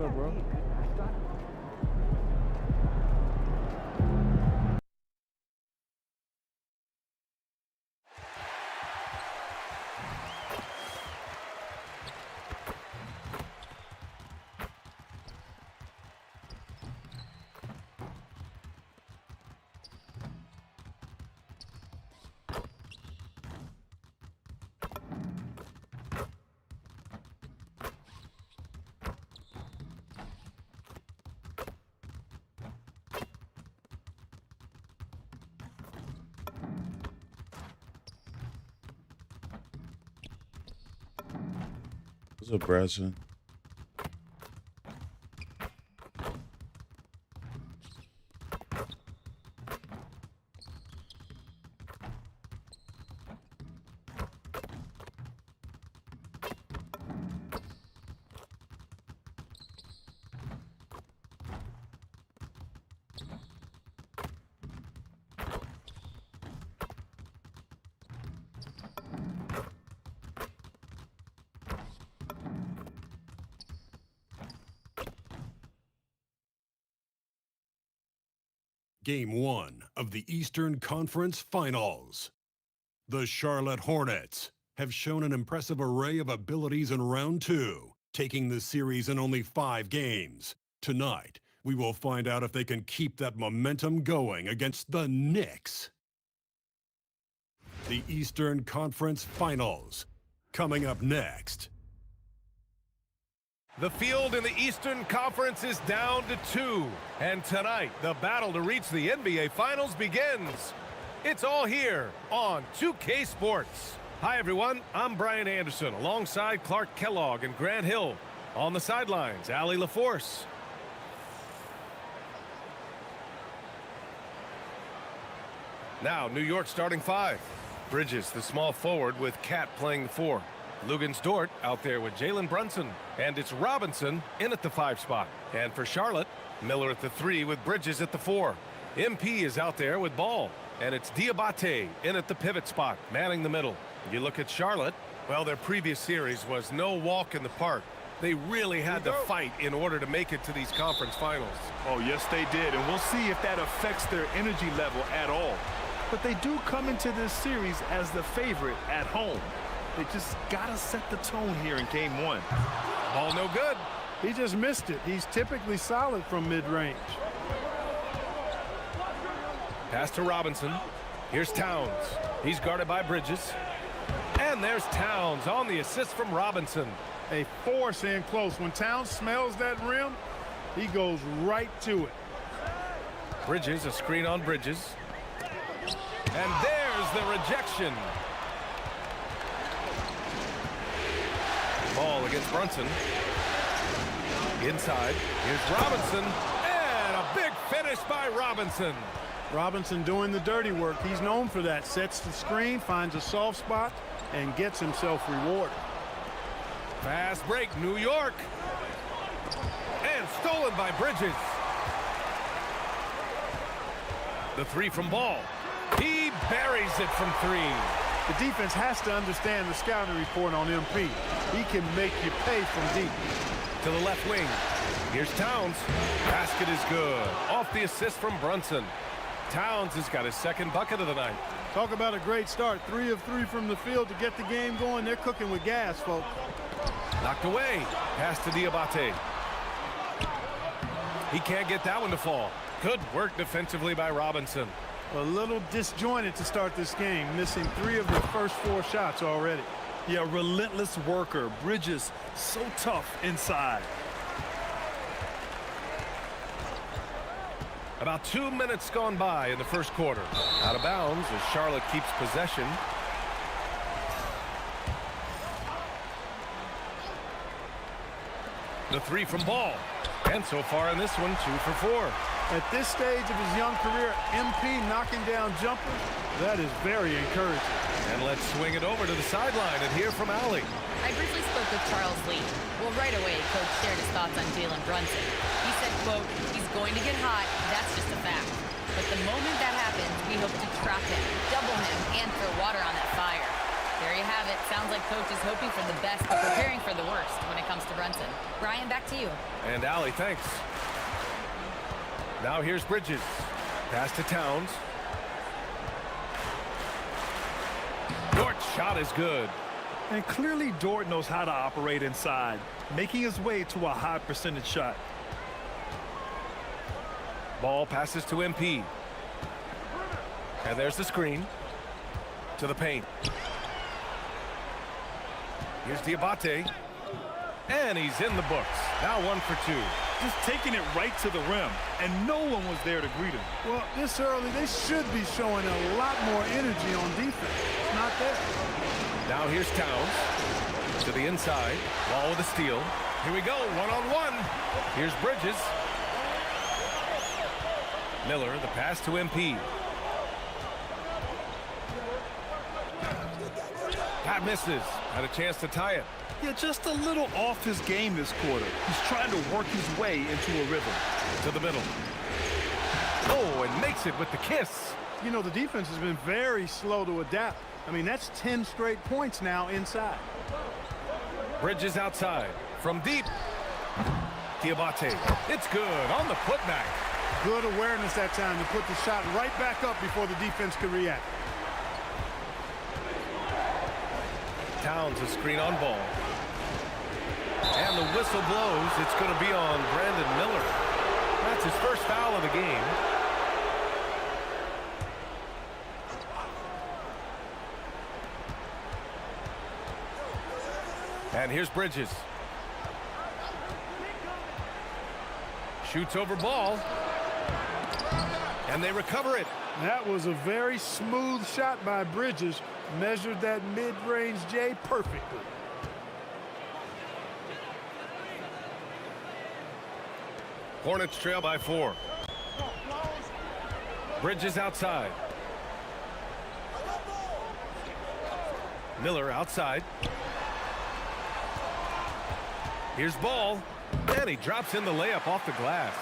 up, bro? What's up, Bradson? Game 1 of the Eastern Conference Finals. The Charlotte Hornets have shown an impressive array of abilities in round 2, taking the series in only 5 games. Tonight, we will find out if they can keep that momentum going against the Knicks. The Eastern Conference Finals, coming up next. The field in the Eastern Conference is down to 2. And tonight, the battle to reach the NBA Finals begins. It's all here on 2K Sports. Hi, everyone. I'm Brian Anderson alongside Clark Kellogg and Grant Hill. On the sidelines, Allie LaForce. Now, New York starting 5. Bridges, the small forward, with Cat playing the 4. Lugens-Dort out there with Jalen Brunson. And it's Robinson in at the 5 spot. And for Charlotte, Miller at the 3 with Bridges at the 4. MP is out there with Ball. And it's Diabate in at the pivot spot, manning the middle. You look at Charlotte, well, their previous series was no walk in the park. They really had to fight in order to make it to these conference finals. Oh, yes, they did. And we'll see if that affects their energy level at all. But they do come into this series as the favorite at home. They just got to set the tone here in game 1. Ball no good. He just missed it. He's typically solid from mid-range. Pass to Robinson. Here's Towns. He's guarded by Bridges. And there's Towns on the assist from Robinson. A force in close. When Towns smells that rim, he goes right to it. Bridges, a screen on Bridges. And there's the rejection. Ball against Brunson. Inside. Here's Robinson. And a big finish by Robinson. Robinson doing the dirty work. He's known for that. Sets the screen, finds a soft spot, and gets himself rewarded. Fast break, New York. And stolen by Bridges. The 3 from Ball. He buries it from 3. The defense has to understand the scouting report on MP. He can make you pay from deep. To the left wing. Here's Towns. Basket is good. Off the assist from Brunson. Towns has got his second bucket of the night. Talk about a great start. 3 of 3 from the field to get the game going. They're cooking with gas, folks. Knocked away. Pass to Diabate. He can't get that one to fall. Good work defensively by Robinson. A little disjointed to start this game, missing 3 of the first 4 shots already. Yeah, relentless worker. Bridges, so tough inside. About 2 minutes gone by in the first quarter. Out of bounds as Charlotte keeps possession. The 3 from Ball. And so far in this one, 2 for 4. At this stage of his young career, MP knocking down jumpers, that is very encouraging. And let's swing it over to the sideline and hear from Allie. I briefly spoke with Charles Lee. Well, right away, Coach shared his thoughts on Jalen Brunson. He said, quote, he's going to get hot, that's just a fact. But the moment that happens, we hope to trap him, double him, and throw water on that fire. There you have it. Sounds like Coach is hoping for the best but preparing for the worst when it comes to Brunson. Brian, back to you. And Allie, thanks. Now here's Bridges. Pass to Towns. Dort's shot is good. And clearly Dort knows how to operate inside, making his way to a high percentage shot. Ball passes to MP. And there's the screen. To the paint. Here's Diabate. And he's in the books. Now 1 for 2. Just taking it right to the rim, and no one was there to greet him. Well, this early, they should be showing a lot more energy on defense. It's not there. Now here's Towns. To the inside. Ball with a steal. Here we go, one-on-one. Here's Bridges. Miller, the pass to MP. Pat misses. Had a chance to tie it. Yeah, just a little off his game this quarter. He's trying to work his way into a rhythm. To the middle. Oh, and makes it with the kiss. You know, the defense has been very slow to adapt. I mean, that's 10 straight points now inside. Bridges outside. From deep. Diabate. It's good on the putback. Good awareness that time to put the shot right back up before the defense could react. Towns a screen on ball. And the whistle blows. It's going to be on Brandon Miller. That's his first foul of the game. And here's Bridges. Shoots over ball. And they recover it. That was a very smooth shot by Bridges. Measured that mid-range J perfectly. Hornets trail by 4. Bridges outside. Miller outside. Here's Ball. And he drops in the layup off the glass.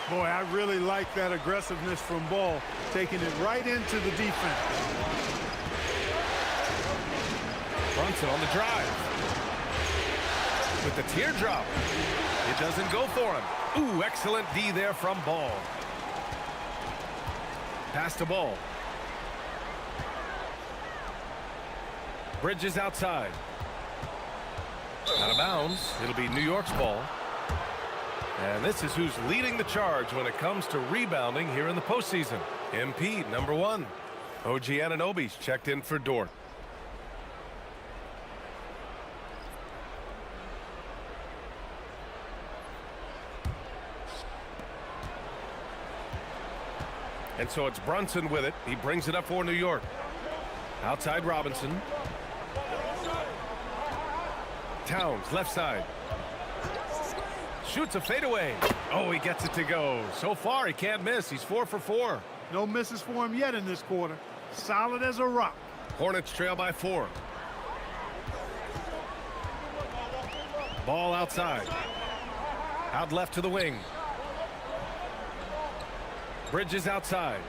Boy, I really like that aggressiveness from Ball, taking it right into the defense. Brunson on the drive. With the teardrop. It doesn't go for him. Ooh, excellent D there from Ball. Pass to Ball. Bridges outside. Out of bounds. It'll be New York's ball. And this is who's leading the charge when it comes to rebounding here in the postseason. MP, number 1. OG Anunoby's checked in for Dort. And so it's Brunson with it. He brings it up for New York. Outside Robinson. Towns, left side. Shoots a fadeaway. Oh, he gets it to go. So far, he can't miss. He's 4 for 4. No misses for him yet in this quarter. Solid as a rock. Hornets trail by 4. Ball outside. Out left to the wing. Bridges outside.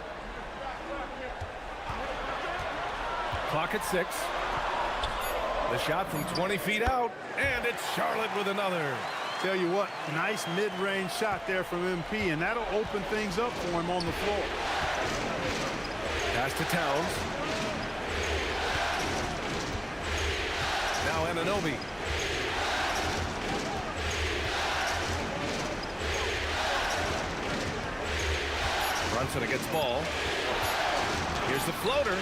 Clock at 6. The shot from 20 feet out. And it's Charlotte with another. Tell you what, nice mid-range shot there from MP, and that'll open things up for him on the floor. Pass to Towns. Now Anunoby. Brunson against Ball. Here's the floater.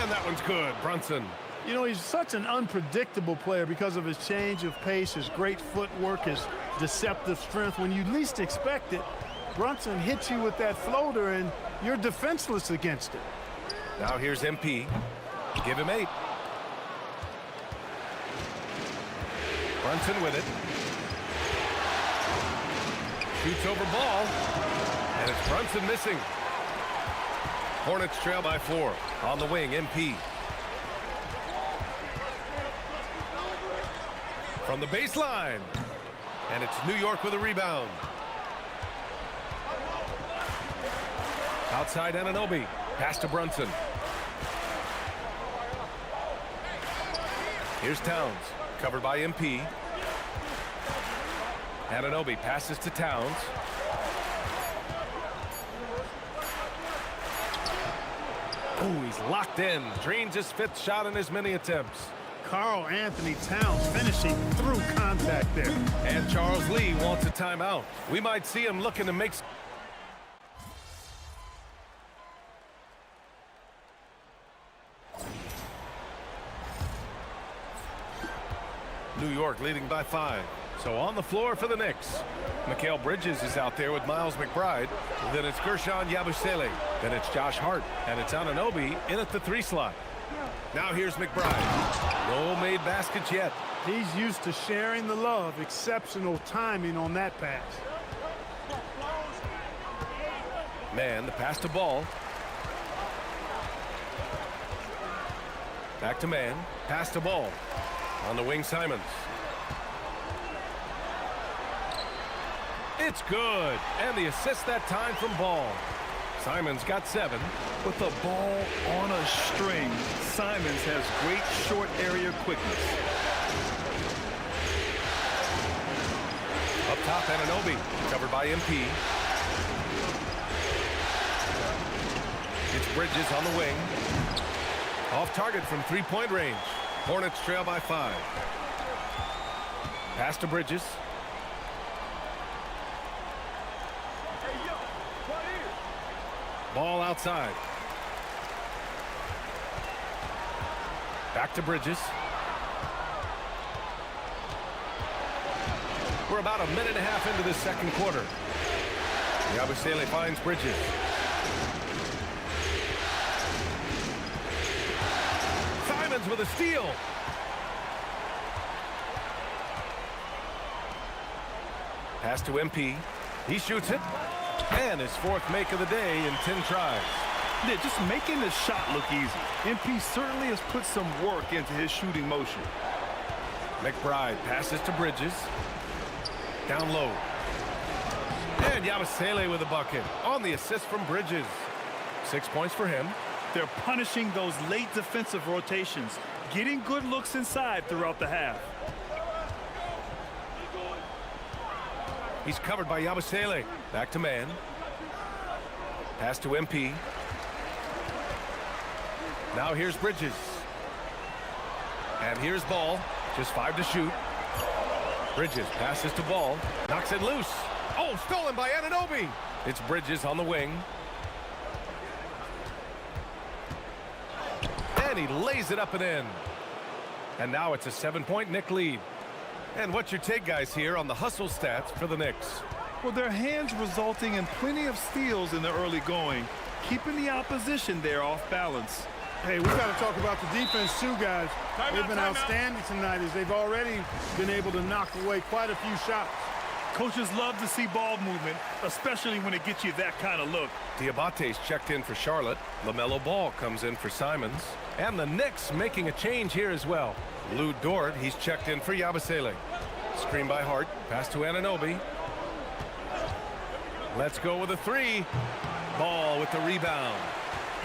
And that one's good. Brunson. You know, he's such an unpredictable player because of his change of pace, his great footwork, his deceptive strength. When you least expect it, Brunson hits you with that floater, and you're defenseless against it. Now here's MP. Give him 8. Brunson with it. Shoots over Ball. And it's Brunson missing. Hornets trail by 4. On the wing, MP. From the baseline. And it's New York with a rebound. Outside Anunoby. Pass to Brunson. Here's Towns, covered by MP. Anunoby passes to Towns. Oh, he's locked in. Drains his 5th shot in as many attempts. Karl Anthony Towns finishing through contact there. And Charles Lee wants a timeout. We might see him looking to make... New York leading by 5. So on the floor for the Knicks. Mikal Bridges is out there with Miles McBride. Then it's Gershon Yabusele. Then it's Josh Hart. And it's Anunoby in at the 3 slot. Now here's McBride. No made baskets yet. He's used to sharing the love. Exceptional timing on that pass. Man, the pass to Ball. Back to man. Pass to Ball. On the wing, Simons. It's good. And the assist that time from Ball. Simons got 7. With the ball on a string, Simons has great short area quickness. Up top, Anunoby, covered by MP. It's Bridges on the wing. Off target from 3-point range. Hornets trail by 5. Pass to Bridges. Ball outside. Back to Bridges. We're about a minute and a half into this second quarter. Yabusele finds Bridges. Simons with a steal. Pass to MP. He shoots it. And his 4th make of the day in 10 tries. Yeah, just making the shot look easy. MP certainly has put some work into his shooting motion. McBride passes to Bridges. Down low. And Yabusele with a bucket on the assist from Bridges. 6 points for him. They're punishing those late defensive rotations, getting good looks inside throughout the half. He's covered by Yabusele. Back to man. Pass to MP. Now here's Bridges. And here's Ball. Just 5 to shoot. Bridges passes to Ball. Knocks it loose. Oh, stolen by Anunoby. It's Bridges on the wing. And he lays it up and in. And now it's a 7-point Knick lead. And what's your take, guys, here on the hustle stats for the Knicks? Well, their hands resulting in plenty of steals in the early going, keeping the opposition there off balance. Hey, we got to talk about the defense too, guys. They've been outstanding tonight as they've already been able to knock away quite a few shots. Coaches love to see ball movement, especially when it gets you that kind of look. Diabate's checked in for Charlotte. LaMelo Ball comes in for Simons. And the Knicks making a change here as well. Lou Dort, he's checked in for Yabusele. Screen by Hart. Pass to Anunoby. Let's go with a 3. Ball with the rebound.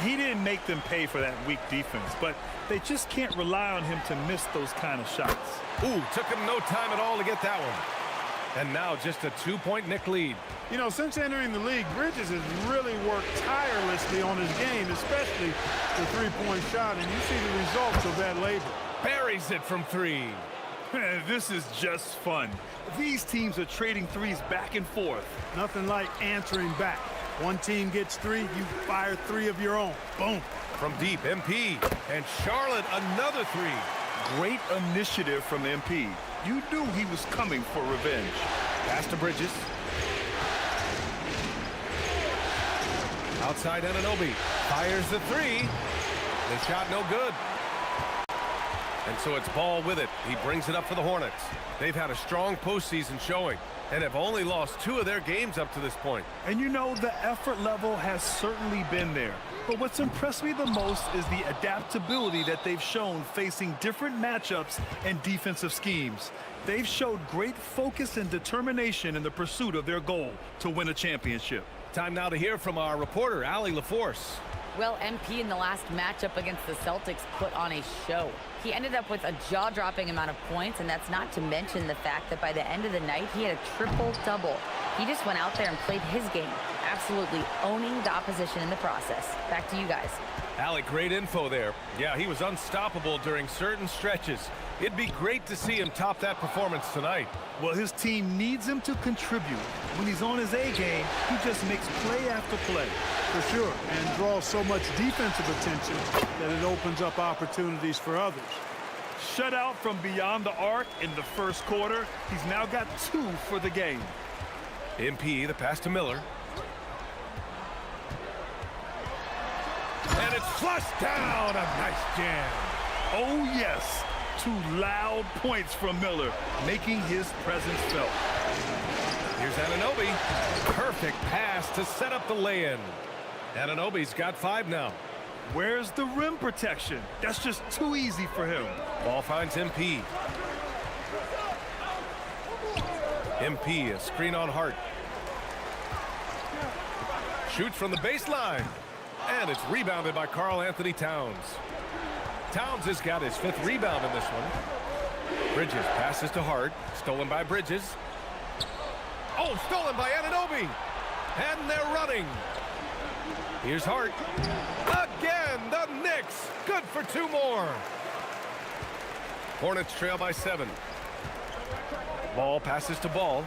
He didn't make them pay for that weak defense, but they just can't rely on him to miss those kind of shots. Ooh, took him no time at all to get that one. And now just a 2-point Knick lead. You know, since entering the league, Bridges has really worked tirelessly on his game, especially the 3-point shot, and you see the results of that labor. Buries it from 3. This is just fun. These teams are trading threes back and forth. Nothing like answering back. One team gets 3, you fire 3 of your own. Boom. From deep, MP. And Charlotte, another 3. Great initiative from MP. You knew he was coming for revenge. Pass to Bridges. Outside Anunoby. Fires the 3. The shot no good. And so it's Ball with it. He brings it up for the Hornets. They've had a strong postseason showing and have only lost 2 of their games up to this point. And you know, the effort level has certainly been there. But what's impressed me the most is the adaptability that they've shown facing different matchups and defensive schemes. They've showed great focus and determination in the pursuit of their goal to win a championship. Time now to hear from our reporter, Allie LaForce. Well, MP in the last matchup against the Celtics put on a show. He ended up with a jaw-dropping amount of points, and that's not to mention the fact that by the end of the night, he had a triple-double. He just went out there and played his game, absolutely owning the opposition in the process. Back to you guys. Alec, great info there. Yeah, he was unstoppable during certain stretches. It'd be great to see him top that performance tonight. Well, his team needs him to contribute. When he's on his A game, he just makes play after play. For sure, and draws so much defensive attention that it opens up opportunities for others. Shut out from beyond the arc in the first quarter. He's now got 2 for the game. MP, the pass to Miller. And it's flushed down. A nice jam. Oh, yes. 2 loud points from Miller, making his presence felt. Here's Anunoby. Perfect pass to set up the lay-in. Anunoby's got 5 now. Where's the rim protection? That's just too easy for him. Ball finds MP. MP, a screen on Hart. Shoots from the baseline. And it's rebounded by Karl-Anthony Towns. Towns has got his 5th rebound in this one. Bridges passes to Hart. Stolen by Bridges. Oh, stolen by Anunoby. And they're running. Here's Hart. Again, the Knicks. Good for 2 more. Hornets trail by 7. Ball passes to Ball.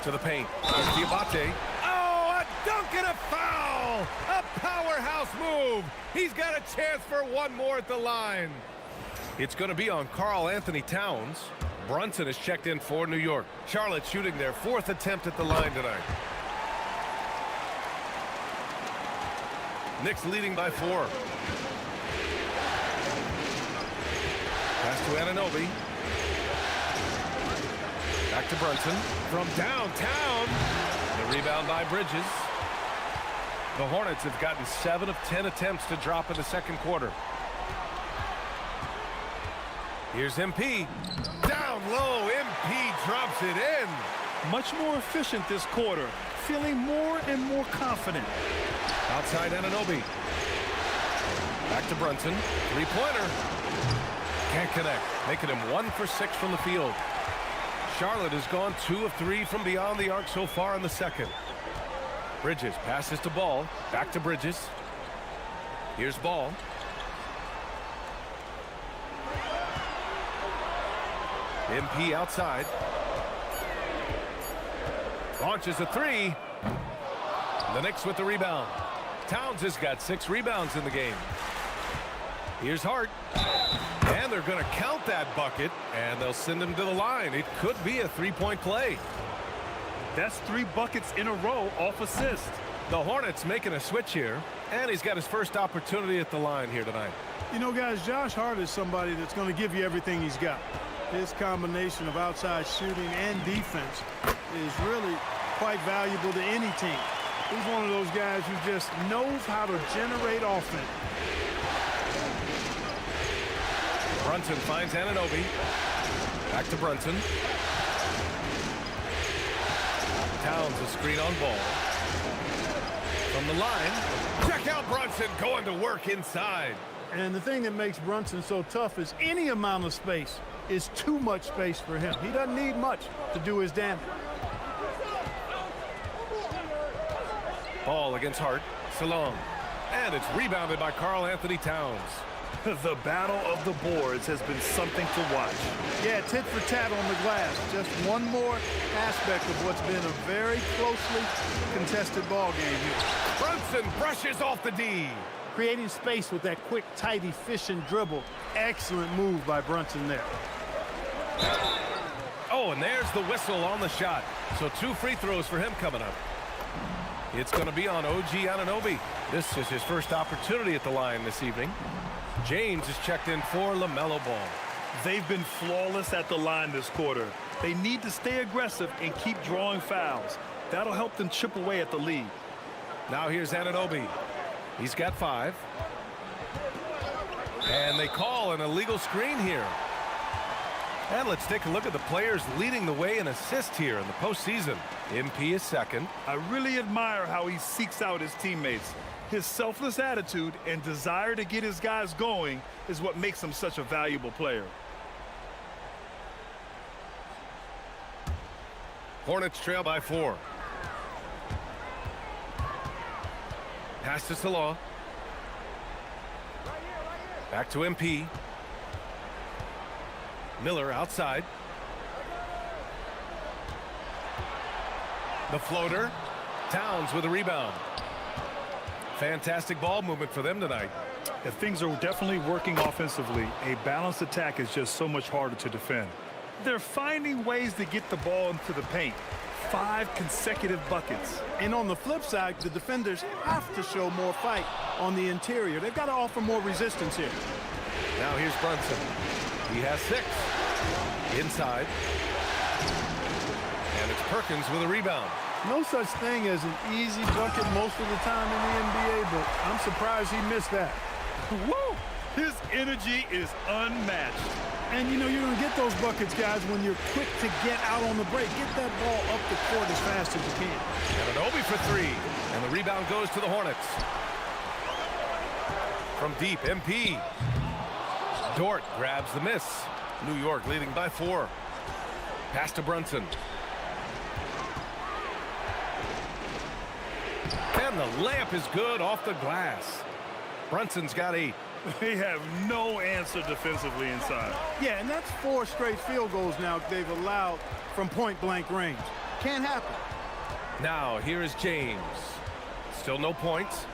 To the paint. Here's Diabate. Oh, a dunk and a foul. A powerhouse move. He's got a chance for 1 more at the line. It's going to be on Karl-Anthony Towns. Brunson is checked in for New York. Charlotte shooting their 4th attempt at the line tonight. Knicks leading by 4. Pass to Anunoby. Back to Brunson. From downtown. The rebound by Bridges. The Hornets have gotten 7 of 10 attempts to drop in the second quarter. Here's MP. Down low. MP drops it in. Much more efficient this quarter. Feeling more and more confident. Outside Anunoby. Back to Brunson. 3-pointer. Can't connect. Making him 1 for 6 from the field. Charlotte has gone 2 of 3 from beyond the arc so far in the second. Bridges passes to Ball. Back to Bridges. Here's Ball. MP outside. Launches a 3. The Knicks with the rebound. Towns has got 6 rebounds in the game. Here's Hart. And they're going to count that bucket, and they'll send him to the line. It could be a 3-point play. That's 3 buckets in a row off assist. The Hornets making a switch here, and he's got his first opportunity at the line here tonight. You know, guys, Josh Hart is somebody that's going to give you everything he's got. His combination of outside shooting and defense is really quite valuable to any team. He's one of those guys who just knows how to generate offense. Brunson finds Anunoby. Back to Brunson. Towns a screen on Ball. From the line. Check out Brunson going to work inside. And the thing that makes Brunson so tough is any amount of space is too much space for him. He doesn't need much to do his damage. Ball against Hart. Salong. And it's rebounded by Karl-Anthony Towns. The battle of the boards has been something to watch. Yeah, tit for tat on the glass. Just one more aspect of what's been a very closely contested ball game here. Brunson brushes off the D. Creating space with that quick, tight, efficient dribble. Excellent move by Brunson there. Oh, and there's the whistle on the shot. So 2 free throws for him coming up. It's going to be on OG Anunoby. This is his first opportunity at the line this evening. James is checked in for LaMelo Ball. They've been flawless at the line this quarter. They need to stay aggressive and keep drawing fouls. That'll help them chip away at the lead. Now here's Anunoby. He's got 5. And they call an illegal screen here. And let's take a look at the players leading the way in assists here in the postseason. MP is second. I really admire how he seeks out his teammates. His selfless attitude and desire to get his guys going is what makes him such a valuable player. Hornets trail by 4. Pass to Salah. Back to MP. Miller outside. The floater. Towns with a rebound. Fantastic ball movement for them tonight. If things are definitely working offensively, a balanced attack is just so much harder to defend. They're finding ways to get the ball into the paint. 5 consecutive buckets. And on the flip side, the defenders have to show more fight on the interior. They've got to offer more resistance here. Now here's Brunson. He has 6. Inside. And it's Perkins with a rebound. No such thing as an easy bucket most of the time in the NBA, but I'm surprised he missed that. Woo! His energy is unmatched. And, you know, you're going to get those buckets, guys, when you're quick to get out on the break. Get that ball up the court as fast as you can. And an Obi for 3. And the rebound goes to the Hornets. From deep, MP. Dort grabs the miss. New York leading by 4. Pass to Brunson. And the layup is good off the glass. Brunson's got 8. They have no answer defensively inside. Yeah, and that's 4 straight field goals now they've allowed from point-blank range. Can't happen. Now, here is James. Still no points.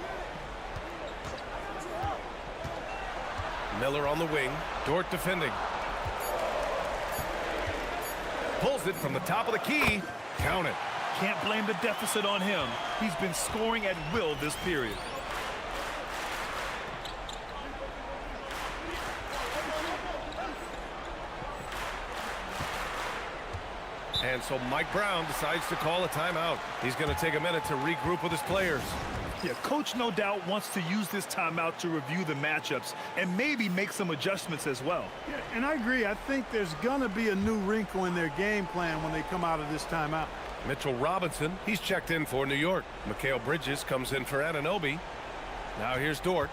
Miller on the wing. Dort defending. Pulls it from the top of the key. Count it. Can't blame the deficit on him. He's been scoring at will this period. And so Mike Brown decides to call a timeout. He's going to take a minute to regroup with his players. Yeah, coach no doubt wants to use this timeout to review the matchups and maybe make some adjustments as well. Yeah, and I agree. I think there's going to be a new wrinkle in their game plan when they come out of this timeout. Mitchell Robinson, he's checked in for New York. Mikal Bridges comes in for Anunoby. Now here's Dort.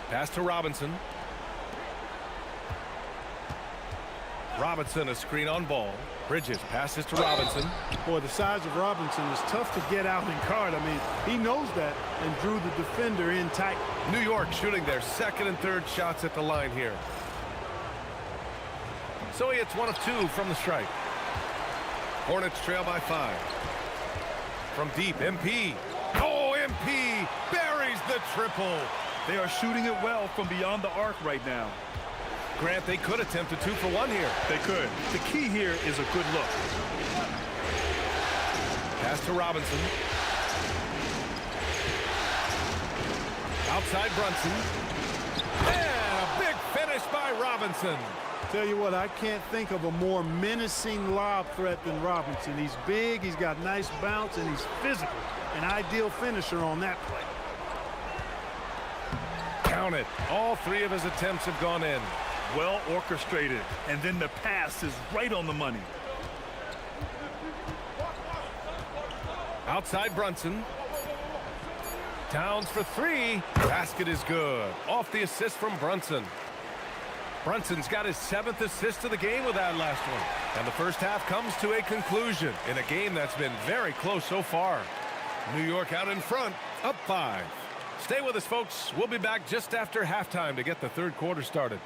Pass to Robinson. Robinson, a screen on ball. Bridges passes to Robinson. Boy, the size of Robinson is tough to get out and guard. I mean, he knows that and drew the defender in tight. New York shooting their second and third shots at the line here. So he hits 1 of 2 from the stripe. Hornets trail by 5. From deep, MP. Oh, MP buries the triple. They are shooting it well from beyond the arc right now. Grant, they could attempt a 2 for 1 here. They could. The key here is a good look. Pass to Robinson. Outside Brunson. And a big finish by Robinson. Tell you what, I can't think of a more menacing lob threat than Robinson. He's big, he's got nice bounce, and he's physical. An ideal finisher on that play. Count it. All 3 of his attempts have gone in. Well orchestrated, and then the pass is right on the money. Outside Brunson. Towns for 3. Basket is good. Off the assist from Brunson. Brunson's got his 7th assist of the game with that last one. And the first half comes to a conclusion in a game that's been very close so far. New York out in front, up 5. Stay with us, folks. We'll be back just after halftime to get the third quarter started.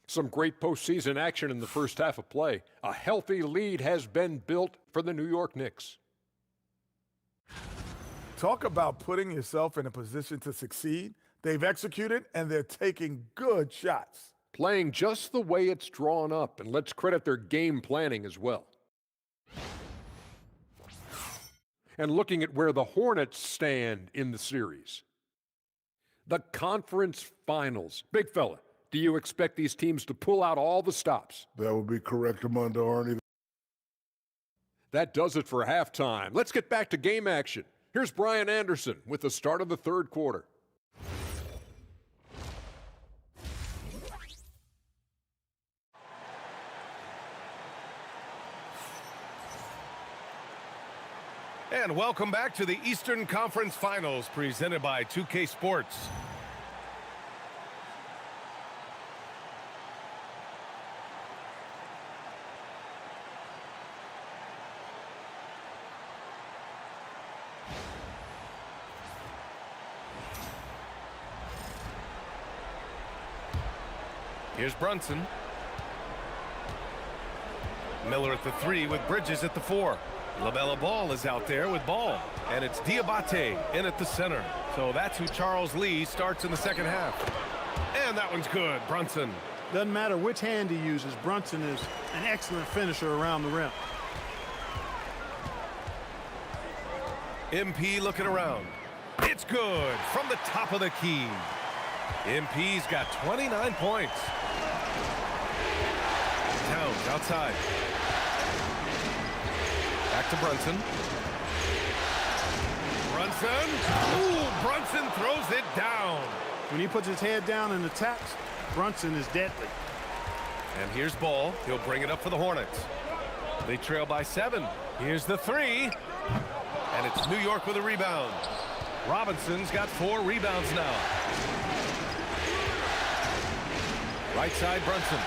Some great postseason action in the first half of play. A healthy lead has been built for the New York Knicks. Talk about putting yourself in a position to succeed. They've executed, and they're taking good shots. Playing just the way it's drawn up, and let's credit their game planning as well. And looking at where the Hornets stand in the series. The conference finals. Big fella, do you expect these teams to pull out all the stops? That would be correct, Armando Arnie. That does it for halftime. Let's get back to game action. Here's Brian Anderson with the start of the third quarter. And welcome back to the Eastern Conference Finals presented by 2K Sports. Here's Brunson. Miller at the 3 with Bridges at the 4. LaMelo Ball is out there with Ball. And it's Diabate in at the center. So that's who Charles Lee starts in the second half. And that one's good. Brunson. Doesn't matter which hand he uses, Brunson is an excellent finisher around the rim. MP looking around. It's good from the top of the key. MP's got 29 points. Towns outside. Back to Brunson. Brunson. Ooh, Brunson throws it down. When he puts his head down and attacks, Brunson is deadly. And here's Ball. He'll bring it up for the Hornets. They trail by 7. Here's the 3. And it's New York with a rebound. Robinson's got 4 rebounds now. Right side, Brunson.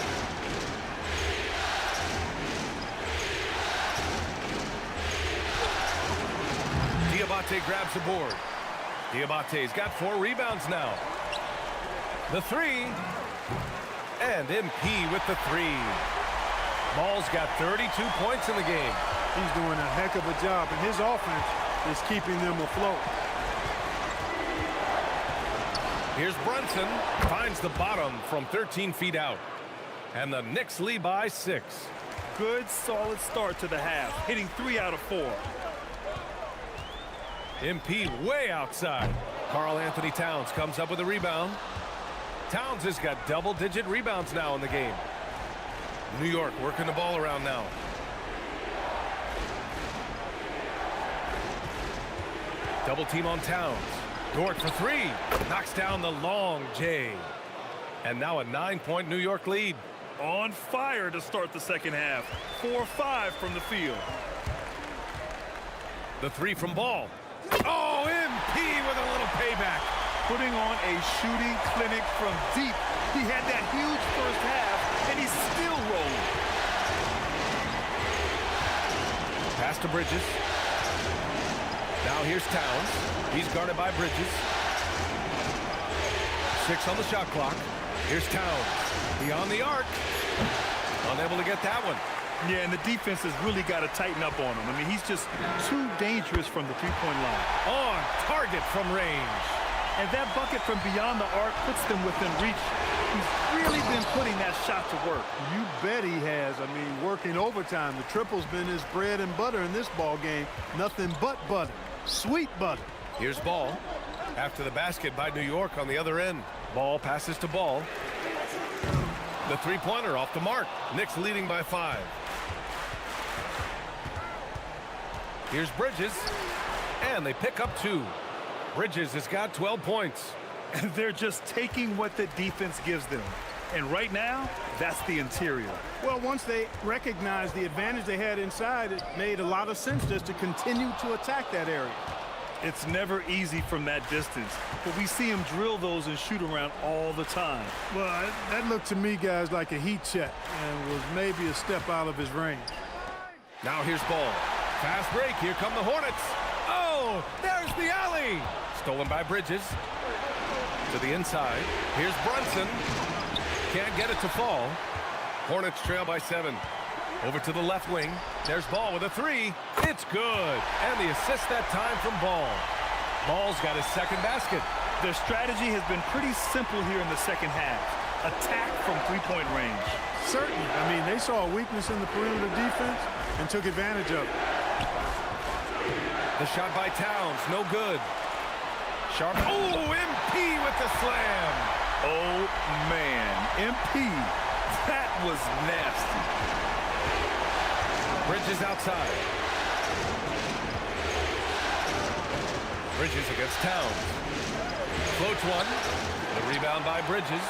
Diabate grabs the board. Diabate's got 4 rebounds now. The 3. And MP with the 3. Ball's got 32 points in the game. He's doing a heck of a job, and his offense is keeping them afloat. Here's Brunson. Finds the bottom from 13 feet out. And the Knicks lead by 6. Good, solid start to the half, hitting 3 out of 4. MP way outside. Karl Anthony Towns comes up with a rebound. Towns has got double-digit rebounds now in the game. New York working the ball around now. Double team on Towns. Dort for 3. Knocks down the long J. And now a 9-point New York lead. On fire to start the second half. 4-5 from the field. The 3 from Ball. Oh, MP with a little payback. Putting on a shooting clinic from deep. He had that huge first half, and he's still rolling. Pass to Bridges. Now here's Towns. He's guarded by Bridges. 6 on the shot clock. Here's Towns. Beyond the arc. Unable to get that one. Yeah, and the defense has really got to tighten up on him. I mean, he's just too dangerous from the three-point line. On target from range. And that bucket from beyond the arc puts them within reach. He's really been putting that shot to work. You bet he has. I mean, working overtime. The triple's been his bread and butter in this ball game. Nothing but butter. Sweet butter. Here's Ball. After the basket by New York on the other end. Ball passes to Ball. The three-pointer off the mark. Knicks leading by 5. Here's Bridges. And they pick up 2. Bridges has got 12 points. And they're just taking what the defense gives them. And right now, that's the interior. Well, once they recognized the advantage they had inside, it made a lot of sense just to continue to attack that area. It's never easy from that distance, but we see him drill those and shoot around all the time. Well, that looked to me, guys, like a heat check and was maybe a step out of his range. Now here's Ball. Fast break. Here come the Hornets. Oh, there's the alley. Stolen by Bridges. To the inside. Here's Brunson. Can't get it to fall. Hornets trail by 7. Over to the left wing. There's Ball with a 3. It's good. And the assist that time from Ball. Ball's got his second basket. Their strategy has been pretty simple here in the second half. Attack from three-point range. Certainly. I mean, they saw a weakness in the perimeter defense and took advantage of it. The shot by Towns, no good. Sharp. Oh, MP with the slam. Oh, man. MP, that was nasty. Bridges outside. Bridges against Towns. Floats one. The rebound by Bridges.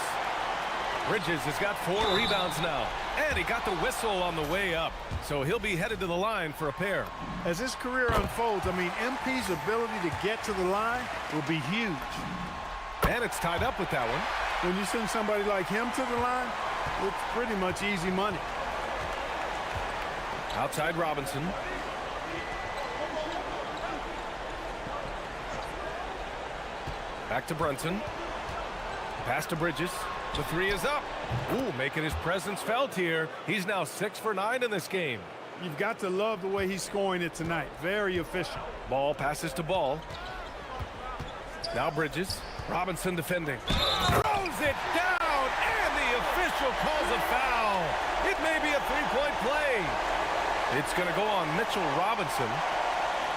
Bridges has got 4 rebounds now. And he got the whistle on the way up. So he'll be headed to the line for a pair. As his career unfolds, I mean, MP's ability to get to the line will be huge. And it's tied up with that one. When you send somebody like him to the line, it's pretty much easy money. Outside Robinson. Back to Brunson. Pass to Bridges. The 3 is up. Ooh, making his presence felt here. He's now 6 for 9 in this game. You've got to love the way he's scoring it tonight. Very efficient. Ball passes to Ball. Now Bridges. Robinson defending. Throws it down, and the official calls a foul. It may be a 3-point play. It's going to go on Mitchell Robinson.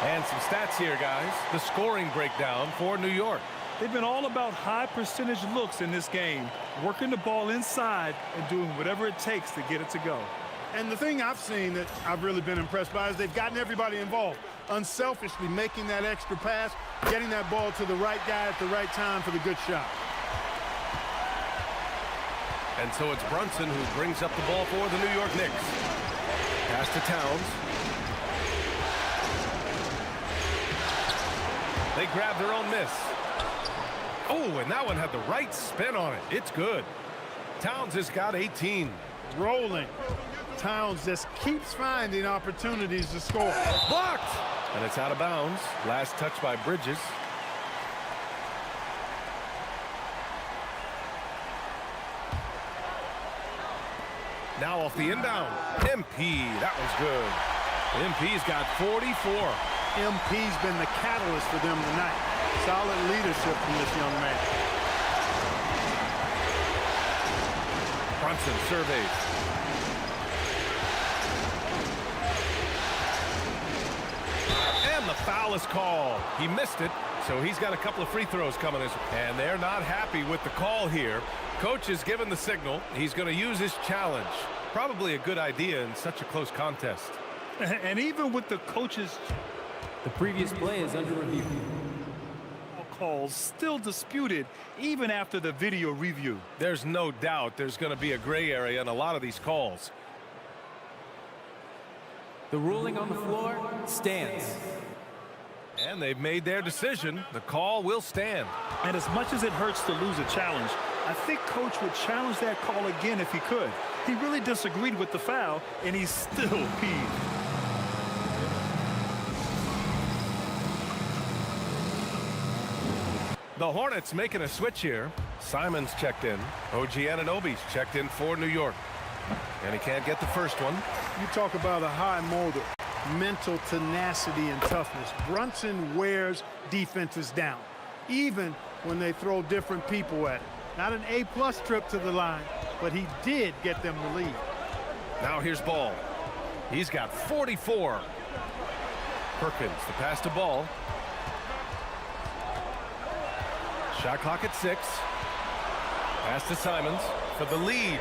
And some stats here, guys. The scoring breakdown for New York. They've been all about high percentage looks in this game, working the ball inside and doing whatever it takes to get it to go. And the thing I've seen that I've really been impressed by is they've gotten everybody involved, unselfishly making that extra pass, getting that ball to the right guy at the right time for the good shot. And so it's Brunson who brings up the ball for the New York Knicks. Pass to Towns. They grab their own miss. Oh, and that one had the right spin on it. It's good. Towns has got 18. Rolling. Towns just keeps finding opportunities to score. Blocked! And it's out of bounds. Last touch by Bridges. Now off the inbound. MP, that was good. MP's got 44. MP's been the catalyst for them tonight. Solid leadership from this young man. Brunson surveys. And the foul is called. He missed it, so he's got a couple of free throws coming. And they're not happy with the call here. Coach has given the signal. He's going to use his challenge. Probably a good idea in such a close contest. And even with the coaches, the previous play is under review. Calls still disputed even after the video review. There's no doubt there's going to be a gray area in a lot of these calls. The ruling on the floor stands. And they've made their decision. The call will stand. And as much as it hurts to lose a challenge, I think Coach would challenge that call again if he could. He really disagreed with the foul, and he's still peeved. The Hornets making a switch here. Simons checked in. OG Anunoby's checked in for New York. And he can't get the first one. You talk about a high motor, mental tenacity and toughness. Brunson wears defenses down, even when they throw different people at it. Not an A-plus trip to the line, but he did get them the lead. Now here's Ball. He's got 44. Perkins, the pass to Ball. Shot clock at 6. Pass to Simons for the lead.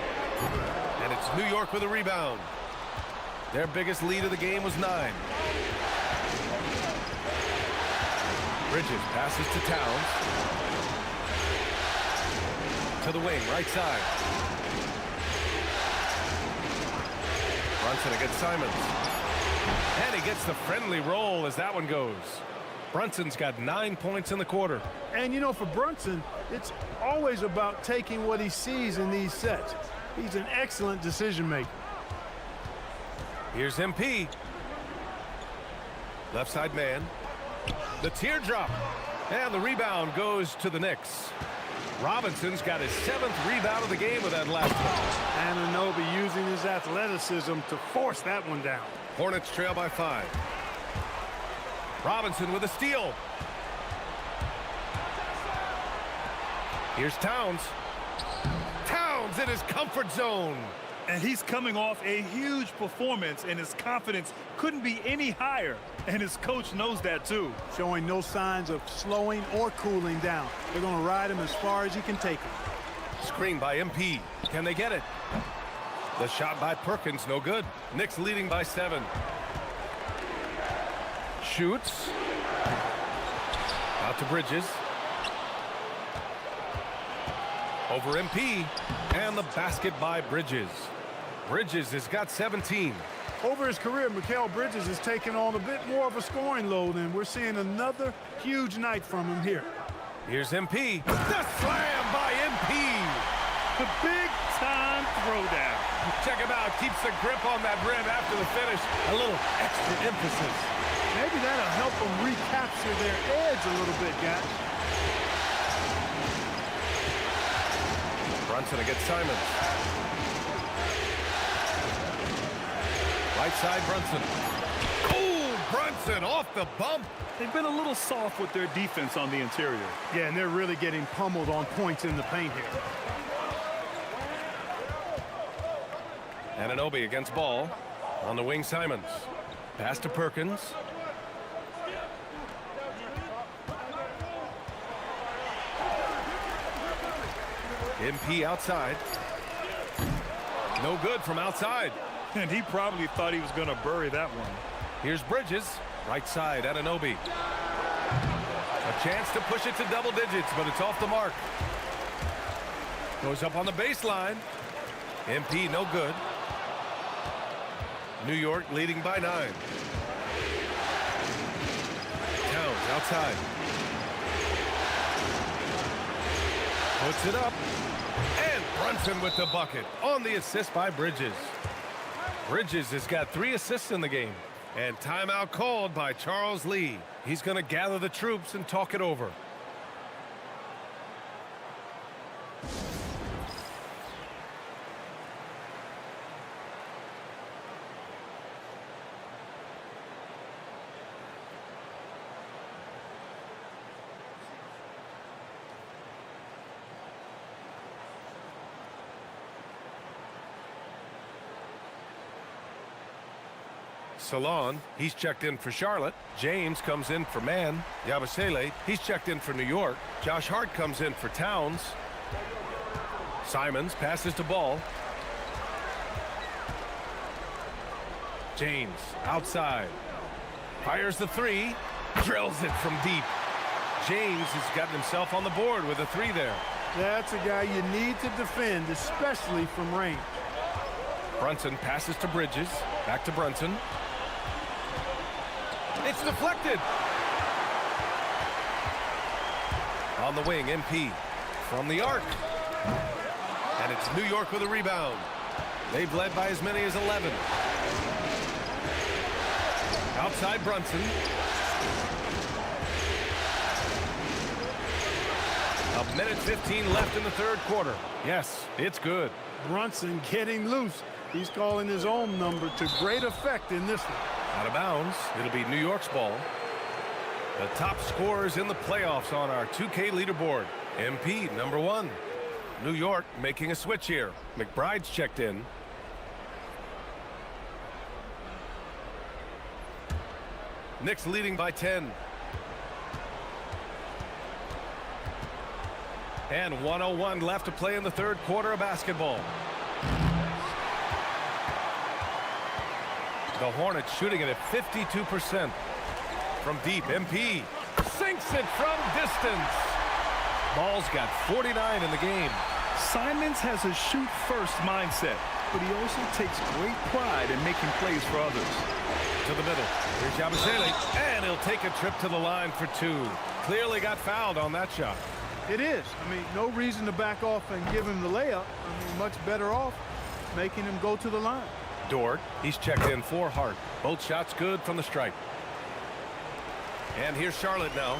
And it's New York with a rebound. Their biggest lead of the game was 9. Bridges passes to Towns. To the wing, right side. Brunson against Simons. And he gets the friendly roll as that one goes. Brunson's got 9 points in the quarter. And, you know, for Brunson, it's always about taking what he sees in these sets. He's an excellent decision maker. Here's MP. Left side man. The teardrop. And the rebound goes to the Knicks. Robinson's got his 7th rebound of the game with that last one. Anunoby using his athleticism to force that one down. Hornets trail by 5. Robinson with a steal. Here's Towns. Towns in his comfort zone. And he's coming off a huge performance, and his confidence couldn't be any higher. And his coach knows that too. Showing no signs of slowing or cooling down. They're going to ride him as far as he can take him. Screen by MP. Can they get it? The shot by Perkins, no good. Knicks leading by 7. Shoots. Out to Bridges. Over MP. And the basket by Bridges. Bridges has got 17. Over his career, Mikal Bridges has taken on a bit more of a scoring load, and we're seeing another huge night from him here. Here's MP. The slam by MP. The big-time throwdown. Check him out. Keeps the grip on that rim after the finish. A little extra emphasis. Maybe that'll help them recapture their edge a little bit, guys. Brunson against Simons. Right side, Brunson. Oh, Brunson off the bump. They've been a little soft with their defense on the interior. Yeah, and they're really getting pummeled on points in the paint here. Anunoby against Ball. On the wing, Simons. Pass to Perkins. MP outside. No good from outside. And he probably thought he was going to bury that one. Here's Bridges. Right side, Anunoby. A chance to push it to double digits, but it's off the mark. Goes up on the baseline. MP no good. New York leading by 9. Towns outside. Puts it up. And Brunson with the bucket on the assist by Bridges. Bridges has got 3 assists in the game. And timeout called by Charles Lee. He's going to gather the troops and talk it over. Salon, he's checked in for Charlotte. James comes in for Man. Yabusele, he's checked in for New York. Josh Hart comes in for Towns. Simons passes to Ball. James outside. Fires the 3. Drills it from deep. James has gotten himself on the board with a 3 there. That's a guy you need to defend, especially from range. Brunson passes to Bridges. Back to Brunson. It's deflected. On the wing, MP from the arc. And it's New York with a rebound. They've led by as many as 11. Outside Brunson. A minute 15 left in the third quarter. Yes, it's good. Brunson getting loose. He's calling his own number to great effect in this one. Out of bounds. It'll be New York's ball. The top scorers in the playoffs on our 2K leaderboard. MP, number 1. New York making a switch here. McBride's checked in. Knicks leading by 10. And 1:01 left to play in the third quarter of basketball. The Hornets shooting it at 52%. From deep, MP sinks it from distance. Ball's got 49 in the game. Simons has a shoot-first mindset, but he also takes great pride in making plays for others. To the middle. Here's Yabusele, and he'll take a trip to the line for 2. Clearly got fouled on that shot. It is. I mean, no reason to back off and give him the layup. I mean, much better off making him go to the line. Dort, he's checked in for Hart. Both shots good from the stripe. And here's Charlotte now.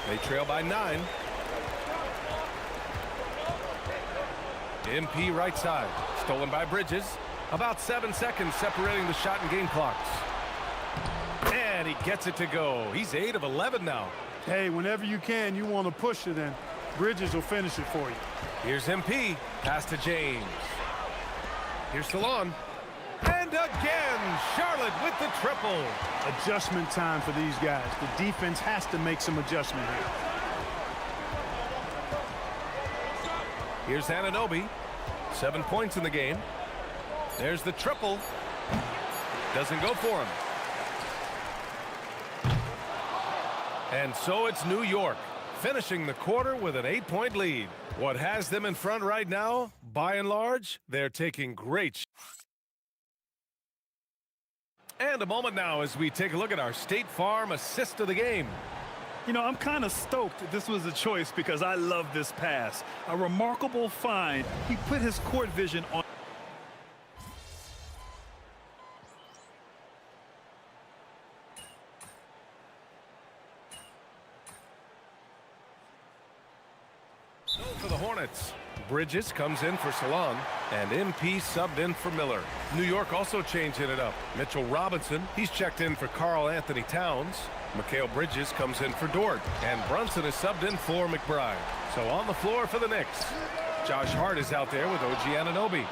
They trail by 9. MP right side. Stolen by Bridges. About 7 seconds separating the shot and game clocks. And he gets it to go. He's 8 of 11 now. Hey, whenever you can, you want to push it, and Bridges will finish it for you. Here's MP. Pass to James. Here's Salon. And again, Charlotte with the triple. Adjustment time for these guys. The defense has to make some adjustment here. Here's Anunoby. 7 points in the game. There's the triple. Doesn't go for him. And so it's New York, finishing the quarter with an 8-point lead. What has them in front right now, by and large, they're taking great. And a moment now as we take a look at our State Farm assist of the game. You know, I'm kind of stoked this was a choice because I love this pass. A remarkable find. He put his court vision on. For the Hornets, Bridges comes in for Salon, and MP subbed in for Miller. New York also changing it up. Mitchell Robinson, he's checked in for Karl Anthony Towns. Mikal Bridges comes in for Dort, and Brunson is subbed in for McBride. So on the floor for the Knicks, Josh Hart is out there with OG Anunoby.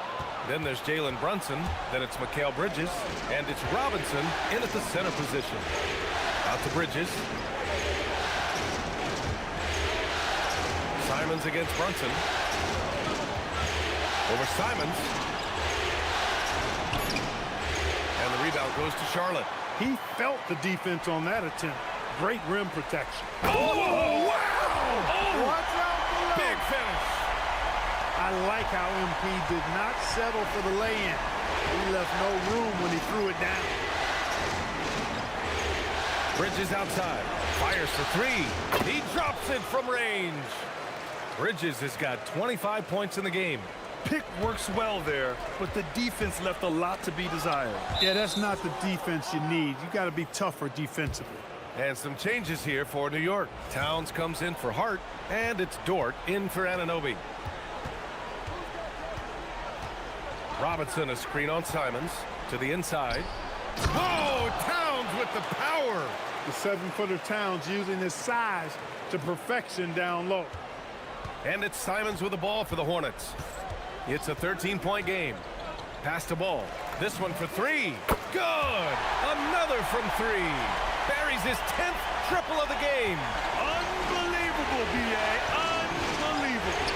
Then there's Jalen Brunson, then it's Mikal Bridges, and it's Robinson in at the center position. Out to Bridges. Simons against Brunson. Over Simons. And the rebound goes to Charlotte. He felt the defense on that attempt. Great rim protection. Oh, wow! Oh, watch out below. Big finish. I like how MP did not settle for the lay-in. He left no room when he threw it down. Bridges outside. Fires for three. He drops it from range. Bridges has got 25 points in the game. Pick works well there, but the defense left a lot to be desired. Yeah, that's not the defense you need. You got to be tougher defensively. And some changes here for New York. Towns comes in for Hart, and it's Dort in for Anunoby. Robinson a screen on Simons to the inside. Oh, Towns with the power. The 7-footer Towns using his size to perfection down low. And it's Simons with the ball for the Hornets. It's a 13-point game. Pass the ball. This one for three. Good. Another from three. Buries his 10th triple of the game. Unbelievable, B.A. Unbelievable.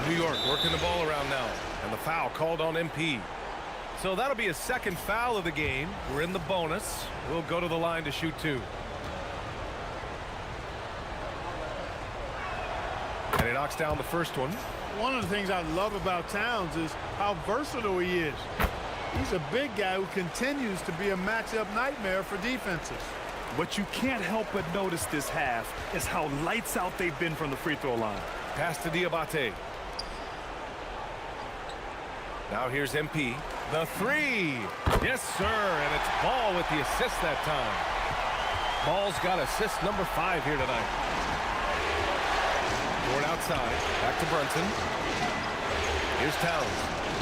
New York working the ball around now. And the foul called on MP. So that'll be a second foul of the game. We're in the bonus. We'll go to the line to shoot two. And he knocks down the first one. One of the things I love about Towns is how versatile he is. He's a big guy who continues to be a matchup nightmare for defenses. What you can't help but notice this half is how lights out they've been from the free throw line. Pass to Diabate. Now here's MP. The three. Yes, sir. And it's Ball with the assist that time. Ball's got assist number 5 here tonight. Dort outside. Back to Brunson. Here's Towns.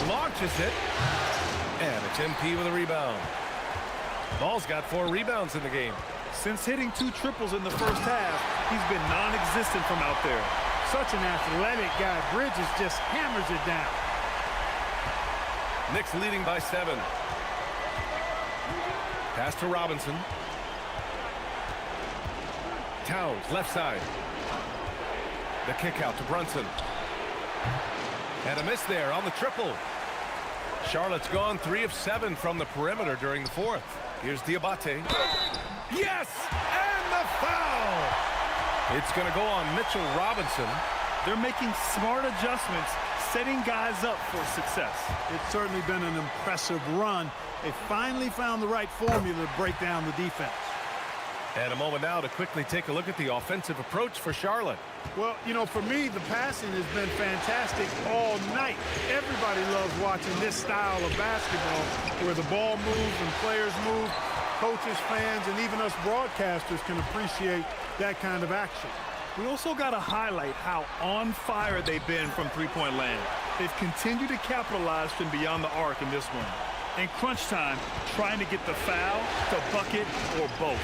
Launches it. And it's MP with a rebound. Ball's got 4 rebounds in the game. Since hitting 2 triples in the first half, he's been non-existent from out there. Such an athletic guy. Bridges just hammers it down. Knicks leading by 7. Pass to Robinson. Towns, left side. The kick out to Brunson. And a miss there on the triple. Charlotte's gone 3 of 7 from the perimeter during the 4th. Here's Diabate. Yes! And the foul! It's going to go on Mitchell Robinson. They're making smart adjustments, setting guys up for success. It's certainly been an impressive run. They finally found the right formula to break down the defense. And a moment now to quickly take a look at the offensive approach for Charlotte. Well, you know, for me, the passing has been fantastic all night. Everybody loves watching this style of basketball where the ball moves and players move. Coaches, fans, and even us broadcasters can appreciate that kind of action. We also got to highlight how on fire they've been from three-point land. They've continued to capitalize from beyond the arc in this one. In crunch time, trying to get the foul, the bucket, or both.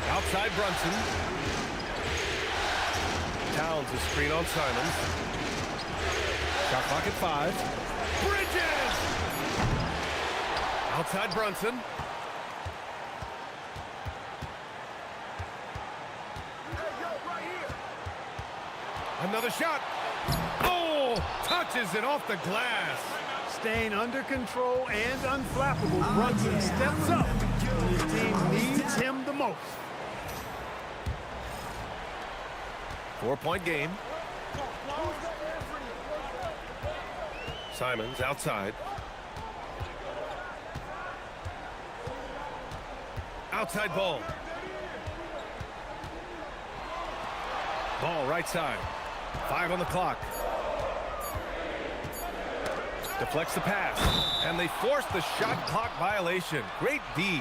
Outside Brunson. Towns a screen on Simons. Shot clock at 5. Bridges! Outside Brunson. Another shot. Oh, touches it off the glass. Staying under control and unflappable, Brunson steps up when his team needs him the most. 4-point game. Simons outside. Outside ball. Ball right side. 5 on the clock. Deflects the pass. And they force the shot clock violation. Great D.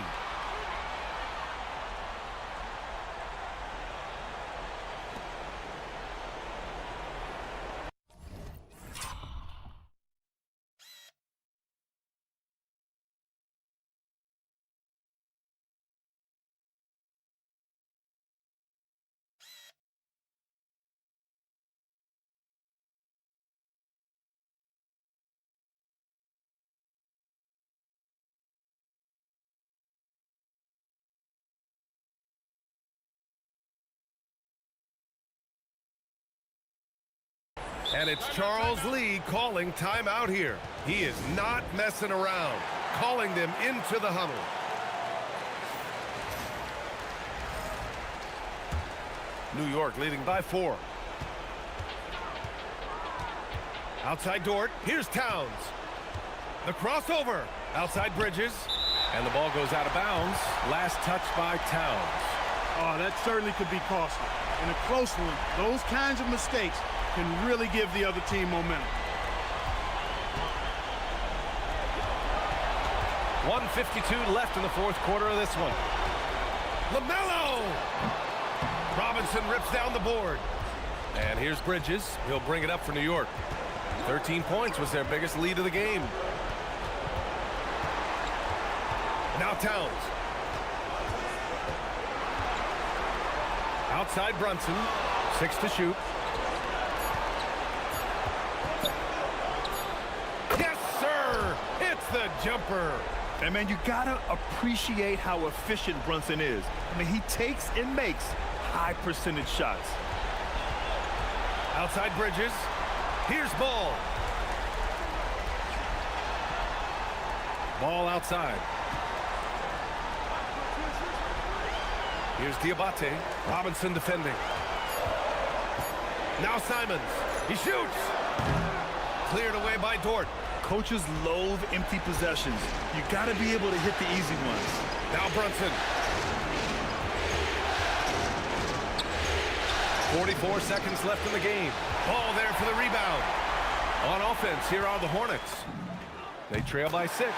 And it's Charles Lee calling timeout here. He is not messing around, calling them into the huddle. New York leading by 4. Outside Dort. Here's Towns. The crossover. Outside Bridges. And the ball goes out of bounds. Last touch by Towns. Oh, that certainly could be costly. In a close one, those kinds of mistakes can really give the other team momentum. 1:52 left in the fourth quarter of this one. LaMelo! Robinson rips down the board. And here's Bridges. He'll bring it up for New York. 13 points was their biggest lead of the game. Now Towns. Outside Brunson. 6 to shoot. Yes, sir! Hits the jumper. And, man, you got to appreciate how efficient Brunson is. I mean, he takes and makes high percentage shots. Outside Bridges. Here's Ball. Ball outside. Here's Diabate. Robinson defending. Now Simons. He shoots. Cleared away by Dort. Coaches loathe empty possessions. You got to be able to hit the easy ones. Now Brunson. 44 seconds left in the game. Ball there for the rebound. On offense, here are the Hornets. They trail by 6.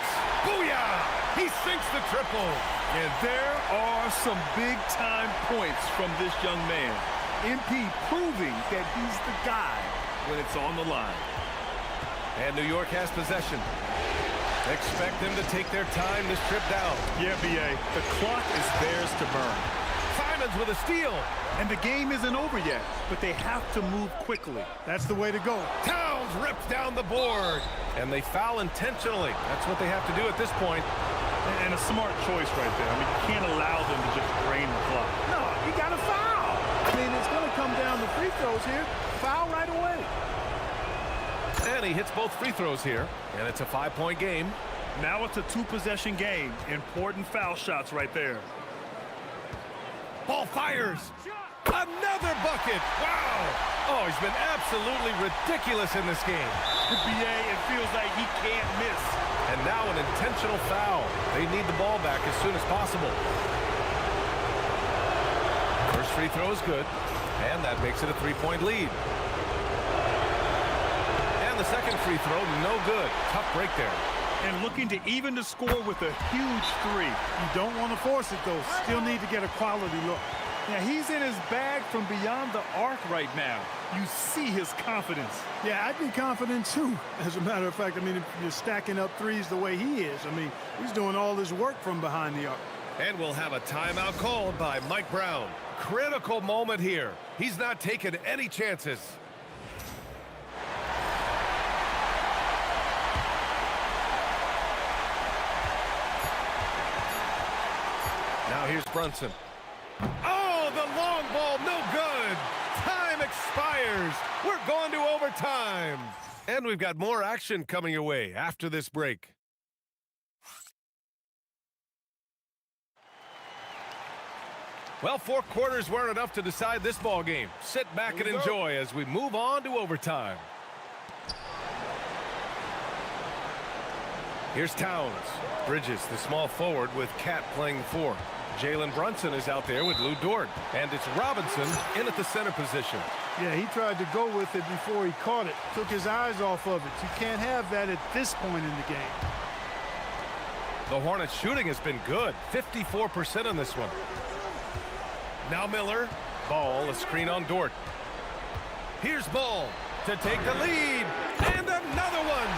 Booyah! He sinks the triple. And there are some big-time points from this young man. MP proving that he's the guy when it's on the line. And New York has possession. Expect them to take their time this trip down. Yeah, B.A., the clock is theirs to burn. Simons with a steal. And the game isn't over yet, but they have to move quickly. That's the way to go. Towns rips down the board. And they foul intentionally. That's what they have to do at this point. And a smart choice right there. I mean, you can't allow them to just drain the clock. No, you got to foul. I mean, it's going to come down to free throws here. Foul right away. And he hits both free throws here. And it's a 5-point game. Now it's a 2-possession game. Important foul shots right there. Ball fires. Another bucket. Wow. Oh, he's been absolutely ridiculous in this game. BA, it feels like he can't miss. And now an intentional foul. They need the ball back as soon as possible. First free throw is good. And that makes it a 3-point lead. And the second free throw, no good. Tough break there. And looking to even the score with a huge 3. You don't want to force it, though. Still need to get a quality look. Now, he's in his bag from beyond the arc right now. You see his confidence. Yeah, I'd be confident, too. As a matter of fact, I mean, if you're stacking up threes the way he is, I mean, he's doing all this work from behind the arc. And we'll have a timeout called by Mike Brown. critical moment here. He's not taking any chances. Now here's Brunson. Oh, the long ball, no good. Time expires. We're going to overtime. And we've got more action coming your way after this break. Well, 4 quarters weren't enough to decide this ball game. Sit back and enjoy as we move on to overtime. Here's Towns. Bridges, the small forward, with Cat playing the 4. Jalen Brunson is out there with Lou Dort. And it's Robinson in at the center position. Yeah, he tried to go with it before he caught it. Took his eyes off of it. You can't have that at this point in the game. The Hornets' shooting has been good. 54% on this one. Now Miller. Ball, a screen on Dort. Here's Ball to take the lead. And another one.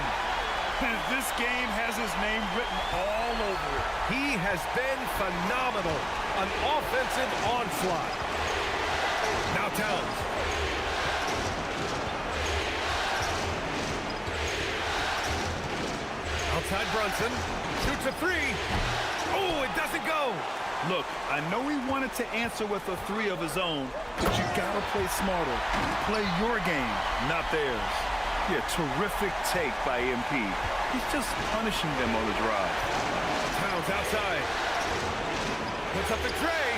This game has his name written all over it. He has been phenomenal. An offensive onslaught. Now Towns. Outside Brunson. Shoots a 3. Oh, it doesn't go. Look, I know he wanted to answer with a 3 of his own, but you gotta play smarter. Play your game, not theirs. Yeah, terrific take by MP. He's just punishing them on the drive. Towns outside. Puts up the tray.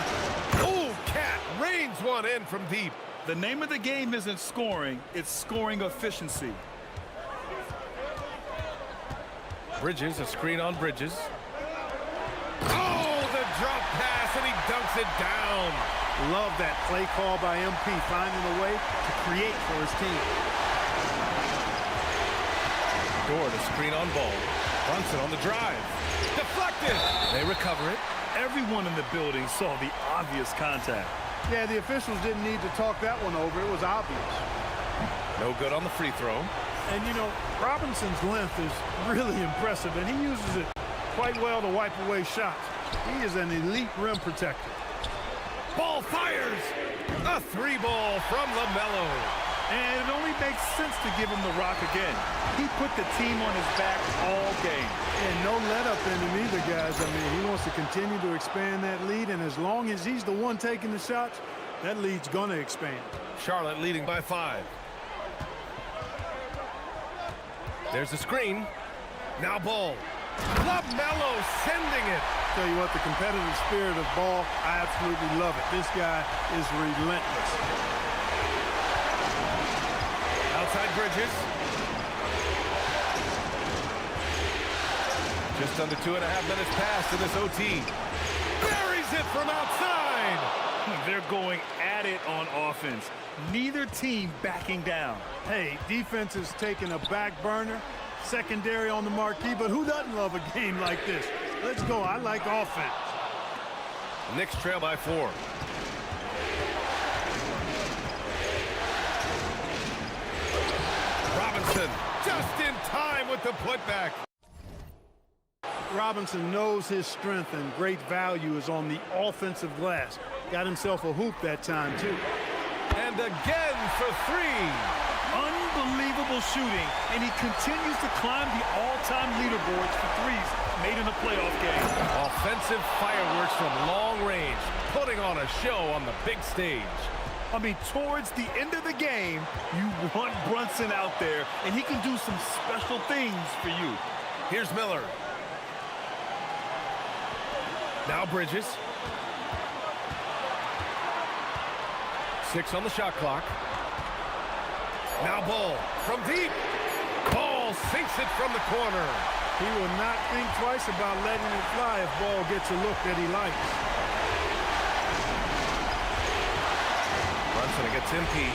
Oh, Cat rains one in from deep. The name of the game isn't scoring, it's scoring efficiency. Bridges, a screen on Bridges. Oh, the drop pass, and he dunks it down. Love that play call by MP, finding a way to create for his team. Dort, a screen on Ball. Brunson on the drive. Deflected. They recover it. Everyone in the building saw the obvious contact. Yeah, the officials didn't need to talk that one over. It was obvious. No good on the free throw. And, you know, Robinson's length is really impressive, and he uses it quite well to wipe away shots. He is an elite rim protector. Ball fires. A 3-ball from LaMelo. And it only makes sense to give him the rock again. He put the team on his back all game. And no let-up in him either, guys. I mean, he wants to continue to expand that lead, and as long as he's the one taking the shots, that lead's going to expand. Charlotte leading by 5. There's the screen. Now Ball. LaMelo sending it. Tell you what, the competitive spirit of Ball, I absolutely love it. This guy is relentless. Outside Bridges. Just under 2.5 minutes passed in this OT. Buries it from outside. They're going at it on offense. Neither team backing down. Hey, defense is taking a back burner, secondary on the marquee, but who doesn't love a game like this? Let's go. I like offense. Knicks trail by 4. Robinson just in time with the putback. Robinson knows his strength and great value is on the offensive glass. Got himself a hoop that time, too. And again for 3. Unbelievable shooting, and he continues to climb the all-time leaderboards for threes made in a playoff game. Offensive fireworks from long range, putting on a show on the big stage. I mean, towards the end of the game, you want Brunson out there, and he can do some special things for you. Here's Miller. Now Bridges. 6 on the shot clock. Now Ball from deep. Ball sinks it from the corner. He will not think twice about letting it fly if Ball gets a look that he likes. Brunson against MP.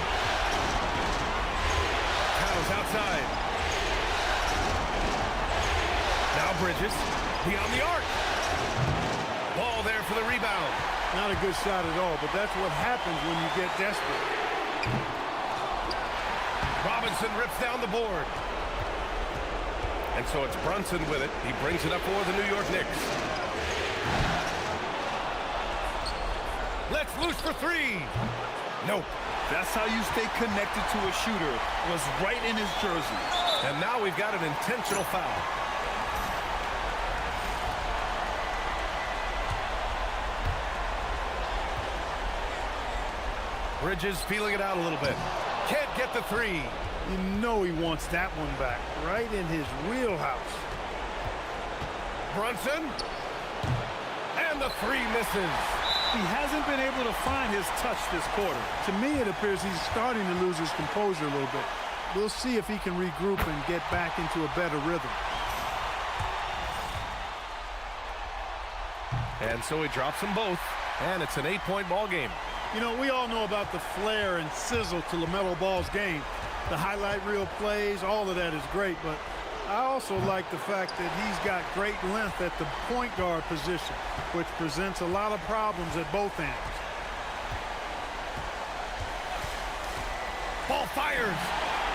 Towns outside. Now Bridges. Beyond the arc. Ball there for the rebound. Not a good shot at all, but that's what happens when you get desperate. Robinson rips down the board. And so it's Brunson with it. He brings it up for the New York Knicks. Let's loose for three. Nope. That's how you stay connected to a shooter. Was right in his jersey. And now we've got an intentional foul. Bridges feeling it out a little bit. Can't get the three. You know he wants that one back, right in his wheelhouse. Brunson. And the three misses. He hasn't been able to find his touch this quarter. To me, it appears he's starting to lose his composure a little bit. We'll see if he can regroup and get back into a better rhythm. And so he drops them both, and it's an 8-point ball game. You know, we all know about the flair and sizzle to LaMelo Ball's game. The highlight reel plays, all of that is great, but I also like the fact that he's got great length at the point guard position, which presents a lot of problems at both ends. Ball fires.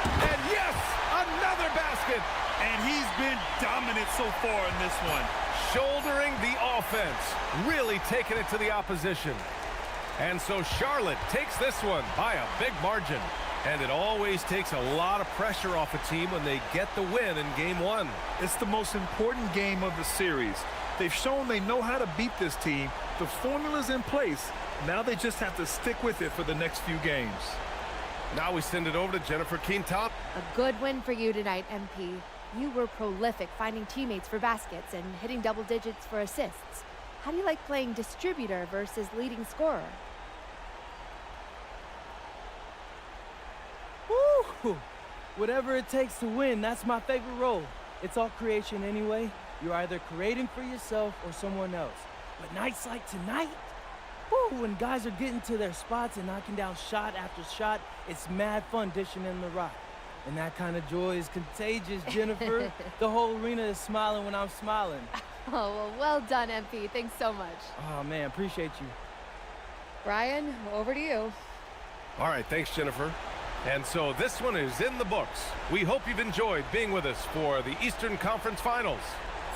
And yes, another basket. And he's been dominant so far in this one. Shouldering the offense, really taking it to the opposition. And so Charlotte takes this one by a big margin. And it always takes a lot of pressure off a team when they get the win in game one. It's the most important game of the series. They've shown they know how to beat this team. The formula's in place. Now they just have to stick with it for the next few games. Now we send it over to Jennifer Keen-Top. A good win for you tonight, MP. You were prolific finding teammates for baskets and hitting double digits for assists. How do you like playing distributor versus leading scorer? Woo! Whatever it takes to win, that's my favorite role. It's all creation anyway. You're either creating for yourself or someone else. But nights like tonight, woo, when guys are getting to their spots and knocking down shot after shot, it's mad fun dishing in the rock. And that kind of joy is contagious, Jennifer. The whole arena is smiling when I'm smiling. Oh, well done, MP. Thanks so much. Oh, man, appreciate you. Brian, over to you. All right, thanks, Jennifer. And so this one is in the books. We hope you've enjoyed being with us for the Eastern Conference Finals.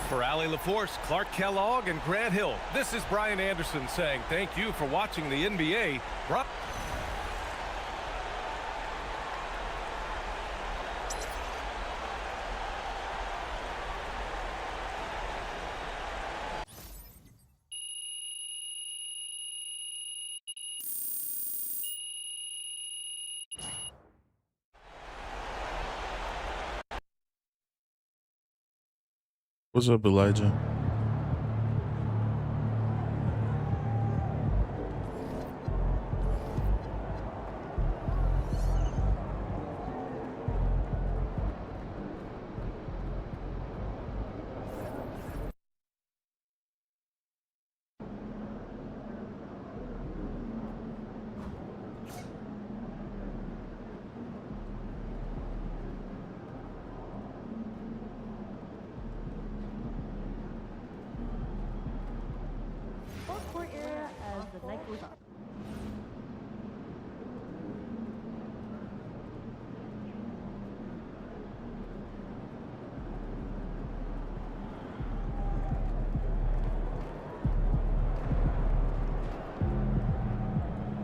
For Allie LaForce, Clark Kellogg, and Grant Hill, this is Brian Anderson saying thank you for watching the NBA. What's up, Elijah?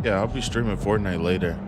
Yeah, I'll be streaming Fortnite later.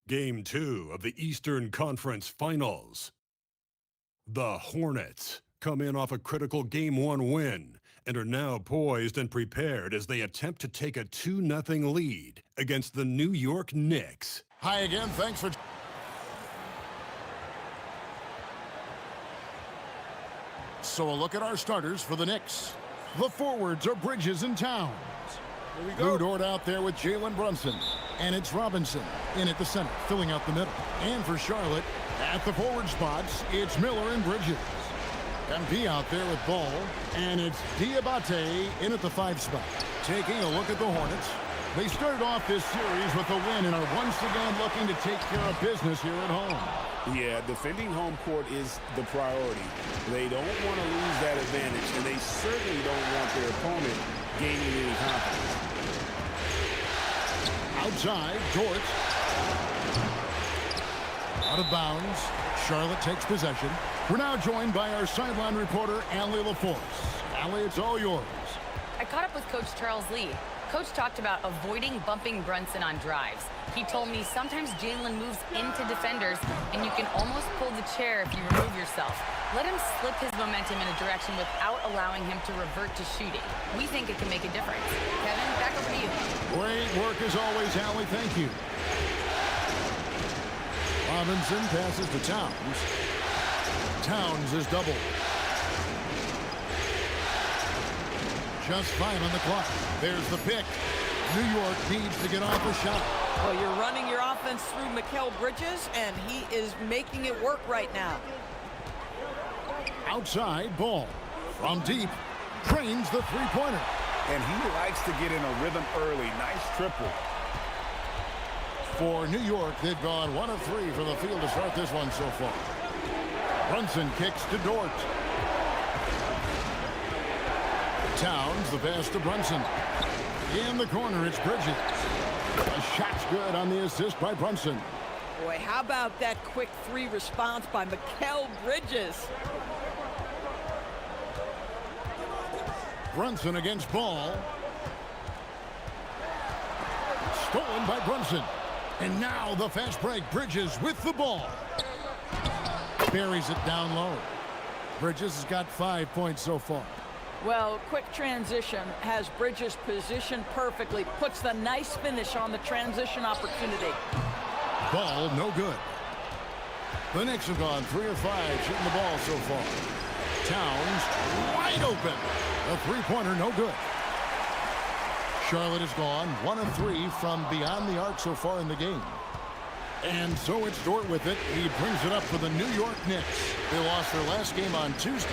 Game 2 of the Eastern Conference Finals. The Hornets come in off a critical Game 1 win and are now poised and prepared as they attempt to take a 2-0 lead against the New York Knicks. Hi again, thanks for... So a look at our starters for the Knicks. The forwards are Bridges and Towns. Here we go. Lou Dort out there with Jalen Brunson. And it's Robinson in at the center, filling out the middle. And for Charlotte, at the forward spots, it's Miller and Bridges. MP out there with Ball. And it's Diabate in at the 5 spot. Taking a look at the Hornets. They started off this series with a win and are once again looking to take care of business here at home. Yeah, defending home court is the priority. They don't want to lose that advantage, and they certainly don't want their opponent gaining any confidence. Outside, Dort. Out of bounds. Charlotte takes possession. We're now joined by our sideline reporter, Allie LaForce. Allie, it's all yours. I caught up with Coach Charles Lee. Coach talked about avoiding bumping Brunson on drives. He told me sometimes Jalen moves into defenders, and you can almost pull the chair if you remove yourself. Let him slip his momentum in a direction without allowing him to revert to shooting. We think it can make a difference. Kevin, back over to you. Great work as always, Allie. Thank you. Robinson passes to Towns. Towns is doubled. Just 5 on the clock. There's the pick. New York needs to get off a shot. Well, you're running your offense through Mikal Bridges, and he is making it work right now. Outside, Ball. From deep, trains the three-pointer. And he likes to get in a rhythm early. Nice triple. For New York, they've gone 1 of 3 from the field to start this one so far. Brunson kicks to Dort. Towns, the pass to Brunson. In the corner, it's Bridges. A shot's good on the assist by Brunson. Boy, how about that quick 3 response by Mikal Bridges? Brunson against Ball. Stolen by Brunson. And now the fast break. Bridges with the ball. Buries it down low. Bridges has got 5 points so far. Well, quick transition has Bridges positioned perfectly. Puts the nice finish on the transition opportunity. Ball no good. The Knicks have gone 3 of 5 shooting the ball so far. Towns wide open. A three-pointer no good. Charlotte has gone 1 of 3 from beyond the arc so far in the game. And so it's Dort with it. He brings it up for the New York Knicks. They lost their last game on Tuesday.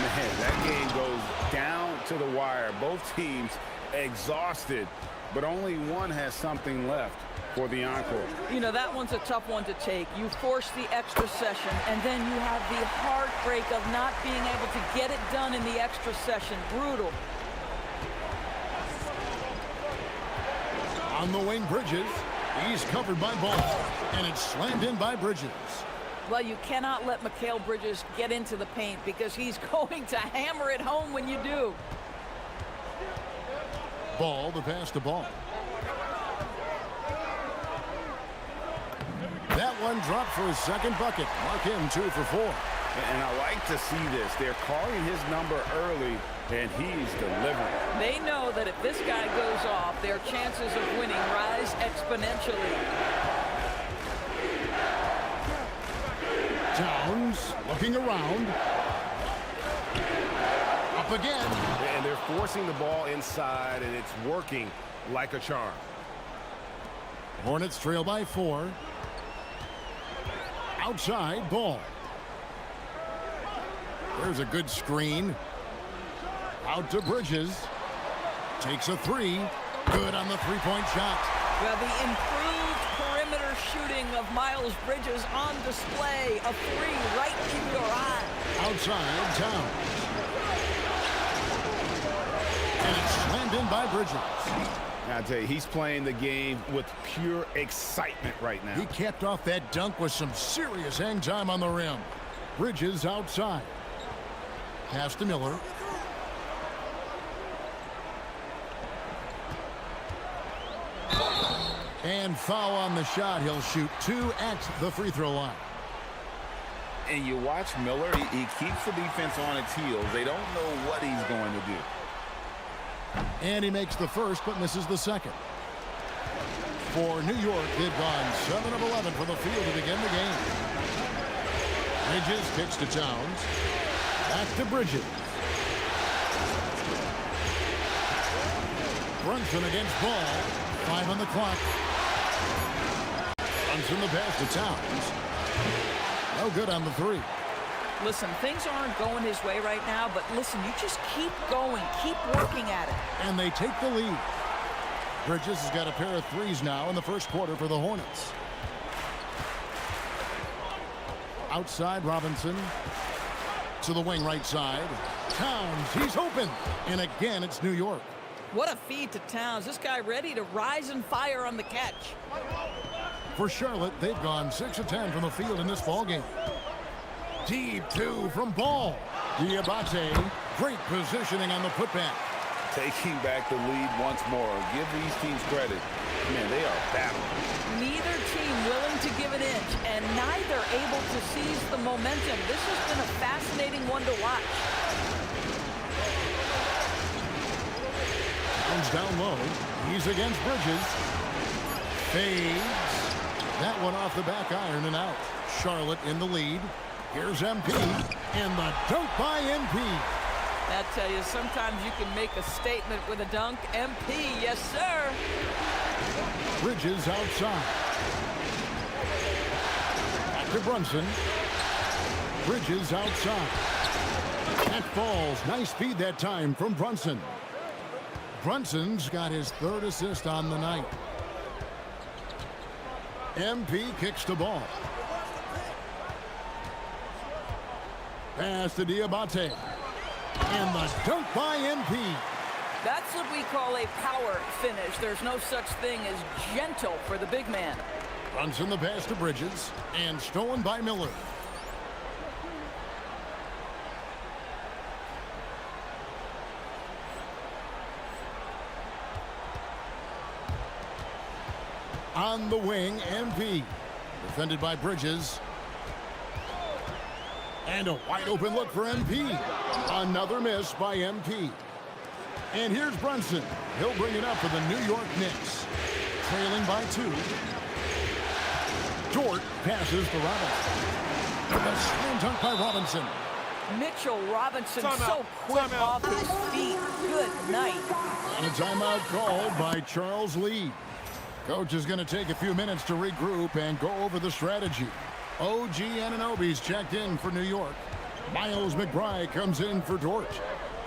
Man, that game goes down to the wire. Both teams exhausted, but only one has something left for the encore. You know, that one's a tough one to take. You force the extra session, and then you have the heartbreak of not being able to get it done in the extra session. Brutal. On the wing, Bridges. He's covered by Ball, and it's slammed in by Bridges. Well, you cannot let Mikal Bridges get into the paint because he's going to hammer it home when you do. Ball, the pass to Ball. That one dropped for his second bucket. Mark him 2 for 4. And I like to see this. They're calling his number early, and he's delivering. They know that if this guy goes off, their chances of winning rise exponentially. Towns looking around. Up again. And they're forcing the ball inside, and it's working like a charm. Hornets trail by 4. Outside ball. There's a good screen. Out to Bridges. Takes a three. Good on the three-point shot. Well, the improved perimeter shooting of Miles Bridges on display. A three right in your eye. Outside Towns. And it's slammed in by Bridges. I tell you, he's playing the game with pure excitement right now. He capped off that dunk with some serious hang time on the rim. Bridges outside. Pass to Miller. And foul on the shot. He'll shoot 2 at the free throw line. And you watch Miller, he keeps the defense on its heels. They don't know what he's going to do. And he makes the first, but misses the second. For New York, they've gone 7 of 11 from the field to begin the game. Bridges kicks to Towns. Back to Bridges. Brunson against Ball. 5 on the clock. Brunson the pass to Towns. No good on the three. Listen, things aren't going his way right now, but listen, you just keep going, keep working at it. And they take the lead. Bridges has got a pair of threes now in the first quarter for the Hornets. Outside Robinson. To the wing right side. Towns, he's open. And again, it's New York. What a feed to Towns. This guy ready to rise and fire on the catch. For Charlotte, they've gone 6 of 10 from the field in this ballgame. Deep 2 from Ball. Diabate, great positioning on the putback. Taking back the lead once more. Give these teams credit. Man, they are battling. Neither team willing to give an inch, and neither able to seize the momentum. This has been a fascinating one to watch. Comes down low. He's against Bridges. Fades. That one off the back iron and out. Charlotte in the lead. Here's MP. And the dunk by MP. I tell you, sometimes you can make a statement with a dunk. MP, yes, sir. Bridges outside. Back to Brunson. Bridges outside. That falls. Nice feed that time from Brunson. Brunson's got his 3rd assist on the night. MP kicks the ball. Pass to Diabate. And the dunk by MP. That's what we call a power finish. There's no such thing as gentle for the big man. Brunson the pass to Bridges. And stolen by Miller. On the wing, MP. Defended by Bridges. And a wide open look for MP. Another miss by MP. And here's Brunson. He'll bring it up for the New York Knicks. Trailing by 2. Dort passes to Robinson. With a slam dunk by Robinson. Mitchell Robinson so quick off his feet. Good night. And a timeout called by Charles Lee. Coach is going to take a few minutes to regroup and go over the strategy. OG Anunoby's checked in for New York. Miles McBride comes in for Dort.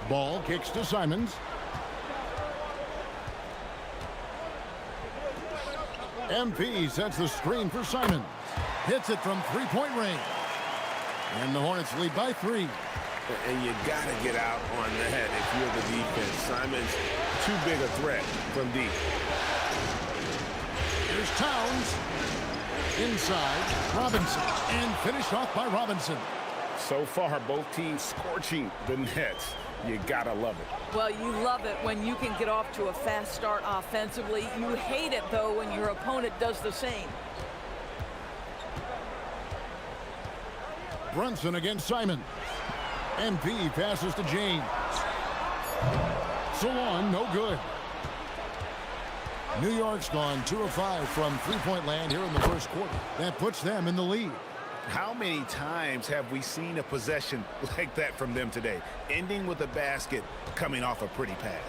Ball kicks to Simons. MP sets the screen for Simons. Hits it from three-point range. And the Hornets lead by 3. And you got to get out on the head if you're the defense. Simons, too big a threat from deep. Here's Towns. Inside, Robinson. And finished off by Robinson. So far, both teams scorching the Nets. You got to love it. Well, you love it when you can get off to a fast start offensively. You hate it, though, when your opponent does the same. Brunson against Simon. MP passes to James. Salon, no good. New York's gone 2 of 5 from three-point land here in the first quarter. That puts them in the lead. How many times have we seen a possession like that from them today? Ending with a basket, coming off a pretty pass.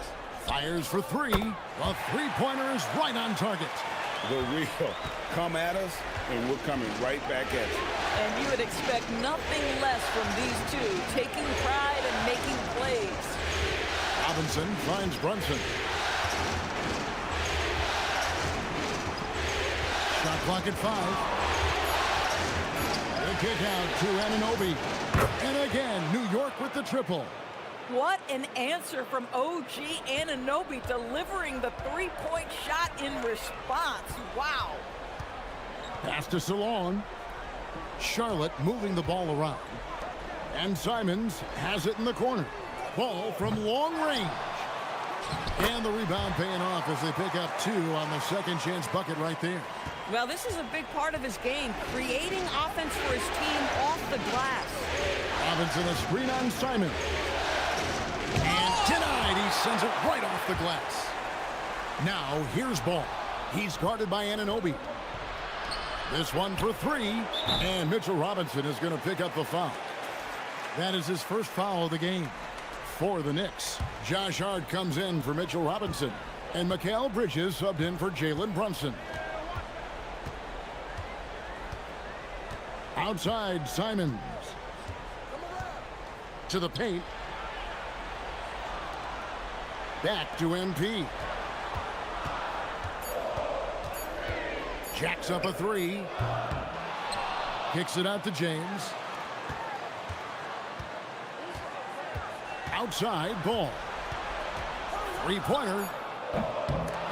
Fires for 3. A three-pointer is right on target. The real come at us, and we're coming right back at you. And you would expect nothing less from these two, taking pride and making plays. Robinson finds Brunson. Shot clock at 5. The kick out to Anunoby. And again, New York with the triple. What an answer from OG Anunoby, delivering the three-point shot in response. Wow. Pass to Salon. Charlotte moving the ball around. And Simons has it in the corner. Ball from long range. And the rebound paying off as they pick up 2 on the second chance bucket right there. Well, this is a big part of his game, creating offense for his team off the glass. Robinson a screen on Simon. And denied. He sends it right off the glass. Now here's Ball. He's guarded by Anunoby. This one for 3. And Mitchell Robinson is going to pick up the foul. That is his first foul of the game for the Knicks. Josh Hart comes in for Mitchell Robinson. And Mikal Bridges subbed in for Jalen Brunson. Outside, Simons. To the paint. Back to MP. Jacks up a 3. Kicks it out to James. Outside, Ball. Three-pointer.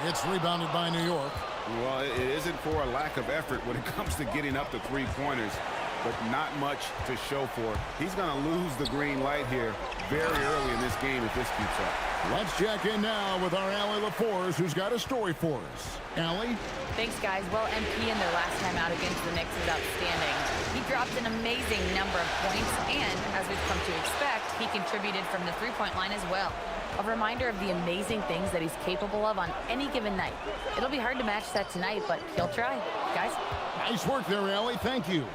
It's rebounded by New York. Well, it isn't for a lack of effort when it comes to getting up to three-pointers, but not much to show for it. He's going to lose the green light here very early in this game if this keeps up. Let's check in now with our Allie LaForce, who's got a story for us. Allie? Thanks, guys. Well, MP in their last time out against the Knicks is outstanding. He dropped an amazing number of points, and as we've come to expect, he contributed from the three-point line as well. A reminder of the amazing things that he's capable of on any given night. It'll be hard to match that tonight, but he'll try. Guys? Nice work there, Allie. Thank you.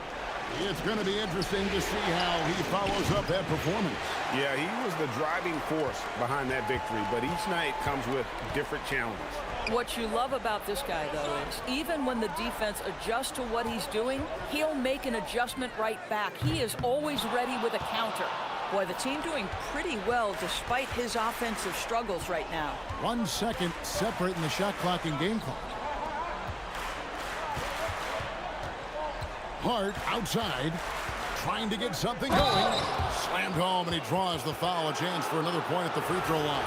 It's going to be interesting to see how he follows up that performance. Yeah, he was the driving force behind that victory, but each night comes with different challenges. What you love about this guy, though, is even when the defense adjusts to what he's doing, he'll make an adjustment right back. He is always ready with a counter. Boy, the team doing pretty well despite his offensive struggles right now. 1 second separating the shot clock and game clock. Hart outside, trying to get something going. Slammed home, and he draws the foul. A chance for another point at the free throw line.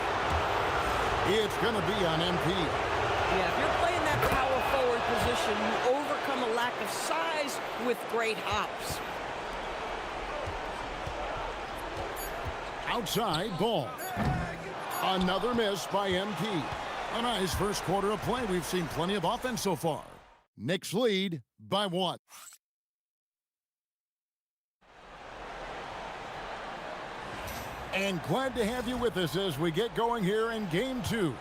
It's going to be on MP. Yeah, if you're playing that power forward position, you overcome a lack of size with great hops. Outside, Ball. Another miss by MP. A nice first quarter of play. We've seen plenty of offense so far. Knicks lead by 1. And glad to have you with us as we get going here in Game 2.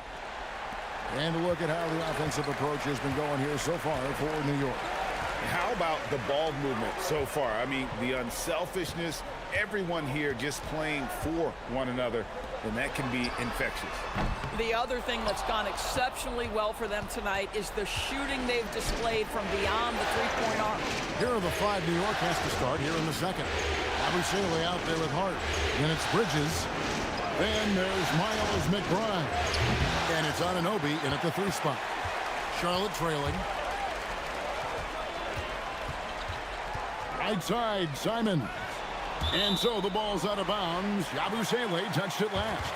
And look at how the offensive approach has been going here so far for New York. How about the ball movement so far? I mean, the unselfishness, everyone here just playing for one another, and that can be infectious. The other thing that's gone exceptionally well for them tonight is the shooting they've displayed from beyond the three-point arc. Here are the 5 New York has to start here in the second. Abusele out there with Hart. Then it's Bridges. Then there's Miles McBride. And it's Anunoby in at the 3 spot. Charlotte trailing. Right side, Simon. And so the ball's out of bounds. Abusele touched it last.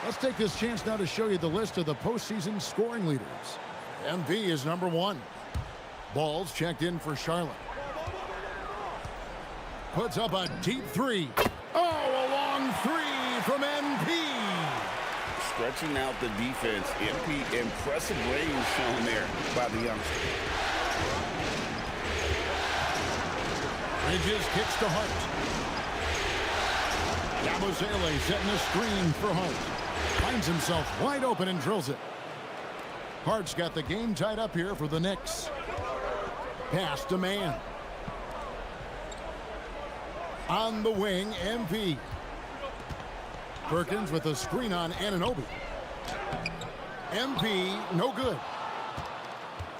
Let's take this chance now to show you the list of the postseason scoring leaders. MP is number 1. Ball's checked in for Charlotte. Puts up a deep 3. Oh, a long 3 from MP. Stretching out the defense. MP, impressive range shown there by the youngster. Bridges kicks to Hart. Abusele setting a screen for Hart. Finds himself wide open and drills it. Hart's got the game tied up here for the Knicks. Pass to man. On the wing, MP. Perkins with a screen on Anunoby. MP, no good.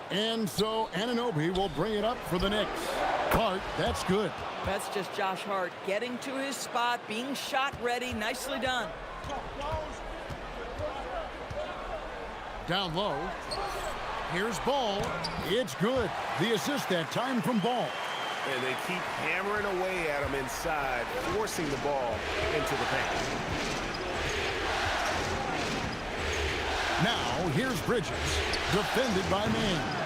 And so Anunoby will bring it up for the Knicks. Hart, that's good. That's just Josh Hart getting to his spot, being shot ready. Nicely done. Down low. Here's Ball. It's good. The assist that time from Ball. And they keep hammering away at him inside, forcing the ball into the paint. Now, here's Bridges, defended by Mann.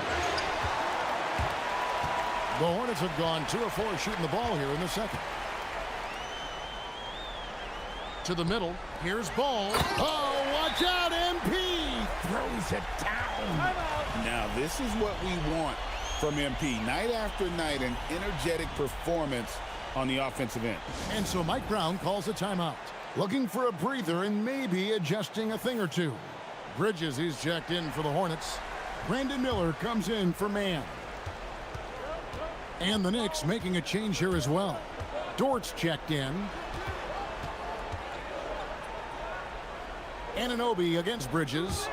The Hornets have gone 2 of 4 shooting the ball here in the second. To the middle. Here's Ball. Oh, watch out, MP! Throws it down. Now, this is what we want from MP. Night after night, an energetic performance on the offensive end. And so Mike Brown calls a timeout. Looking for a breather and maybe adjusting a thing or two. Bridges is checked in for the Hornets. Brandon Miller comes in for Mann. And the Knicks making a change here as well. Dort's checked in. Anunoby against Bridges.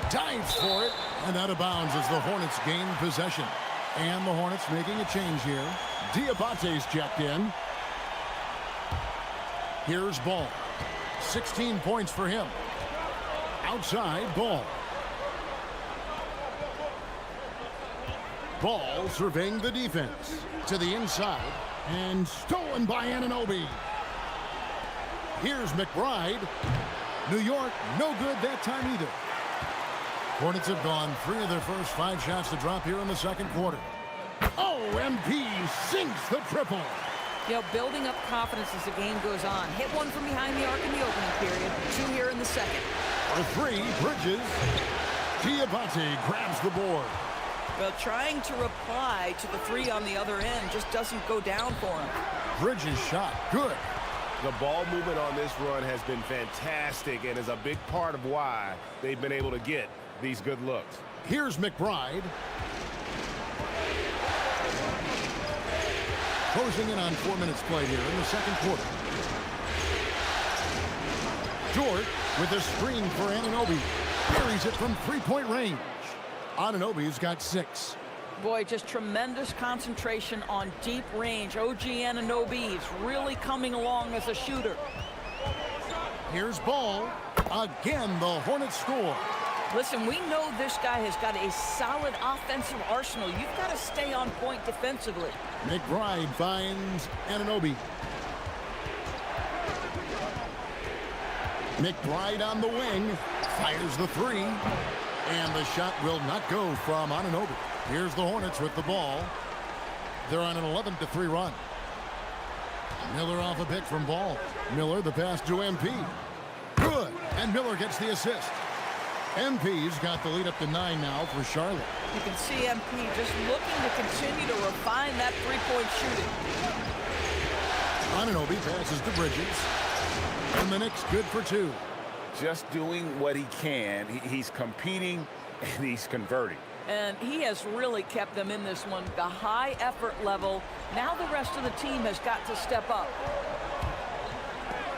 Dives for it, and out of bounds as the Hornets gain possession. And the Hornets making a change here. Diabate's checked in. Here's Ball. 16 points for him. Outside, Ball. Ball surveying the defense. To the inside, and stolen by Anunoby. Here's McBride. New York, no good that time either. Hornets have gone 3 of their first 5 shots to drop here in the second quarter. Oh, MP sinks the triple. You know, building up confidence as the game goes on. Hit one from behind the arc in the opening period. 2 here in the second. For 3, Bridges. Diabate grabs the board. Well, trying to reply to the 3 on the other end just doesn't go down for him. Bridges shot, good. The ball movement on this run has been fantastic and is a big part of why they've been able to get these good looks. Here's McBride. Closing in on 4 minutes played here in the second quarter. Dort with a screen for Anunoby. Buries it from 3-point range. Anunoby's got 6. Boy, just tremendous concentration on deep range. OG Anunoby is really coming along as a shooter. Here's Ball. Again, the Hornets score. Listen, we know this guy has got a solid offensive arsenal. You've got to stay on point defensively. McBride finds Anunoby. McBride on the wing. Fires the 3. And the shot will not go from Anunoby. Here's the Hornets with the ball. They're on an 11-3 run. Miller off a pick from Ball. Miller the pass to MP. Good. And Miller gets the assist. MP's got the lead up to 9 now for Charlotte. You can see MP just looking to continue to refine that 3-point shooting. Anunoby passes to Bridges. And the Knicks good for 2. Just doing what he can. He's competing and he's converting. And he has really kept them in this one. The high effort level. Now the rest of the team has got to step up.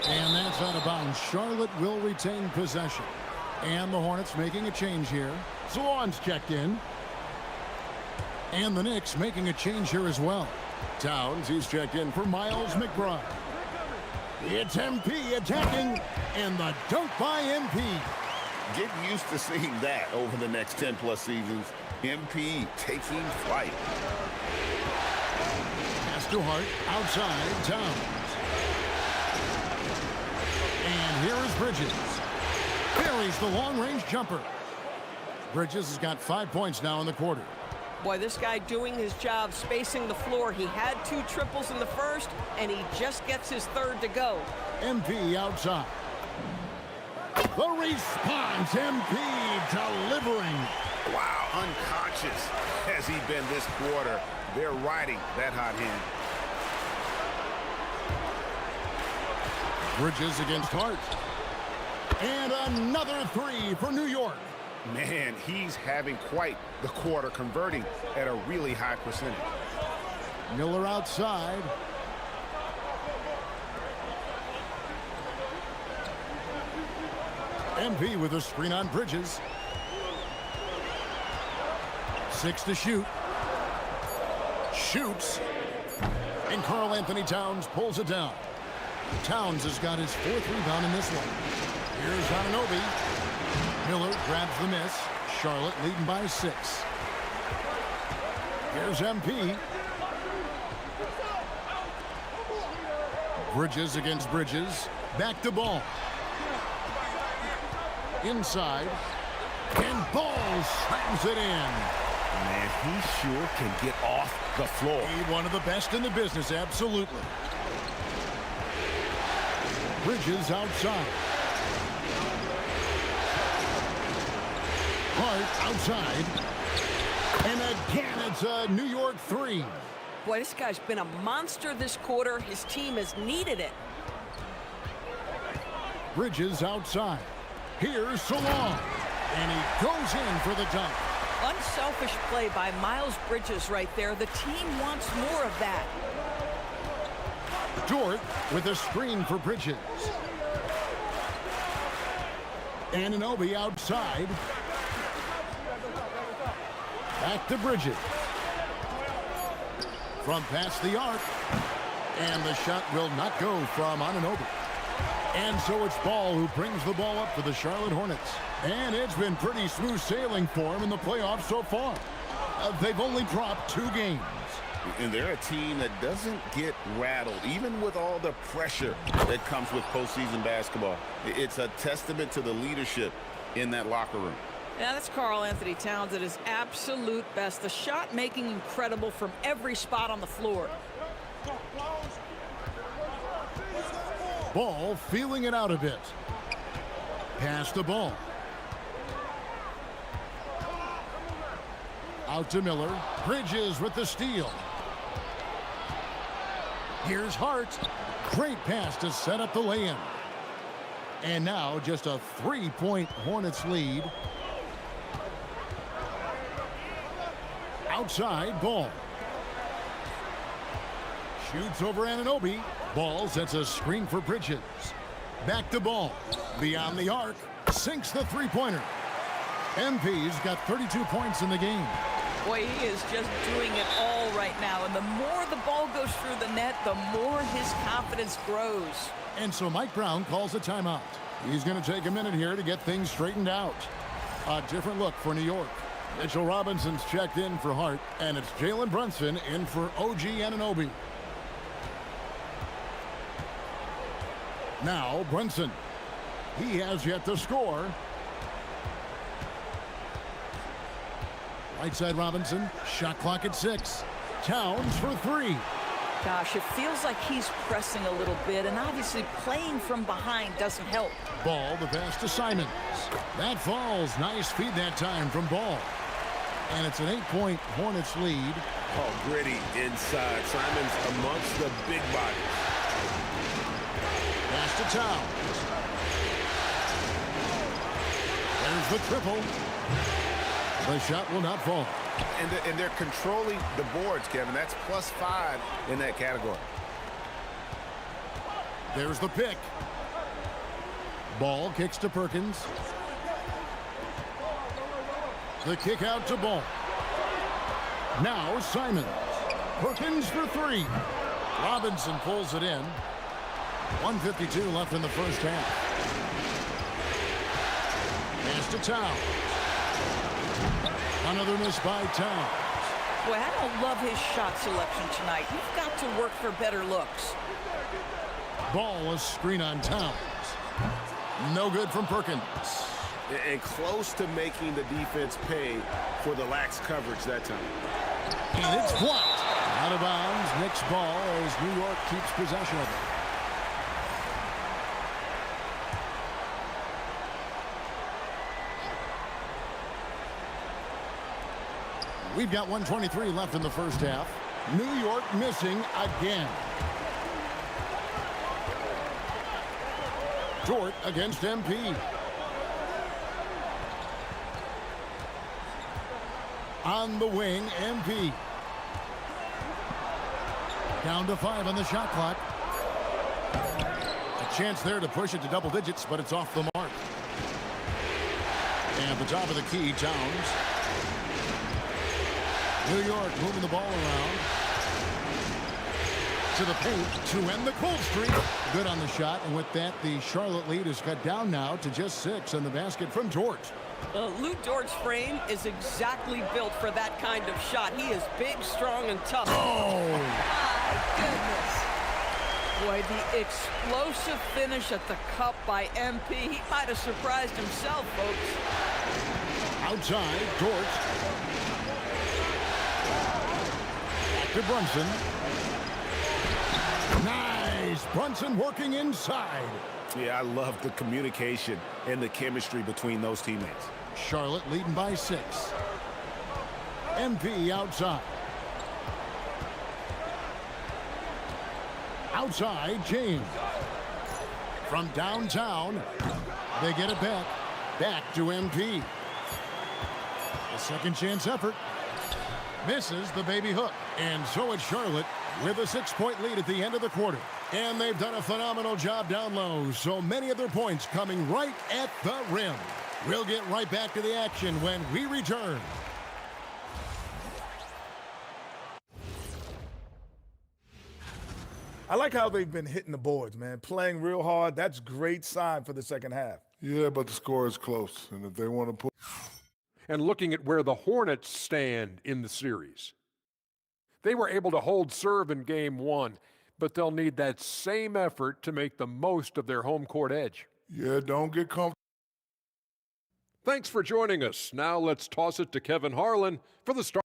And that's out of bounds. Charlotte will retain possession. And the Hornets making a change here. Swan's checked in. And the Knicks making a change here as well. Towns, he's checked in for Miles McBride. It's MP attacking, and the dunk by MP. Get used to seeing that over the next 10-plus seasons. MP taking flight. Pass to Hart, outside, Towns. And here is Bridges. Buries the long-range jumper. Bridges has got 5 points now in the quarter. Boy, this guy doing his job spacing the floor. He had 2 triples in the first, and he just gets his 3rd to go. MP outside. The response, MP delivering. Wow, unconscious has he been this quarter. They're riding that hot hand. Bridges against Hart. And another 3 for New York. Man, he's having quite the quarter, converting at a really high percentage. Miller outside. MP with a screen on Bridges. 6 to shoot. Shoots. And Karl Anthony Towns pulls it down. Towns has got his 4th rebound in this one. Here's Anunoby. Miller grabs the miss. Charlotte leading by 6. Here's MP. Bridges against Bridges. Back to Ball. Inside. And Ball slams it in. Man, he sure can get off the floor. He's one of the best in the business, absolutely. Bridges outside. Hart outside. And again, it's a New York 3. Boy, this guy's been a monster this quarter. His team has needed it. Bridges outside. Here's Salon. And he goes in for the dunk. Unselfish play by Miles Bridges right there. The team wants more of that. Dort with a screen for Bridges. Anunoby outside. Back to Bridges. From past the arc. And the shot will not go from Anunoby. And so it's Ball who brings the ball up for the Charlotte Hornets. And it's been pretty smooth sailing for them in the playoffs so far. They've only dropped 2 games. And they're a team that doesn't get rattled, even with all the pressure that comes with postseason basketball. It's a testament to the leadership in that locker room. Yeah, that's Karl Anthony Towns at his absolute best. The shot making incredible from every spot on the floor. Ball feeling it out a bit. Pass the ball. Out to Miller. Bridges with the steal. Here's Hart. Great pass to set up the lay-in. And now just a 3-point Hornets lead. Outside, Ball. Shoots over Anunoby. Ball sets a screen for Bridges. Back to Ball. Beyond the arc. Sinks the three-pointer. MP's got 32 points in the game. Boy, he is just doing it all right now. And the more the ball goes through the net, the more his confidence grows. And so Mike Brown calls a timeout. He's going to take a minute here to get things straightened out. A different look for New York. Mitchell Robinson's checked in for Hart, and it's Jalen Brunson in for OG Anunoby. Now Brunson. He has yet to score. Right side Robinson. Shot clock at 6. Towns for 3. Gosh, it feels like he's pressing a little bit, and obviously playing from behind doesn't help. Ball, the pass to Simons. That falls. Nice feed that time from Ball. And it's an 8-point Hornets lead. Oh, gritty inside. Simons amongst the big bodies. Pass to Towns. There's the triple. The shot will not fall. And they're controlling the boards, Kevin. That's +5 in that category. There's the pick. Ball kicks to Perkins. The kick out to Ball. Now Simons. Perkins for 3. Robinson pulls it in. 1:52 left in the first half. Pass to Towns. Another miss by Towns. Boy, I don't love his shot selection tonight. You've got to work for better looks. Ball, a screen on Towns. No good from Perkins. And close to making the defense pay for the lax coverage that time. And it's blocked. Out of bounds. Knicks ball as New York keeps possession of it. We've got 1:23 left in the first half. New York missing again. Dort against MP. On the wing, MP. Down to 5 on the shot clock. A chance there to push it to double digits, but it's off the mark. And at the top of the key, Towns. New York moving the ball around. To the paint to end the cold streak. Good on the shot, and with that, the Charlotte lead is cut down now to just 6 on the basket from Dort. Lou Dort's frame is exactly built for that kind of shot. He is big, strong, and tough. Oh! My goodness. Boy, the explosive finish at the cup by MP. He might have surprised himself, folks. Outside, Dort. Back to Brunson. Nice! Brunson working inside. Yeah, I love the communication and the chemistry between those teammates. Charlotte leading by 6. MP outside. Outside, James. From downtown, they get it back. Back to MP. A second chance effort. Misses the baby hook. And so it's Charlotte with a 6-point lead at the end of the quarter. And they've done a phenomenal job down low. So many of their points coming right at the rim. We'll get right back to the action when we return. I like how they've been hitting the boards, man. Playing real hard. That's great sign for the second half. Yeah, but the score is close. And if they want to put... And looking at where the Hornets stand in the series. They were able to hold serve in Game 1, but they'll need that same effort to make the most of their home court edge. Yeah, don't get comfortable. Thanks for joining us. Now let's toss it to Kevin Harlan for the start.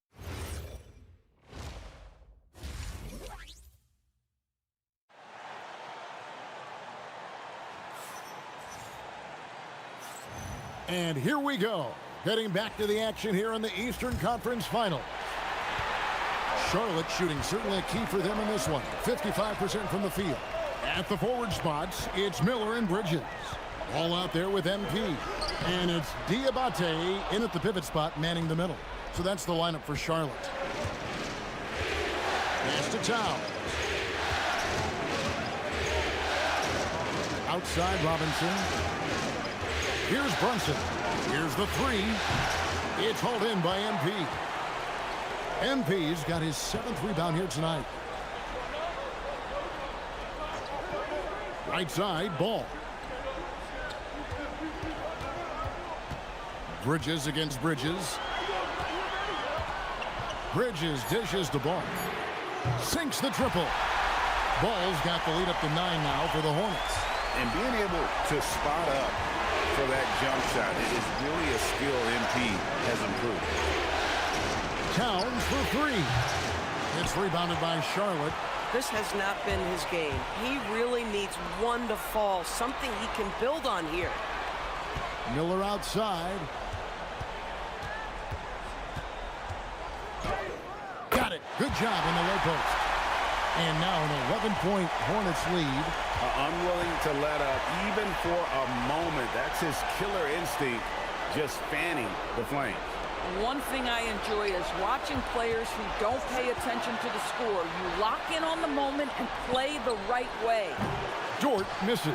And here we go. Heading back to the action here in the Eastern Conference Final. Charlotte shooting certainly a key for them in this one. 55% from the field. At the forward spots, it's Miller and Bridges. All out there with MP. And it's Diabate in at the pivot spot, manning the middle. So that's the lineup for Charlotte. Pass to Towns. Outside Robinson. Here's Brunson. Here's the 3. It's hauled in by MP. MP's got his 7th rebound here tonight. Right side, Ball. Bridges against Bridges. Bridges dishes the ball. Sinks the triple. Ball's got the lead up to 9 now for the Hornets. And being able to spot up for that jump shot, it is really a skill MP has improved. Towns for 3. It's rebounded by Charlotte. This has not been his game. He really needs one to fall, something he can build on here. Miller outside. Got it. Good job in the low post. And now an 11-point Hornets lead. Unwilling to let up even for a moment. That's his killer instinct, just fanning the flames. One thing I enjoy is watching players who don't pay attention to the score. You lock in on the moment and play the right way. Dort misses.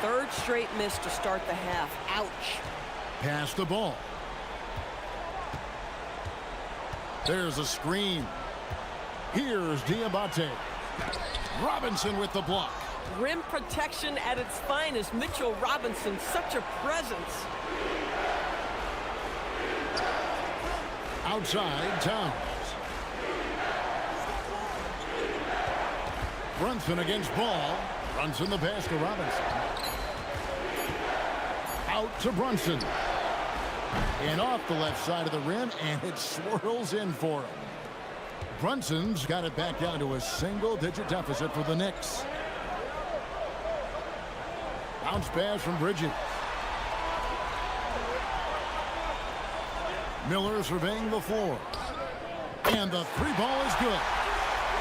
3rd straight miss to start the half. Ouch. Pass the ball. There's a screen. Here's Diabate. Robinson with the block. Rim protection at its finest. Mitchell Robinson, such a presence. Outside, Towns. Brunson against Ball. Brunson the pass to Robinson. Out to Brunson. And off the left side of the rim, and it swirls in for him. Brunson's got it back down to a single-digit deficit for the Knicks. Bounce pass from Bridges. Miller surveying the floor. And the 3 ball is good.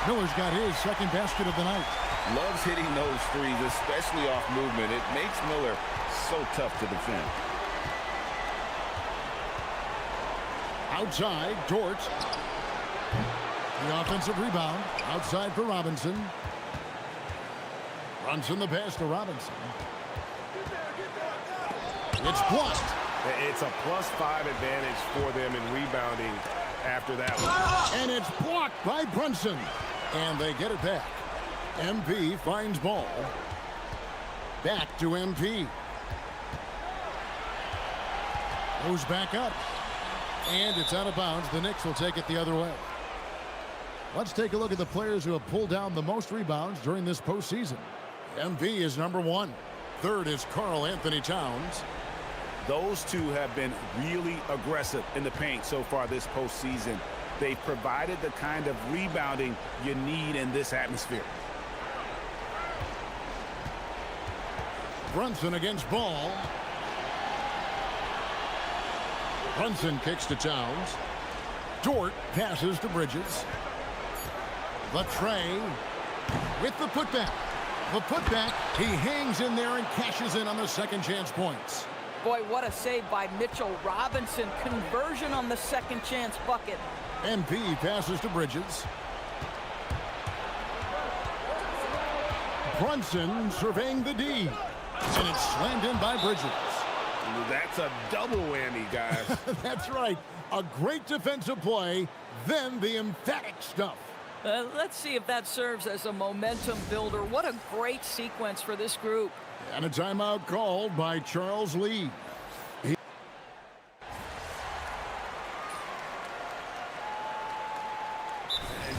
Miller's got his 2nd basket of the night. Loves hitting those threes, especially off movement. It makes Miller so tough to defend. Outside, Dort. The offensive rebound. Outside for Robinson. Brunson the pass to Robinson. It's blocked. It's a +5 advantage for them in rebounding after that one. And it's blocked by Brunson. And they get it back. MP finds ball. Back to MP. Goes back up. And it's out of bounds. The Knicks will take it the other way. Let's take a look at the players who have pulled down the most rebounds during this postseason. MP is number 1. Third is Karl Anthony Towns. Those two have been really aggressive in the paint so far this postseason. They've provided the kind of rebounding you need in this atmosphere. Brunson against Ball. Brunson kicks to Towns. Dort passes to Bridges. The tray with the putback. The putback, he hangs in there and cashes in on the second chance points. Boy, what a save by Mitchell Robinson. Conversion on the second chance bucket. MP passes to Bridges. Brunson surveying the D. And it's slammed in by Bridges. That's a double whammy, guys. That's right. A great defensive play, then the emphatic stuff. Let's see if that serves as a momentum builder. What a great sequence for this group. And a timeout called by Charles Lee. And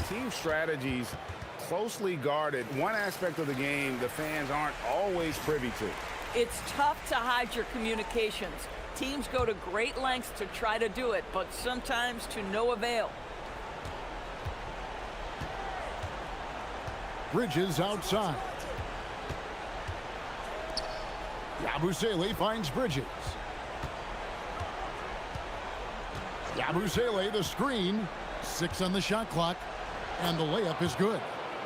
team strategies closely guarded. One aspect of the game the fans aren't always privy to. It's tough to hide your communications. Teams go to great lengths to try to do it, but sometimes to no avail. Bridges outside. Yabusele finds Bridges. Yabusele, the screen. 6 on the shot clock. And the layup is good.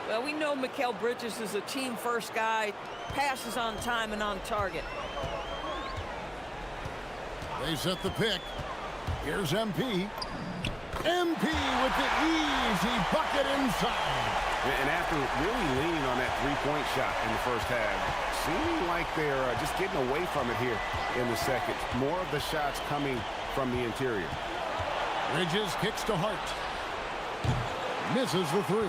Well, we know Mikal Bridges is a team-first guy. Passes on time and on target. They set the pick. Here's MP. MP with the easy bucket inside. And after really leaning on that three-point shot in the first half, seeming like they're just getting away from it here in the second. More of the shots coming from the interior. Bridges kicks to Hart. Misses the 3.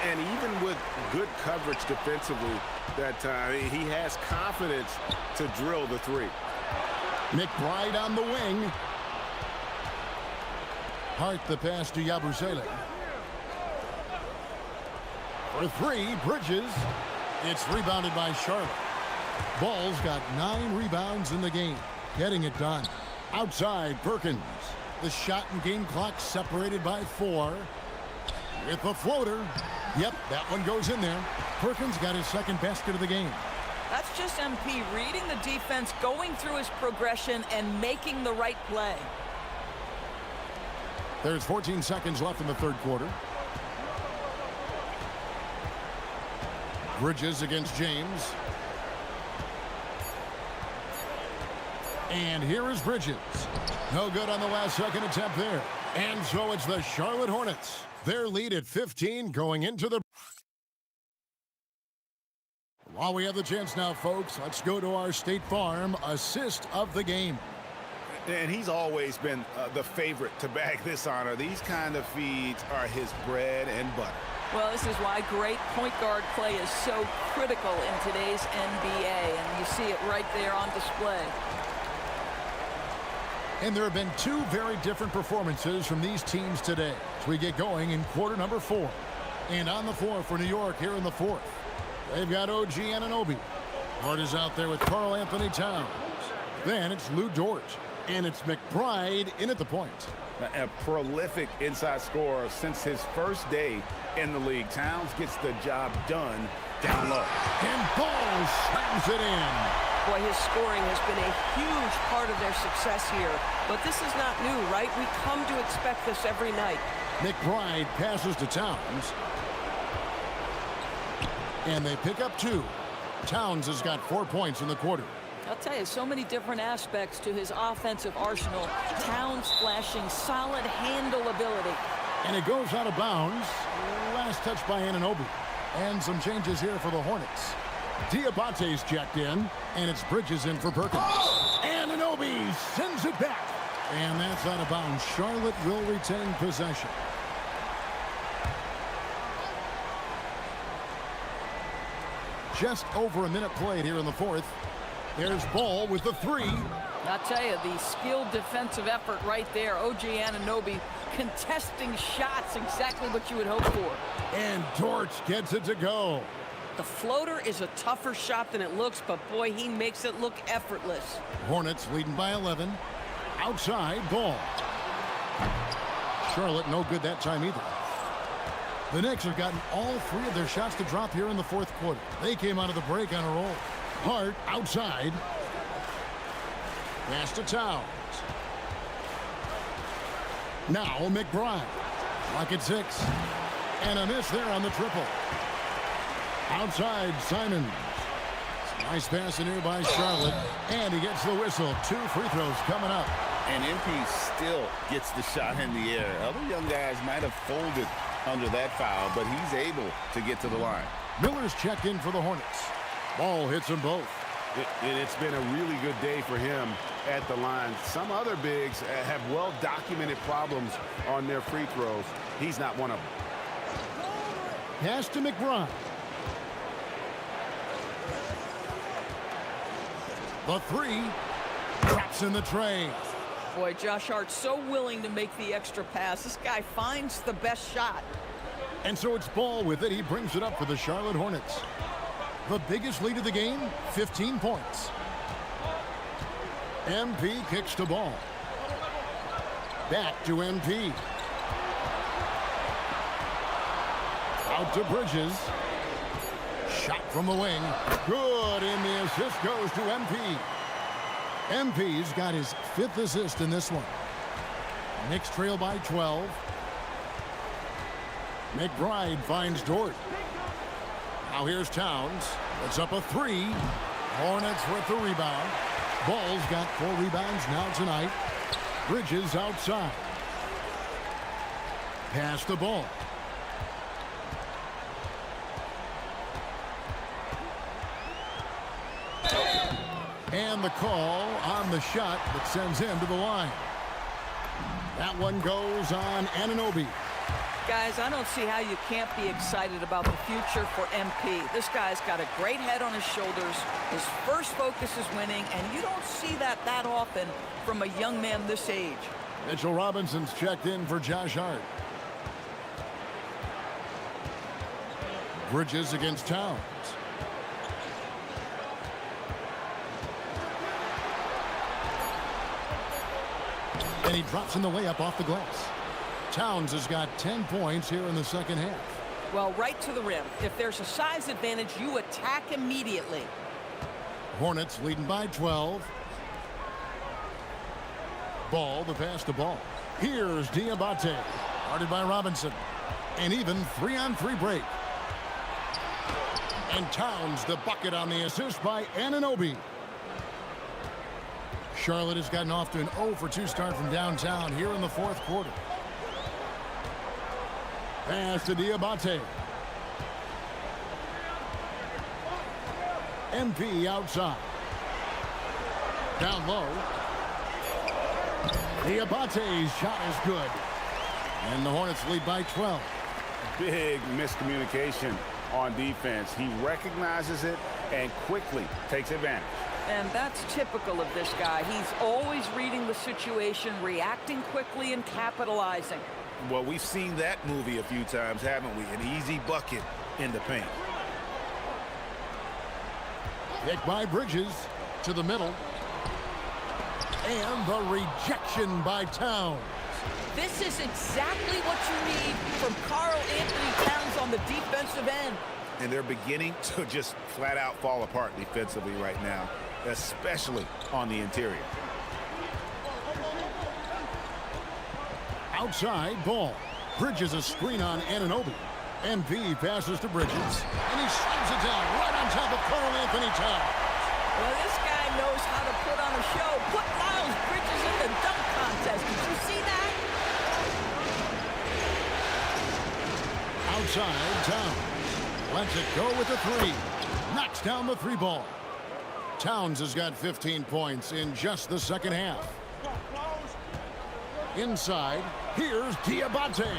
And even with good coverage defensively that time, he has confidence to drill the 3. McBride on the wing. Hart the pass to Yabusele. For 3, Bridges. It's rebounded by Charlotte. Ball's got 9 rebounds in the game. Getting it done. Outside, Perkins. The shot and game clock separated by 4. With the floater. Yep, that one goes in there. Perkins got his second basket of the game. That's just MP reading the defense, going through his progression, and making the right play. There's 14 seconds left in the third quarter. Bridges against James. And here is Bridges. No good on the last second attempt there. And so it's the Charlotte Hornets. Their lead at 15 going into the... While we have the chance now, folks, let's go to our State Farm assist of the game. And he's always been the favorite to bag this honor. These kind of feeds are his bread and butter. Well, this is why great point guard play is so critical in today's NBA, and you see it right there on display. And there have been 2 very different performances from these teams today as we get going in quarter number 4. And on the floor for New York here in the 4th, they've got OG Anunoby. Hart is out there with Karl Anthony Towns. Then it's Lou Dort. And it's McBride in at the point. A prolific inside scorer since his first day in the league. Towns gets the job done down low. And Ball slams it in. Boy, his scoring has been a huge part of their success here. But this is not new, right? We come to expect this every night. McBride passes to Towns. And they pick up 2. Towns has got 4 points in the quarter. I'll tell you, so many different aspects to his offensive arsenal. Towns flashing solid handle ability. And it goes out of bounds. Last touch by Anunoby. And some changes here for the Hornets. Diabate's checked in, and it's Bridges in for Perkins. Anunoby sends it back. And that's out of bounds. Charlotte will retain possession. Just over a minute played here in the fourth. There's Ball with the three. I'll tell you, the skilled defensive effort right there. OG Anunoby contesting shots, exactly what you would hope for. And Dort gets it to go. The floater is a tougher shot than it looks, but boy, he makes it look effortless. Hornets leading by 11. Outside, Ball. Charlotte no good that time either. The Knicks have gotten all three of their shots to drop here in the fourth quarter. They came out of the break on a roll. Hart outside. Pass to Towns. Now McBride. Clock at 6. And a miss there on the triple. Outside, Simons. Nice pass in here by Charlotte. And he gets the whistle. 2 free throws coming up. And MP still gets the shot in the air. Other young guys might have folded under that foul, but he's able to get to the line. Miller's checked in for the Hornets. Ball hits them both. It's been a really good day for him at the line. Some other bigs have well-documented problems on their free throws. He's not one of them. Pass to McBride. The three drops in the tray. Boy, Josh Hart so willing to make the extra pass. This guy finds the best shot. And so it's Ball with it. He brings it up for the Charlotte Hornets. The biggest lead of the game, 15 points. MP kicks the ball. Back to MP. Out to Bridges. Shot from the wing. Good, and the assist goes to MP. MP's got his 5th assist in this one. Knicks trail by 12. McBride finds Dort. Now here's Towns. It's up a 3. Hornets with the rebound. Ball's got 4 rebounds now tonight. Bridges outside. Pass the ball. And the call on the shot that sends him to the line. That one goes on Anunoby. Guys, I don't see how you can't be excited about the future for MP. This guy's got a great head on his shoulders. His first focus is winning, and you don't see that often from a young man this age. Mitchell Robinson's checked in for Josh Hart. Bridges against Towns. And he drops in the layup off the glass. Towns has got 10 points here in the second half. Well, right to the rim. If there's a size advantage, you attack immediately. Hornets leading by 12. Ball, the pass to Ball. Here's Diabate. Guarded by Robinson. An even 3-on-3 break. And Towns the bucket on the assist by Anunoby. Charlotte has gotten off to an 0-for-2 start from downtown here in the fourth quarter. Pass to Diabate. MP outside. Down low. Diabate's shot is good. And the Hornets lead by 12. Big miscommunication on defense. He recognizes it and quickly takes advantage. And that's typical of this guy. He's always reading the situation, reacting quickly, and capitalizing. Well, we've seen that movie a few times, haven't we? An easy bucket in the paint. Picked by Bridges to the middle. And the rejection by Towns. This is exactly what you need from Karl Anthony Towns on the defensive end. And they're beginning to just flat out fall apart defensively right now, especially on the interior. Outside Ball. Bridges a screen on Anunoby. MP passes to Bridges. And he slams it down right on top of Karl Anthony Towns. Well, this guy knows how to put on a show. Put Miles Bridges in the dunk contest. Did you see that? Outside Towns. Lets it go with the 3. Knocks down the 3 ball. Towns has got 15 points in just the second half. Inside, here's Diabate.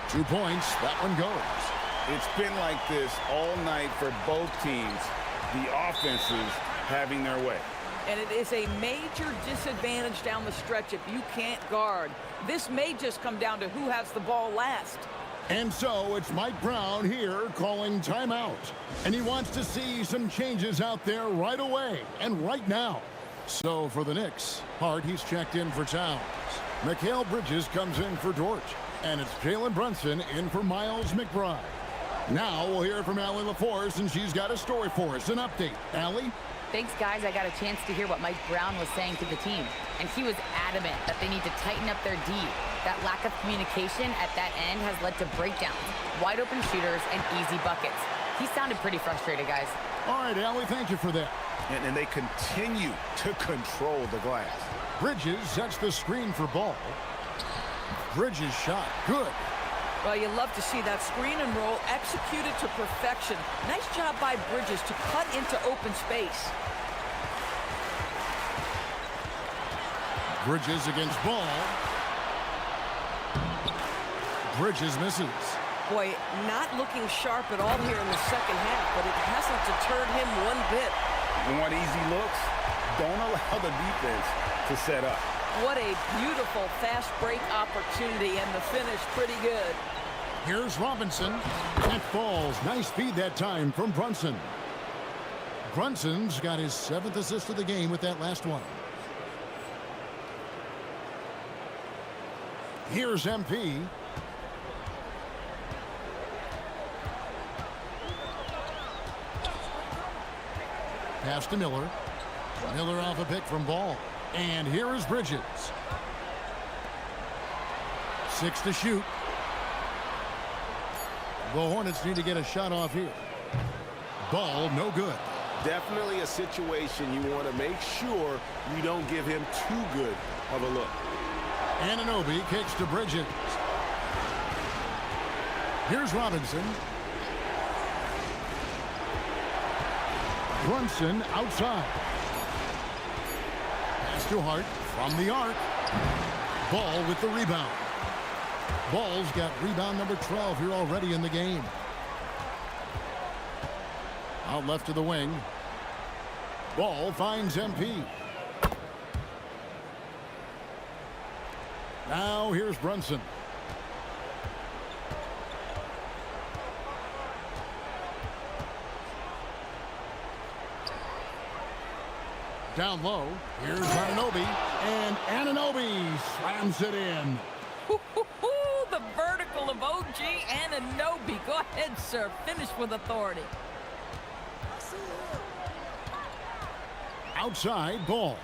2 points, that one goes. It's been like this all night for both teams. The offenses having their way. And it is a major disadvantage down the stretch if you can't guard. This may just come down to who has the ball last. And so it's Mike Brown here calling timeout. And he wants to see some changes out there right away and right now. So for the Knicks, Hart, he's checked in for Towns. Mikal Bridges comes in for Dort. And it's Jalen Brunson in for Miles McBride. Now we'll hear from Allie LaForce, and she's got a story for us, an update. Allie? Thanks, guys. I got a chance to hear what Mike Brown was saying to the team. And he was adamant that they need to tighten up their D. That lack of communication at that end has led to breakdowns, wide open shooters, and easy buckets. He sounded pretty frustrated, guys. All right, Allie, thank you for that. And they continue to control the glass. Bridges sets the screen for Ball. Bridges shot, good. Well, you love to see that screen and roll executed to perfection. Nice job by Bridges to cut into open space. Bridges against Ball. Bridges misses. Boy, not looking sharp at all here in the second half, but it hasn't deterred him one bit. You want easy looks? Don't allow the defense to set up. What a beautiful fast break opportunity, and the finish pretty good. Here's Robinson. That falls. Nice feed that time from Brunson. Brunson's got his 7th assist of the game with that last one. Here's MP. Pass to Miller. Miller off a pick from Ball. And here is Bridges. 6 to shoot. The Hornets need to get a shot off here. Ball, no good. Definitely a situation you want to make sure you don't give him too good of a look. Anunoby kicks to Bridges. Here's Robinson. Brunson outside. Pass to Hart from the arc. Ball with the rebound. Ball's got rebound number 12 here already in the game. Out left to the wing. Ball finds MP. Now here's Brunson. Down low. Here's Anunoby. And Anunoby slams it in. The vertical of OG Anunoby. Go ahead, sir. Finish with authority. Outside, Ball.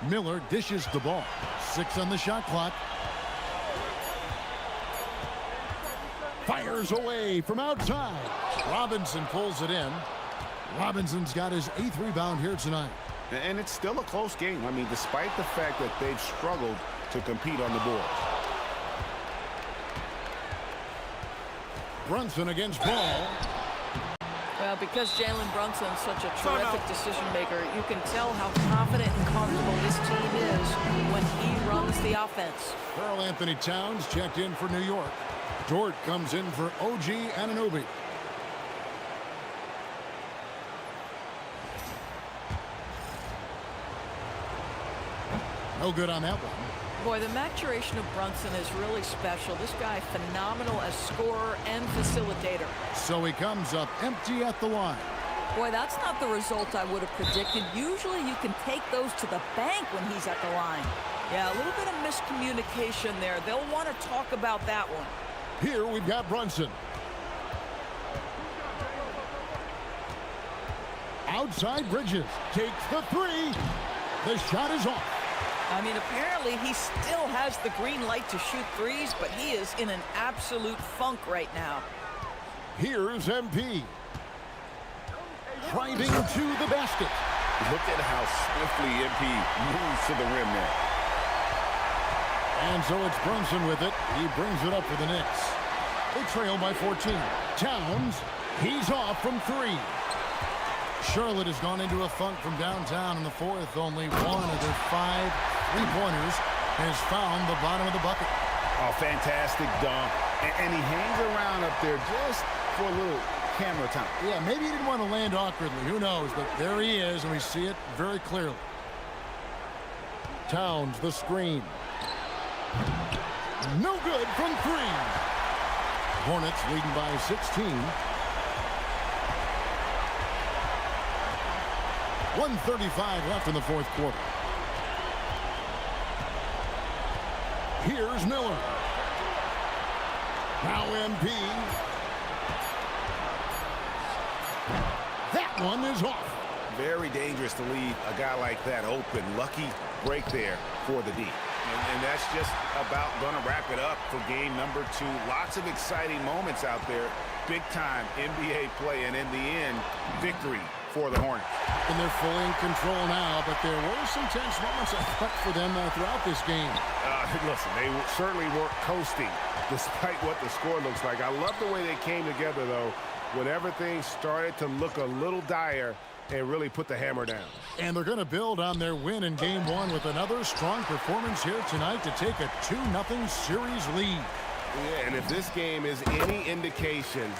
Miller dishes the ball. 6 on the shot clock. Fires away from outside. Robinson pulls it in. Robinson's got his 8th rebound here tonight. And it's still a close game. I mean, despite the fact that they've struggled to compete on the boards. Brunson against Ball. Well, because Jalen Brunson's such a terrific decision maker, you can tell how confident and comfortable this team is when he runs the offense. Karl Anthony Towns checked in for New York. Dort comes in for OG Anunoby. No good on that one. Boy, the maturation of Brunson is really special. This guy, phenomenal as scorer and facilitator. So he comes up empty at the line. Boy, that's not the result I would have predicted. Usually you can take those to the bank when he's at the line. Yeah, a little bit of miscommunication there. They'll want to talk about that one. Here we've got Brunson. Outside Bridges. Takes the 3. The shot is off. I mean, apparently he still has the green light to shoot threes, but he is in an absolute funk right now. Here's MP. Driving to the basket. Look at how swiftly MP moves to the rim there. And so it's Brunson with it. He brings it up for the Knicks. They trail by 14. Towns, he's off from 3. Charlotte has gone into a funk from downtown in the fourth. Only one of their 5 3-pointers has found the bottom of the bucket. Oh, fantastic dunk. And he hangs around up there just for a little camera time. Yeah, maybe he didn't want to land awkwardly. Who knows? But there he is, and we see it very clearly. Towns, the screen. No good from 3. Hornets leading by 16. 1:35 left in the fourth quarter. Here's Miller. Now MP. That one is off. Very dangerous to leave a guy like that open. Lucky break there for the D. And that's just about going to wrap it up for game number 2. Lots of exciting moments out there. Big time NBA play, and in the end, victory for the Hornets. And they're fully in control now, but there were some tense moments, I thought, for them throughout this game. Listen, they certainly weren't coasting despite what the score looks like. I love the way they came together, though, when everything started to look a little dire and really put the hammer down. And they're going to build on their win in game 1 with another strong performance here tonight to take a 2-0 series lead. Yeah, and if this game is any indication,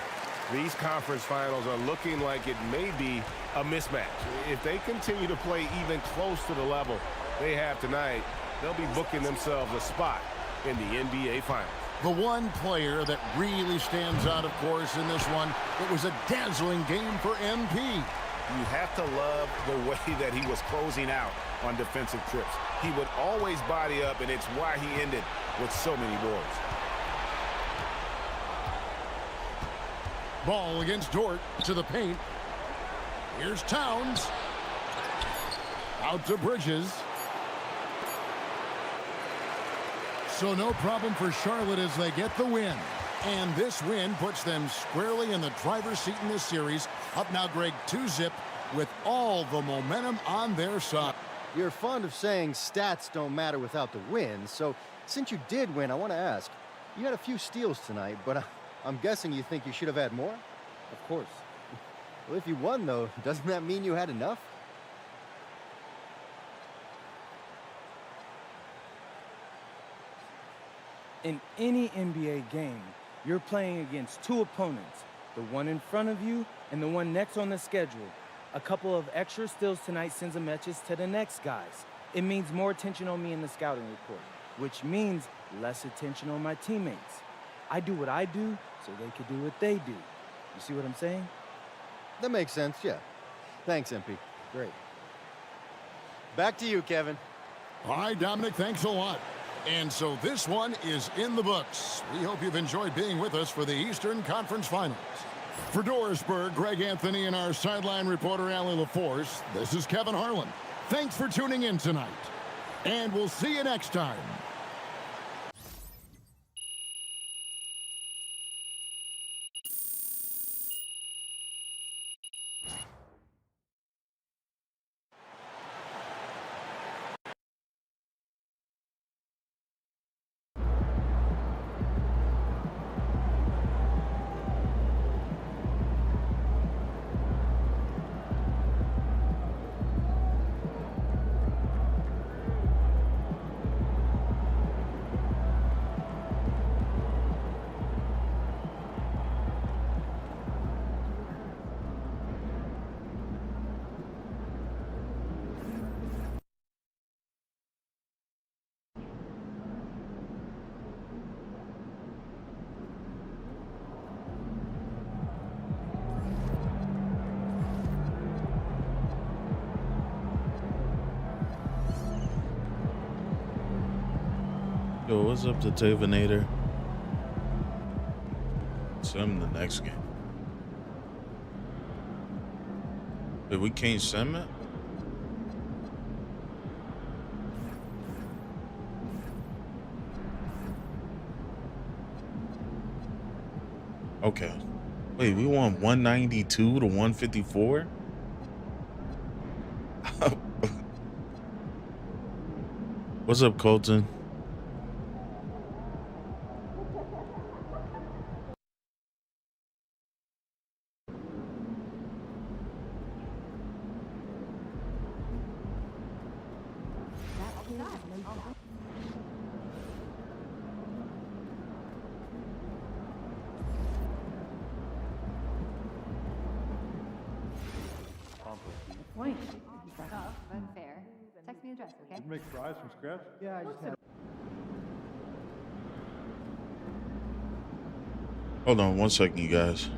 these conference finals are looking like it may be a mismatch. If they continue to play even close to the level they have tonight, they'll be booking themselves a spot in the NBA Finals. The one player that really stands out, of course, in this one, it was a dazzling game for MP. You have to love the way that he was closing out on defensive trips. He would always body up, and it's why he ended with so many boards. Ball against Dort to the paint. Here's Towns. Out to Bridges. So no problem for Charlotte as they get the win. And this win puts them squarely in the driver's seat in this series. Up now, Greg, 2-zip with all the momentum on their side. You're fond of saying stats don't matter without the win. So since you did win, I want to ask, you had a few steals tonight, but I'm guessing you think you should have had more? Of course. Well, if you won, though, doesn't that mean you had enough? In any NBA game, you're playing against 2 opponents, the one in front of you and the one next on the schedule. A couple of extra steals tonight sends a message to the next guys. It means more attention on me in the scouting report, which means less attention on my teammates. I do what I do so they can do what they do. You see what I'm saying? That makes sense, yeah. Thanks, MP. Great. Back to you, Kevin. All right, Dominic, thanks a lot. And so this one is in the books. We hope you've enjoyed being with us for the Eastern Conference Finals. For Dorisburg, Greg Anthony, and our sideline reporter, Allie LaForce, this is Kevin Harlan. Thanks for tuning in tonight, and we'll see you next time. Yo, what's up to Tavanator? See him in the next game. Wait, we can't sim it? Okay. Wait, we want 192 to 154? What's up, Colton? Point. Tough, but fair. Text me the address, okay? Make fries from scratch? Yeah, I just had. Hold on 1 second, you guys.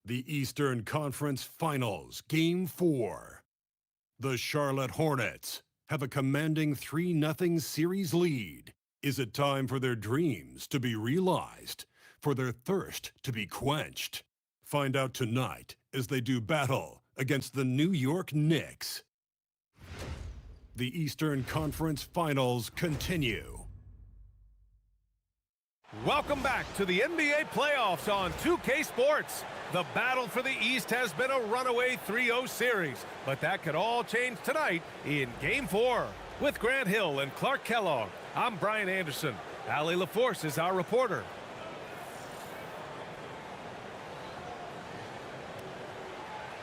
The Eastern Conference Finals, Game 4. The Charlotte Hornets have a commanding 3-0 series lead. Is it time for their dreams to be realized, for their thirst to be quenched? Find out tonight as they do battle against the New York Knicks. The Eastern Conference Finals continue. Welcome back to the NBA playoffs on 2K Sports. The battle for the East has been a runaway 3-0 series, but that could all change tonight in Game 4. With Grant Hill and Clark Kellogg, I'm Brian Anderson. Allie LaForce is our reporter.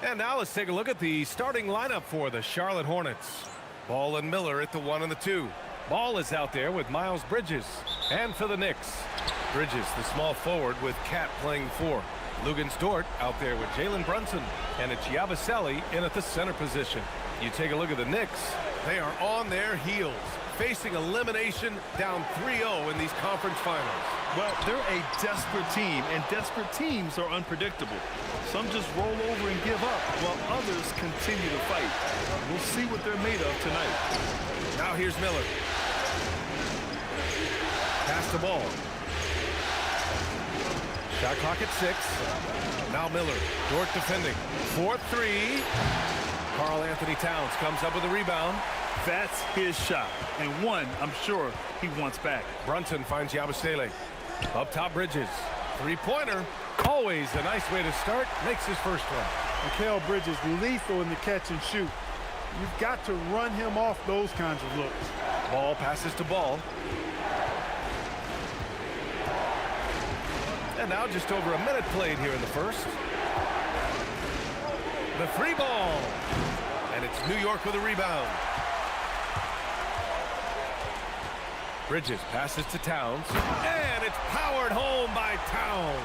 And now let's take a look at the starting lineup for the Charlotte Hornets. Ball and Miller at the 1 and the 2. Ball is out there with Miles Bridges. And for the Knicks, Bridges, the small forward, with Cat playing 4. Dort out there with Jalen Brunson, and it's Yabusele in at the center position. You take a look at the Knicks. They are on their heels, facing elimination down 3-0 in these conference finals. Well, they're a desperate team, and desperate teams are unpredictable. Some just roll over and give up, while others continue to fight. We'll see what they're made of tonight. Now here's Miller. Pass the ball. Shot clock at 6. Now Miller. Dort defending. 4-3. Karl Anthony Towns comes up with a rebound. That's his shot, and one I'm sure he wants back. Brunson finds Yabusele. Up top, Bridges. Three-pointer. Always a nice way to start. Makes his first one. Mikal Bridges, lethal in the catch and shoot. You've got to run him off those kinds of looks. Ball passes to Ball. And now just over a minute played here in the first. The free ball. And it's New York with a rebound. Bridges passes to Towns. And it's powered home by Towns.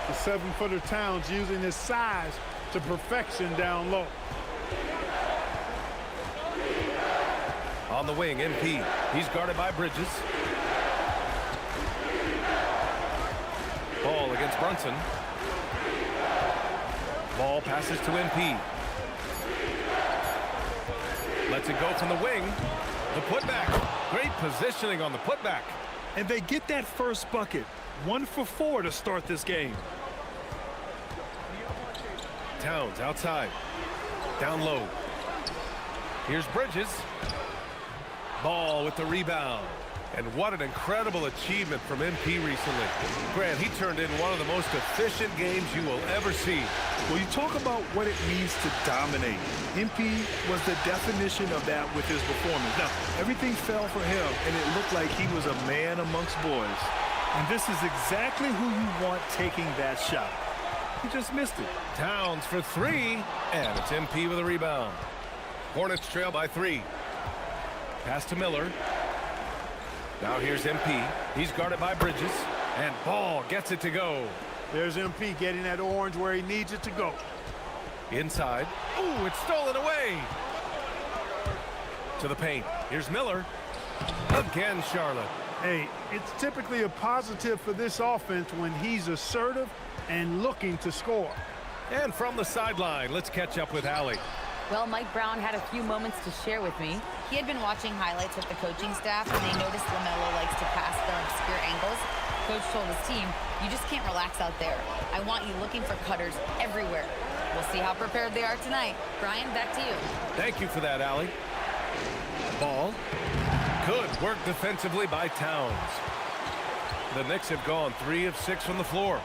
The 7-footer Towns using his size to perfection down low. On the wing, MP. He's guarded by Bridges. Ball against Brunson. Ball passes to MP. Lets it go from the wing. The putback. Great positioning on the putback. And they get that first bucket. 1 for 4 to start this game. Towns outside. Down low. Here's Bridges. Ball with the rebound. And what an incredible achievement from MP recently. Grant, he turned in one of the most efficient games you will ever see. Well, you talk about what it means to dominate. MP was the definition of that with his performance. Now, everything fell for him, and it looked like he was a man amongst boys. And this is exactly who you want taking that shot. He just missed it. Towns for 3, and it's MP with a rebound. Hornets trail by 3. Pass to Miller. Now here's MP. He's guarded by Bridges. And Ball gets it to go. There's MP getting that orange where he needs it to go. Inside. Ooh, it's stolen away. To the paint. Here's Miller. Again, Charlotte. Hey, it's typically a positive for this offense when he's assertive and looking to score. And from the sideline, let's catch up with Allie. Well, Mike Brown had a few moments to share with me. He had been watching highlights with the coaching staff, and they noticed LaMelo likes to pass from obscure angles. Coach told his team, you just can't relax out there. I want you looking for cutters everywhere. We'll see how prepared they are tonight. Brian, back to you. Thank you for that, Allie. Ball. Good work defensively by Towns. The Knicks have gone 3 of 6 from the floor.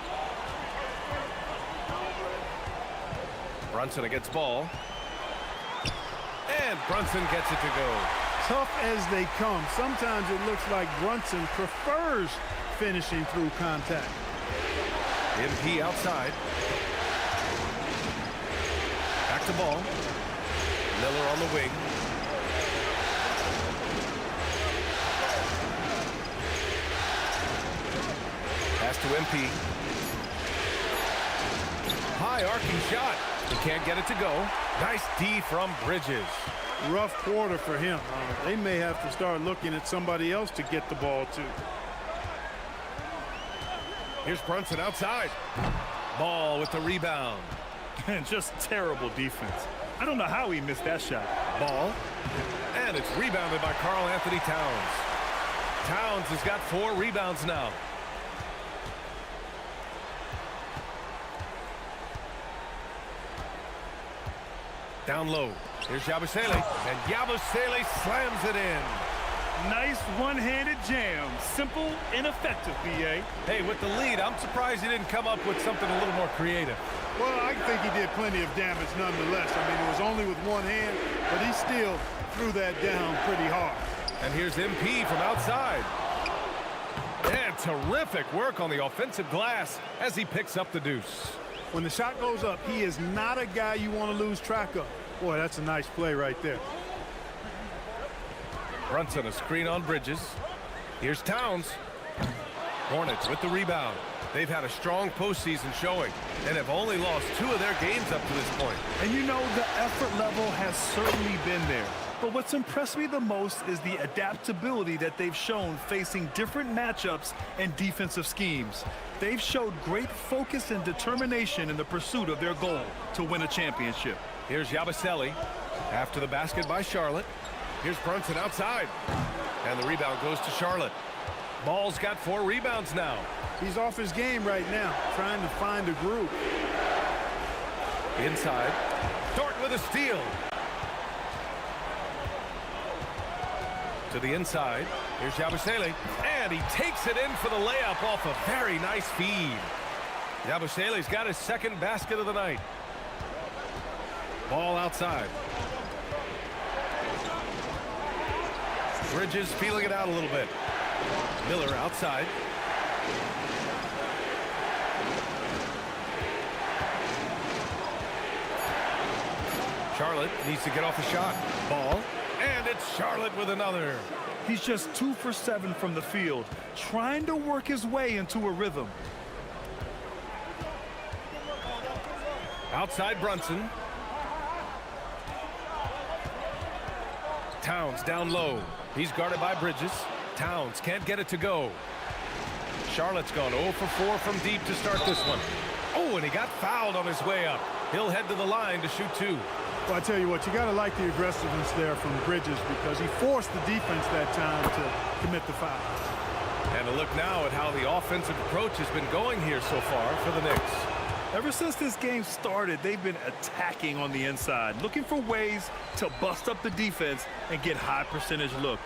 Brunson against Ball. And Brunson gets it to go. Tough as they come, sometimes it looks like Brunson prefers finishing through contact. MP outside. Back to Ball. Miller on the wing. Pass to MP. High arcing shot. He can't get it to go. Nice D from Bridges. Rough quarter for him. They may have to start looking at somebody else to get the ball to. Here's Brunson outside. Ball with the rebound. And just terrible defense. I don't know how he missed that shot. Ball. And it's rebounded by Karl Anthony Towns. Towns has got 4 rebounds now. Down low. Here's Yabusele. And Yabusele slams it in. Nice one-handed jam. Simple and effective, B.A. Hey, with the lead, I'm surprised he didn't come up with something a little more creative. Well, I think he did plenty of damage nonetheless. I mean, it was only with one hand, but he still threw that down pretty hard. And here's MP from outside. And terrific work on the offensive glass as he picks up the deuce. When the shot goes up, he is not a guy you want to lose track of. Boy, that's a nice play right there. Brunson a screen on Bridges. Here's Towns. Hornets with the rebound. They've had a strong postseason showing and have only lost 2 of their games up to this point. And you know, the effort level has certainly been there. But what's impressed me the most is the adaptability that they've shown facing different matchups and defensive schemes. They've showed great focus and determination in the pursuit of their goal to win a championship. Here's Yabusele after the basket by Charlotte. Here's Brunson outside. And the rebound goes to Charlotte. Ball's got 4 rebounds now. He's off his game right now, trying to find a groove. Inside. Dort with a steal. To the inside. Here's Yabusele. And he takes it in for the layup off a very nice feed. Yabusele's got his 2nd basket of the night. Ball outside. Bridges feeling it out a little bit. Miller outside. Charlotte needs to get off the shot. Ball. And it's Charlotte with another. He's just 2 for 7 from the field, trying to work his way into a rhythm. Outside Brunson. Towns down low. He's guarded by Bridges. Towns can't get it to go. Charlotte's gone 0 for 4 from deep to start this one. Oh, and he got fouled on his way up. He'll head to the line to shoot 2. Well, I tell you what, you got to like the aggressiveness there from Bridges because he forced the defense that time to commit the foul. And a look now at how the offensive approach has been going here so far for the Knicks. Ever since this game started, they've been attacking on the inside, looking for ways to bust up the defense and get high percentage looks.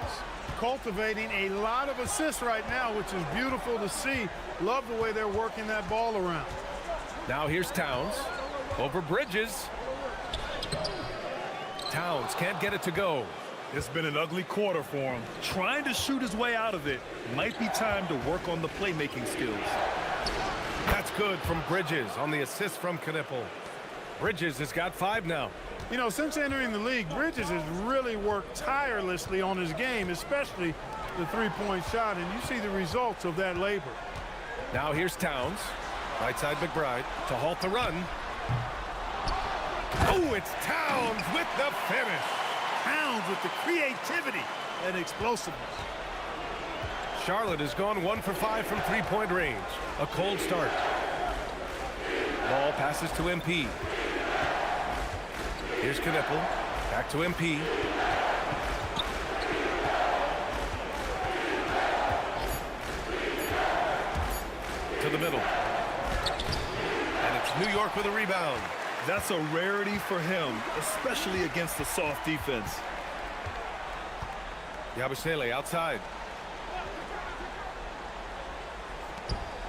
Cultivating a lot of assists right now, which is beautiful to see. Love the way they're working that ball around. Now here's Towns over Bridges. Towns can't get it to go. It's been an ugly quarter for him. Trying to shoot his way out of it. Might be time to work on the playmaking skills. That's good from Bridges on the assist from Knipple. Bridges has got 5 now. You know, since entering the league, Bridges has really worked tirelessly on his game, especially the three-point shot, and you see the results of that labor. Now here's Towns. Right side McBride to halt the run. Oh, it's Towns with the finish. Towns with the creativity and explosiveness. Charlotte has gone 1 for 5 from three-point range. A cold start. Ball passes to MP. Here's Knipple. Back to MP. To the middle. And it's New York with a rebound. That's a rarity for him, especially against the soft defense. Yabusele outside.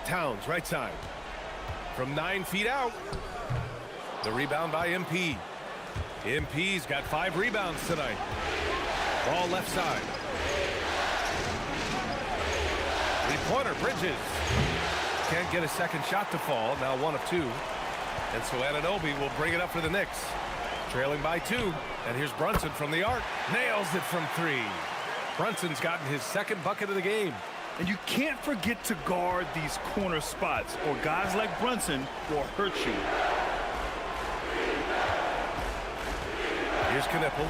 Towns right side. From 9 feet out. The rebound by MP. MP's got 5 rebounds tonight. Ball left side. Three-pointer, Bridges. Can't get a second shot to fall. Now 1 of 2. And so Anunoby will bring it up for the Knicks. Trailing by 2. And here's Brunson from the arc. Nails it from 3. Brunson's gotten his second bucket of the game. And you can't forget to guard these corner spots, or guys like Brunson will hurt you. Here's Knipple.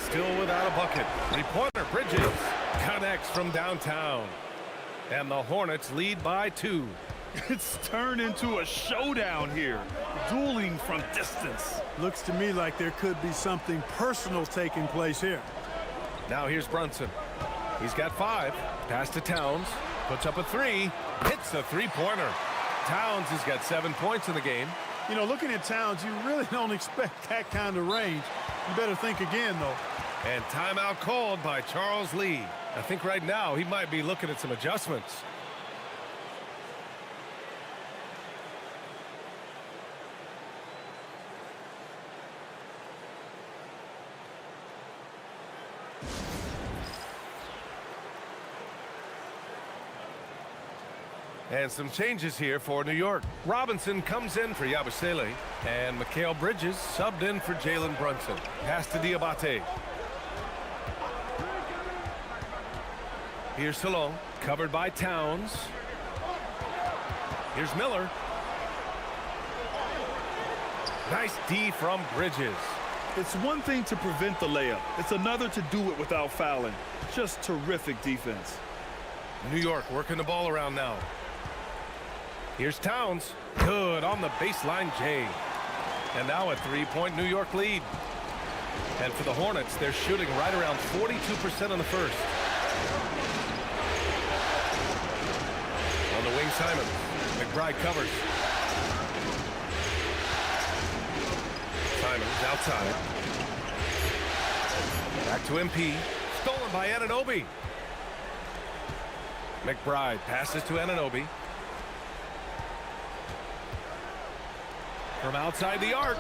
Still without a bucket. Three-pointer, Bridges. Connects from downtown. And the Hornets lead by 2. It's turned into a showdown here. Dueling from distance. Looks to me like there could be something personal taking place here. Now here's Brunson. He's got 5. Pass to Towns. Puts up a 3. Hits a three-pointer. Towns has got 7 points in the game. You know, looking at Towns, you really don't expect that kind of range. You better think again, though. And timeout called by Charles Lee. I think right now he might be looking at some adjustments. And some changes here for New York. Robinson comes in for Yabusele, and Mikal Bridges subbed in for Jalen Brunson. Pass to Diabate. Here's Salon, covered by Towns. Here's Miller. Nice D from Bridges. It's one thing to prevent the layup. It's another to do it without fouling. Just terrific defense. New York working the ball around now. Here's Towns. Good on the baseline, Jay. And now a three-point New York lead. And for the Hornets, they're shooting right around 42% in the first. On the wing, Simon. McBride covers. Simon's outside. Back to MP. Stolen by Anunoby. McBride passes to Anunoby. From outside the arc.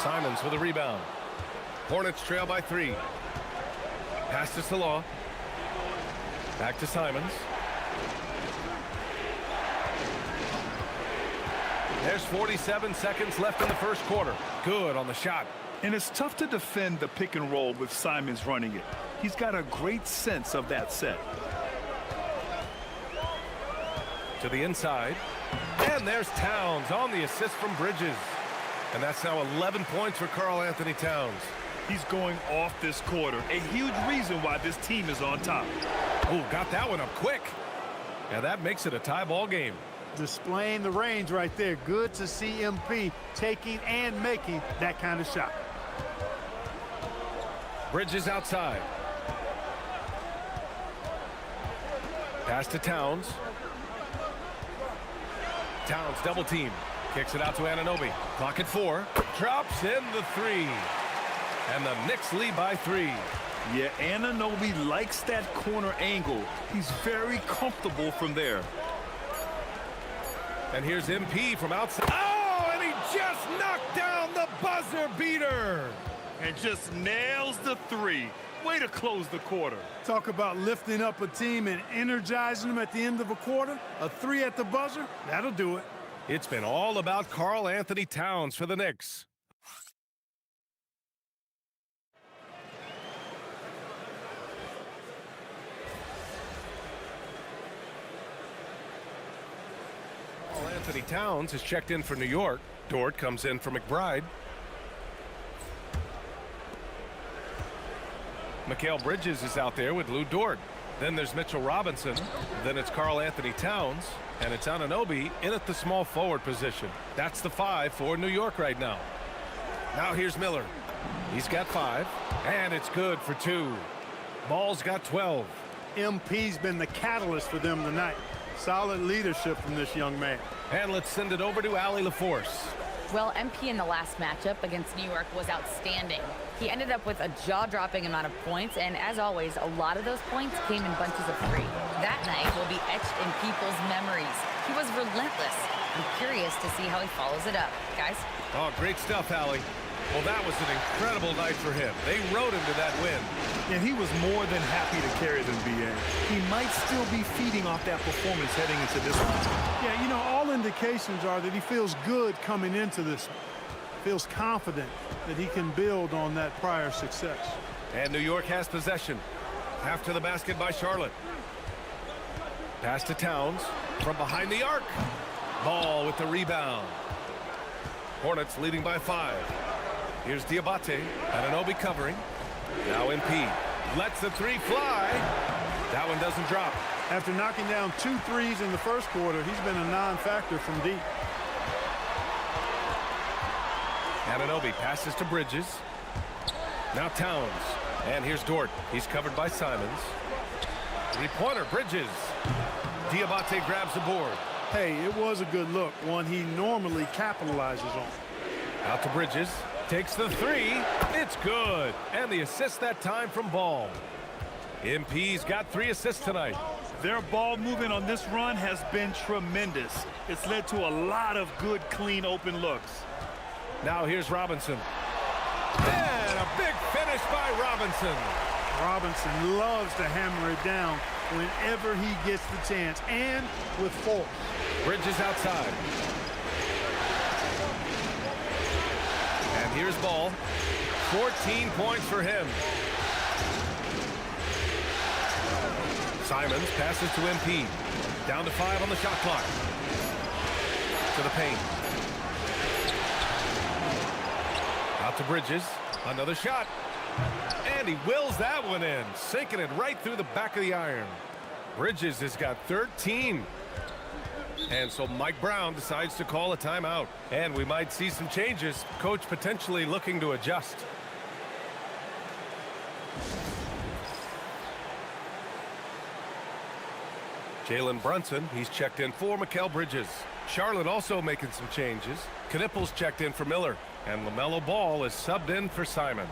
Simons with a rebound. Hornets trail by 3. Pass to Salah. Back to Simons. There's 47 seconds left in the first quarter. Good on the shot. And it's tough to defend the pick and roll with Simons running it. He's got a great sense of that set. To the inside. And there's Towns on the assist from Bridges. And that's now 11 points for Karl Anthony Towns. He's going off this quarter. A huge reason why this team is on top. Oh, got that one up quick. And that makes it a tie ball game. Displaying the range right there. Good to see MP taking and making that kind of shot. Bridges outside. Pass to Towns. Towns double team. Kicks it out to Anunoby. Clock at 4. Drops in the 3. And the Knicks lead by 3. Yeah, Anunoby likes that corner angle. He's very comfortable from there. And here's MP from outside. Oh, and he just knocked down the buzzer beater. And just nails the 3. Way to close the quarter. Talk about lifting up a team and energizing them at the end of a quarter. A 3 at the buzzer, that'll do it. It's been all about Karl Anthony Towns for the Knicks. Karl Anthony Towns is checked in for New York. Dort comes in for McBride. Mikal Bridges is out there with Lou Dort. Then there's Mitchell Robinson. Then it's Karl Anthony Towns. And it's Anunoby in at the small forward position. That's the 5 for New York right now. Now here's Miller. He's got 5. And it's good for 2. Ball's got 12. MP's been the catalyst for them tonight. Solid leadership from this young man. And let's send it over to Allie LaForce. Well, MP in the last matchup against New York was outstanding. He ended up with a jaw-dropping amount of points, and as always, a lot of those points came in bunches of 3. That night will be etched in people's memories. He was relentless. I'm curious to see how he follows it up. Guys? Oh, great stuff, Allie. Well, that was an incredible night for him. They rode him to that win. And he was more than happy to carry them, BA. He might still be feeding off that performance heading into this one. Yeah, you know, all indications are that he feels good coming into this. Feels confident that he can build on that prior success. And New York has possession. After the basket by Charlotte. Pass to Towns from behind the arc. Ball with the rebound. Hornets leading by 5. Here's Diabate. Anunoby covering. Now MP. Lets the 3 fly. That one doesn't drop. After knocking down 2 threes in the first quarter, he's been a non-factor from deep. Anunoby passes to Bridges. Now Towns. And here's Dort. He's covered by Simons. 3-pointer, Bridges. Diabate grabs the board. Hey, it was a good look, one he normally capitalizes on. Out to Bridges. Takes the 3. It's good. And the assist that time from Ball. MP's got 3 assists tonight. Their ball movement on this run has been tremendous. It's led to a lot of good, clean, open looks. Now here's Robinson. And a big finish by Robinson. Robinson loves to hammer it down whenever he gets the chance, and with force. Bridges outside. And here's Ball. 14 points for him. Simons passes to MP. Down to 5 on the shot clock. To the paint. Out to Bridges. Another shot. And he wills that one in, sinking it right through the back of the iron. Bridges has got 13. And so Mike Brown decides to call a timeout. And we might see some changes. Coach potentially looking to adjust. Jalen Brunson, he's checked in for Mikal Bridges. Charlotte also making some changes. Knippel's checked in for Miller. And LaMelo Ball is subbed in for Simons.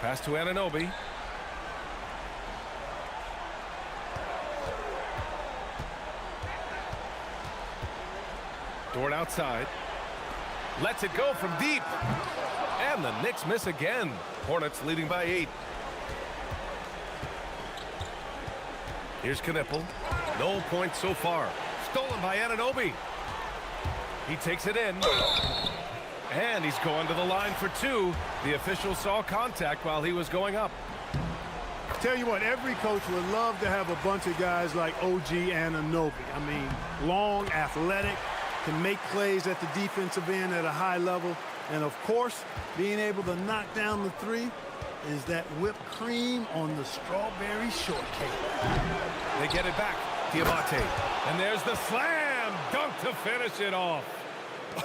Pass to Anunoby. Dort outside. Lets it go from deep. And the Knicks miss again. Hornets leading by 8. Here's Knippel. No points so far. Stolen by Anunoby. He takes it in. And he's going to the line for 2. The official saw contact while he was going up. Tell you what, every coach would love to have a bunch of guys like OG Anunoby. I mean, long, athletic, can make plays at the defensive end at a high level. And, of course, being able to knock down the 3 is that whipped cream on the strawberry shortcake. They get it back. Diamante. And there's the slam dunk to finish it off.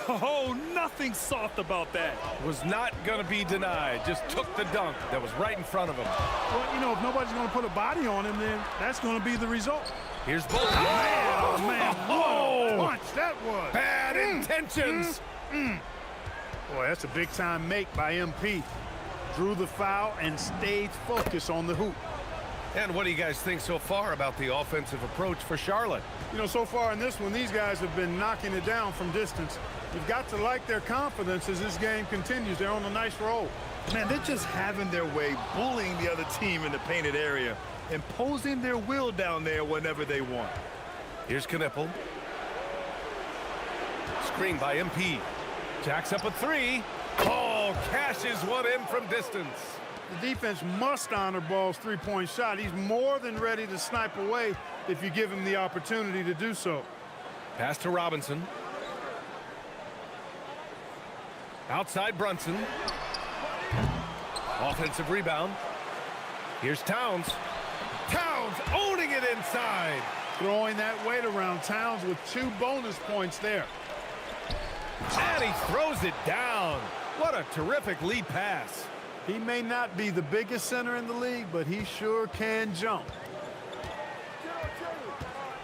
Oh, nothing soft about that. Was not going to be denied. Just took the dunk that was right in front of him. Well, you know, if nobody's going to put a body on him, then that's going to be the result. Here's Bull. Oh, man, what a punch that was. Bad intentions. Boy, that's a big-time make by MP. Drew the foul and stayed focused on the hoop. And what do you guys think so far about the offensive approach for Charlotte? You know, so far in this one, these guys have been knocking it down from distance. You've got to like their confidence as this game continues. They're on a nice roll. Man, they're just having their way, bullying the other team in the painted area, imposing their will down there whenever they want. Here's Knipple. Screen by MP. Jacks up a three. Oh, cashes one in from distance. The defense must honor Ball's three-point shot. He's more than ready to snipe away if you give him the opportunity to do so. Pass to Robinson. Outside Brunson. Offensive rebound. Here's Towns. Towns owning it inside. Throwing that weight around. Towns with 2 bonus points there. And he throws it down. What a terrific lead pass. He may not be the biggest center in the league, but he sure can jump.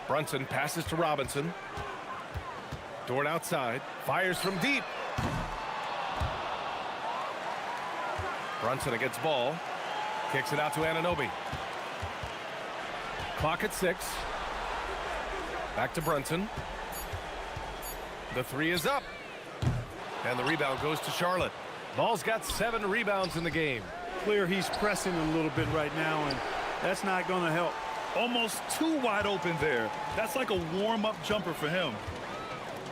Brunson passes to Robinson. Dort outside. Fires from deep. Brunson against Ball. Kicks it out to Anunoby. Clock at 6. Back to Brunson. The three is up. And the rebound goes to Charlotte. Ball's got 7 rebounds in the game. Clear he's pressing a little bit right now, and that's not going to help. Almost too wide open there. That's like a warm-up jumper for him.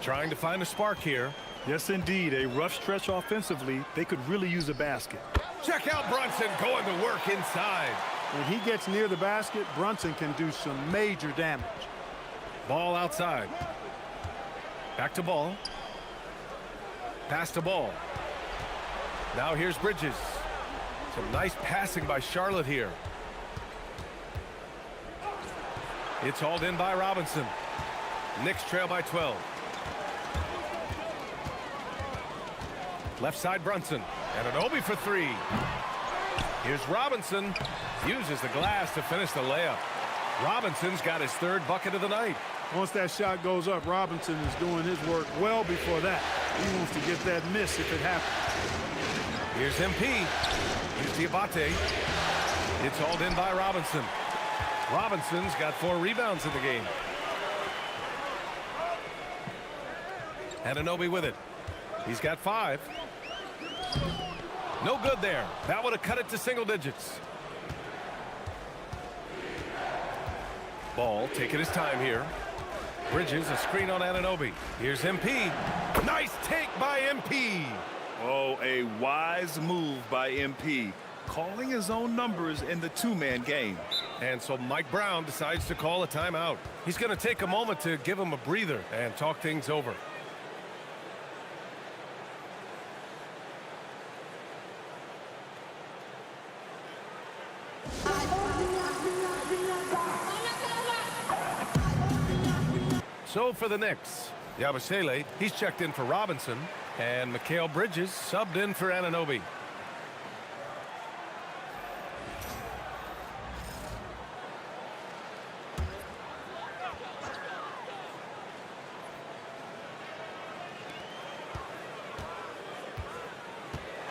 Trying to find a spark here. Yes, indeed. A rough stretch offensively. They could really use a basket. Check out Brunson going to work inside. When he gets near the basket, Brunson can do some major damage. Ball outside. Back to Ball. Pass to Ball. Now here's Bridges. Some nice passing by Charlotte here. It's hauled in by Robinson. Knicks trail by 12. Left side Brunson. And Anunoby for 3. Here's Robinson. Uses the glass to finish the layup. Robinson's got his 3rd bucket of the night. Once that shot goes up, Robinson is doing his work well before that. He wants to get that miss if it happens. Here's MP. Here's Diabate. It's hauled in by Robinson. Robinson's got 4 rebounds in the game. Anunoby with it. He's got 5. No good there. That would have cut it to single digits. Ball taking his time here. Bridges a screen on Anunoby. Here's MP. Nice take by MP. Oh, a wise move by MP. Calling his own numbers in the 2-man game. And so Mike Brown decides to call a timeout. He's going to take a moment to give him a breather and talk things over. So for the Knicks, Yabusele, he's checked in for Robinson, and Mikal Bridges subbed in for Anunoby.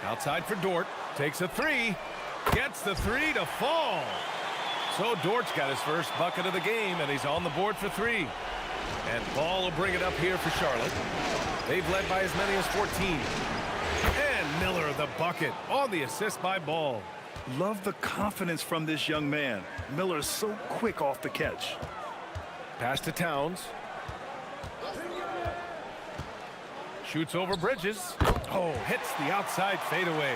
Outside for Dort, takes a 3, gets the 3 to fall. So Dort's got his first bucket of the game, and he's on the board for 3. And Ball will bring it up here for Charlotte. They've led by as many as 14. And Miller the bucket on the assist by Ball. Love the confidence from this young man. Miller's so quick off the catch. Pass to Towns. Shoots over Bridges. Oh, hits the outside fadeaway.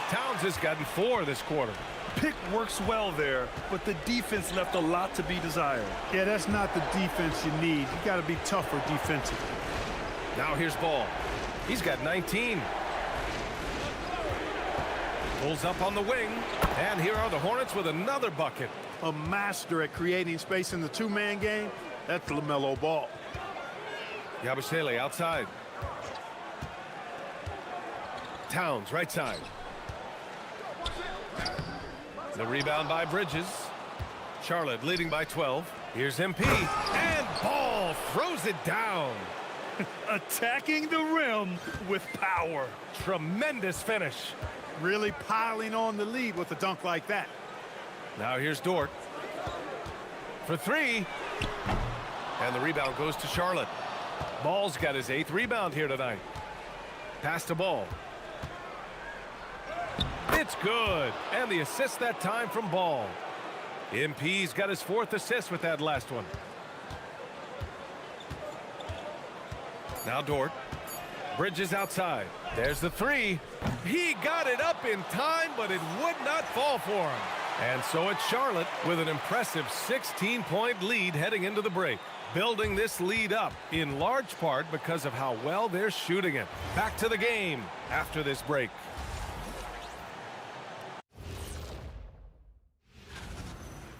Towns has gotten 4 this quarter. Pick works well there, but the defense left a lot to be desired. Yeah, that's not the defense you need. You got to be tougher defensively. Now here's Ball. He's got 19. Pulls up on the wing. And here are the Hornets with another bucket. A master at creating space in the two-man game. That's LaMelo Ball. Yabusele outside. Towns right side. The rebound by Bridges. Charlotte leading by 12. Here's MP. And Ball throws it down. Attacking the rim with power. Tremendous finish. Really piling on the lead with a dunk like that. Now here's Dort. For three. And the rebound goes to Charlotte. Ball's got his 8th rebound here tonight. Pass to Ball. It's good. And the assist that time from Ball. MP's got his 4th assist with that last one. Now Dort. Bridges outside. There's the three. He got it up in time, but it would not fall for him. And so it's Charlotte with an impressive 16-point lead heading into the break. Building this lead up in large part because of how well they're shooting it. Back to the game after this break.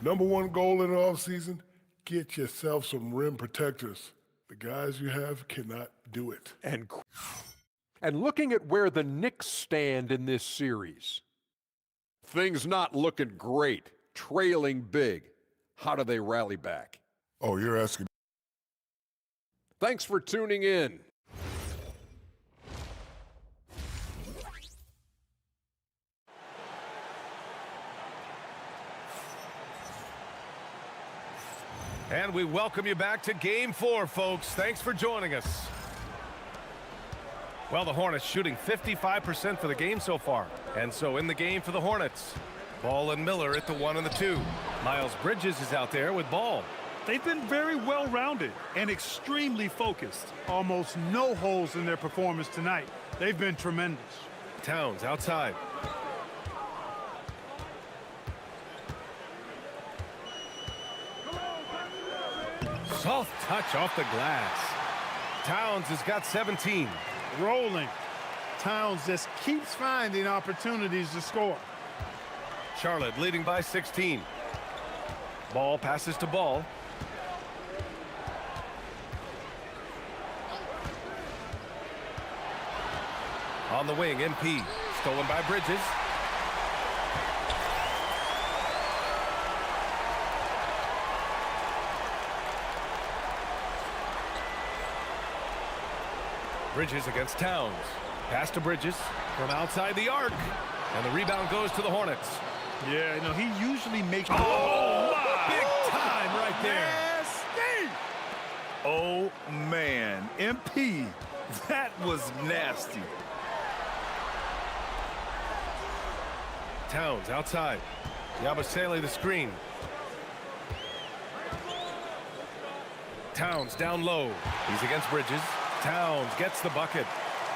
Number one goal in the offseason, get yourself some rim protectors. The guys you have cannot do it. And looking at where the Knicks stand in this series, things not looking great, trailing big. How do they rally back? Oh, you're asking. Thanks for tuning in. And we welcome you back to Game 4, folks. Thanks for joining us. Well, the Hornets shooting 55% for the game so far. And so in the game for the Hornets, Ball and Miller at the 1 and the 2. Miles Bridges is out there with Ball. They've been very well-rounded and extremely focused. Almost no holes in their performance tonight. They've been tremendous. Towns outside. Soft touch off the glass. Towns has got 17. Rolling. Towns just keeps finding opportunities to score. Charlotte leading by 16. Ball passes to Ball. On the wing, MP. Stolen by Bridges. Bridges against Towns. Pass to Bridges from outside the arc. And the rebound goes to the Hornets. Yeah, you know, he usually makes... Oh, big time right there. Nasty! Oh, man. MP, that was nasty. Towns outside. Yabusele the screen. Towns down low. He's against Bridges. Towns gets the bucket.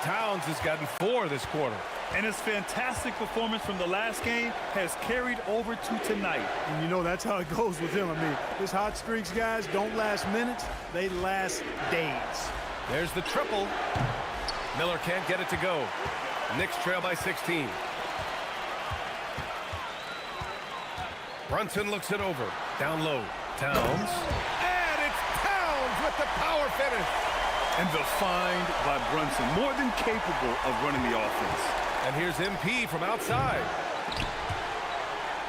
Towns has gotten 4 this quarter. And his fantastic performance from the last game has carried over to tonight. And you know that's how it goes with him. I mean, his hot streaks, guys, don't last minutes. They last days. There's the triple. Miller can't get it to go. Knicks trail by 16. Brunson looks it over. Down low. Towns. And it's Towns with the power finish. And the find by Brunson, more than capable of running the offense. And here's MP from outside.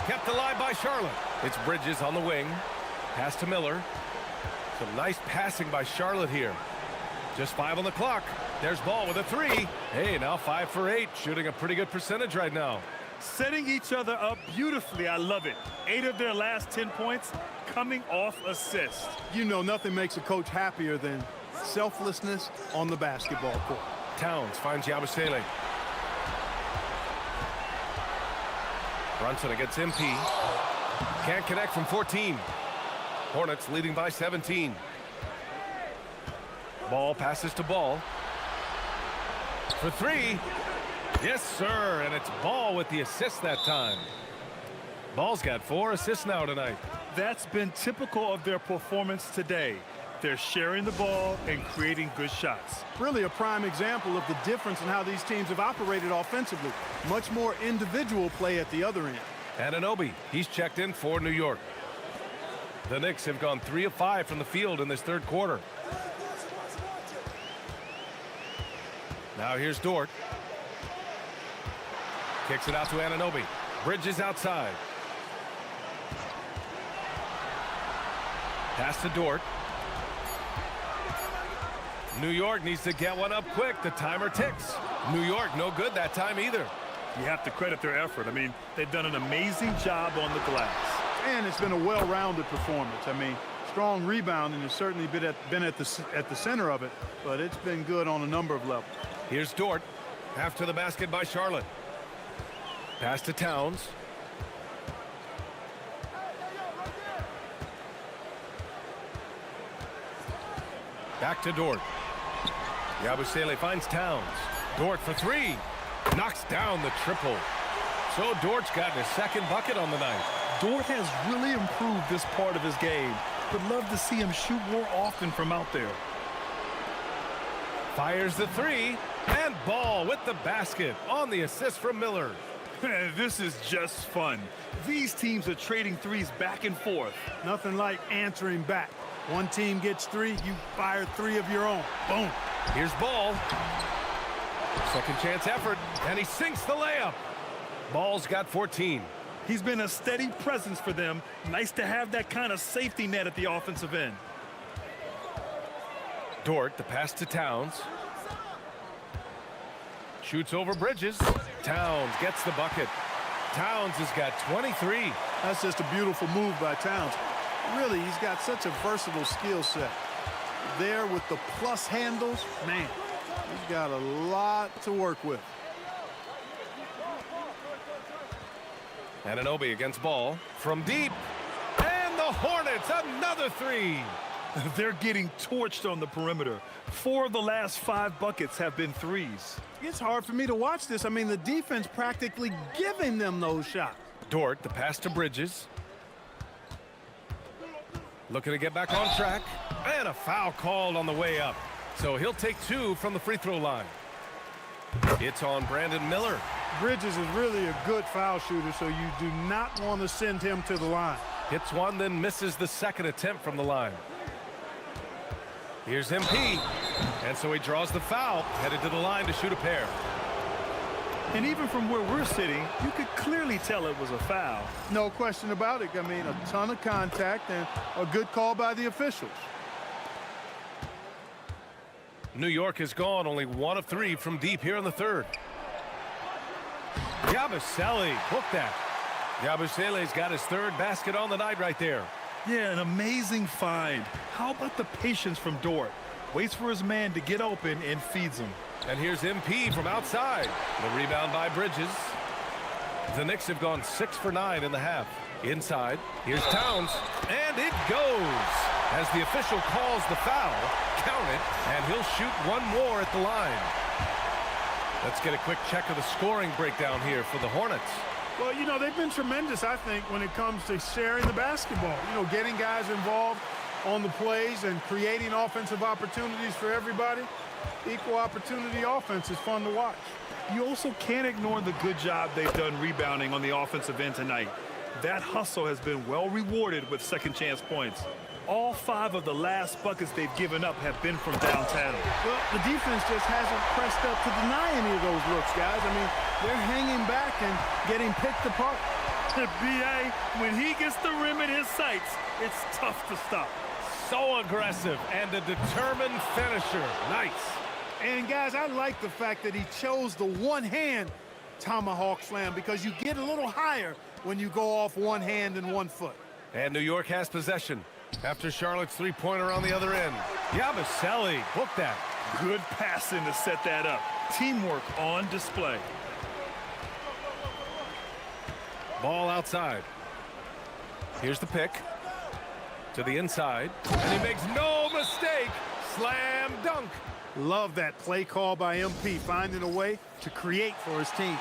Kept alive by Charlotte. It's Bridges on the wing. Pass to Miller. Some nice passing by Charlotte here. Just 5 on the clock. There's Ball with a 3. Hey, now 5 for 8. Shooting a pretty good percentage right now. Setting each other up beautifully. I love it. 8 of their last 10 points coming off assists. You know, nothing makes a coach happier than selflessness on the basketball court. Towns finds Yabusele. Brunson against MP. Can't connect from 14. Hornets leading by 17. Ball passes to Ball. For 3. Yes, sir. And it's Ball with the assist that time. Ball's got 4 assists now tonight. That's been typical of their performance today. They're sharing the ball and creating good shots. Really a prime example of the difference in how these teams have operated offensively. Much more individual play at the other end. Anunoby, he's checked in for New York. The Knicks have gone 3 of 5 from the field in this third quarter. Now here's Dort. Kicks it out to Anunoby. Bridges outside. Pass to Dort. New York needs to get one up quick. The timer ticks. New York no good that time either. You have to credit their effort. I mean, they've done an amazing job on the glass. And it's been a well-rounded performance. I mean, strong rebounding has certainly been at the center of it, but it's been good on a number of levels. Here's Dort. After the basket by Charlotte. Pass to Towns. Back to Dort. Yabusele finds Towns. Dort for 3. Knocks down the triple. So Dort's gotten his second bucket on the night. Dort has really improved this part of his game. Would love to see him shoot more often from out there. Fires the 3. And Ball with the basket on the assist from Miller. This is just fun. These teams are trading threes back and forth. Nothing like answering back. One team gets 3, you fire 3 of your own. Boom. Here's Ball. Second chance effort, and he sinks the layup. Ball's got 14. He's been a steady presence for them. Nice to have that kind of safety net at the offensive end. Dort, the pass to Towns. Shoots over Bridges. Towns gets the bucket. Towns has got 23. That's just a beautiful move by Towns. Really, he's got such a versatile skill set. There with the plus handles, man, he's got a lot to work with. Anunoby against Ball from deep. And the Hornets, another 3. They're getting torched on the perimeter. 4 of the last 5 buckets have been threes. It's hard for me to watch this. I mean, the defense practically giving them those shots. Dort, the pass to Bridges. Looking to get back on track. And a foul called on the way up. So he'll take 2 from the free throw line. It's on Brandon Miller. Bridges is really a good foul shooter, so you do not want to send him to the line. Hits one, then misses the second attempt from the line. Here's MP. And so he draws the foul, headed to the line to shoot a pair. And even from where we're sitting, you could clearly tell it was a foul. No question about it. I mean, a ton of contact and a good call by the officials. New York has gone only 1 of 3 from deep here in the third. Yabusele, hook that. Yabusele's got his 3rd basket on the night right there. Yeah, an amazing find. How about the patience from Dort? Waits for his man to get open and feeds him. And here's MP from outside. The rebound by Bridges. The Knicks have gone 6 for 9 in the half. Inside, here's Towns, and it goes. As the official calls the foul, count it, and he'll shoot 1 more at the line. Let's get a quick check of the scoring breakdown here for the Hornets. Well, you know, they've been tremendous, I think, when it comes to sharing the basketball. You know, getting guys involved on the plays and creating offensive opportunities for everybody. Equal opportunity offense is fun to watch. You also can't ignore the good job they've done rebounding on the offensive end tonight. That hustle has been well rewarded with second chance points. All 5 of the last buckets they've given up have been from downtown. Well, the defense just hasn't pressed up to deny any of those looks, guys. I mean, they're hanging back and getting picked apart. B.A., when he gets the rim in his sights, it's tough to stop. So aggressive and a determined finisher. Nice. And, guys, I like the fact that he chose the one-hand tomahawk slam because you get a little higher when you go off one hand and 1 foot. And New York has possession after Charlotte's 3-pointer on the other end. Yabusele, hook that. Good passing to set that up. Teamwork on display. Ball outside. Here's the pick. To the inside. And he makes no mistake. Slam dunk. Love that play call by MP, finding a way to create for his team.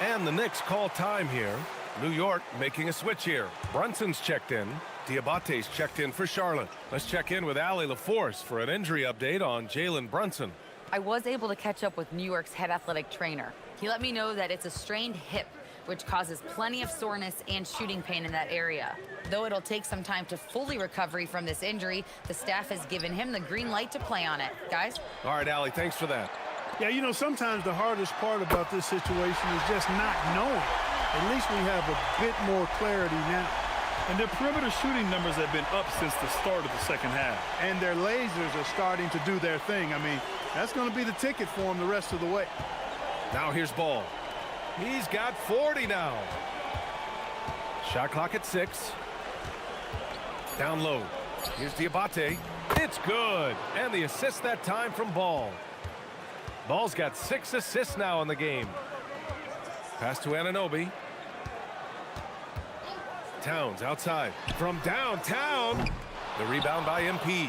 And the Knicks call time here. New York making a switch here. Brunson's checked in. Diabate's checked in for Charlotte. Let's check in with Allie LaForce for an injury update on Jalen Brunson. I was able to catch up with New York's head athletic trainer. He let me know that it's a strained hip, which causes plenty of soreness and shooting pain in that area. Though it'll take some time to fully recover from this injury, the staff has given him the green light to play on it. Guys? All right, Allie, thanks for that. Yeah, you know, sometimes the hardest part about this situation is just not knowing. At least we have a bit more clarity now. And their perimeter shooting numbers have been up since the start of the second half. And their lasers are starting to do their thing. I mean, that's going to be the ticket for them the rest of the way. Now here's Ball. He's got 40 now. Shot clock at 6. Down low. Here's Diabate. It's good. And the assist that time from Ball. Ball's got 6 assists now in the game. Pass to Anunoby. Towns outside. From downtown. The rebound by MP.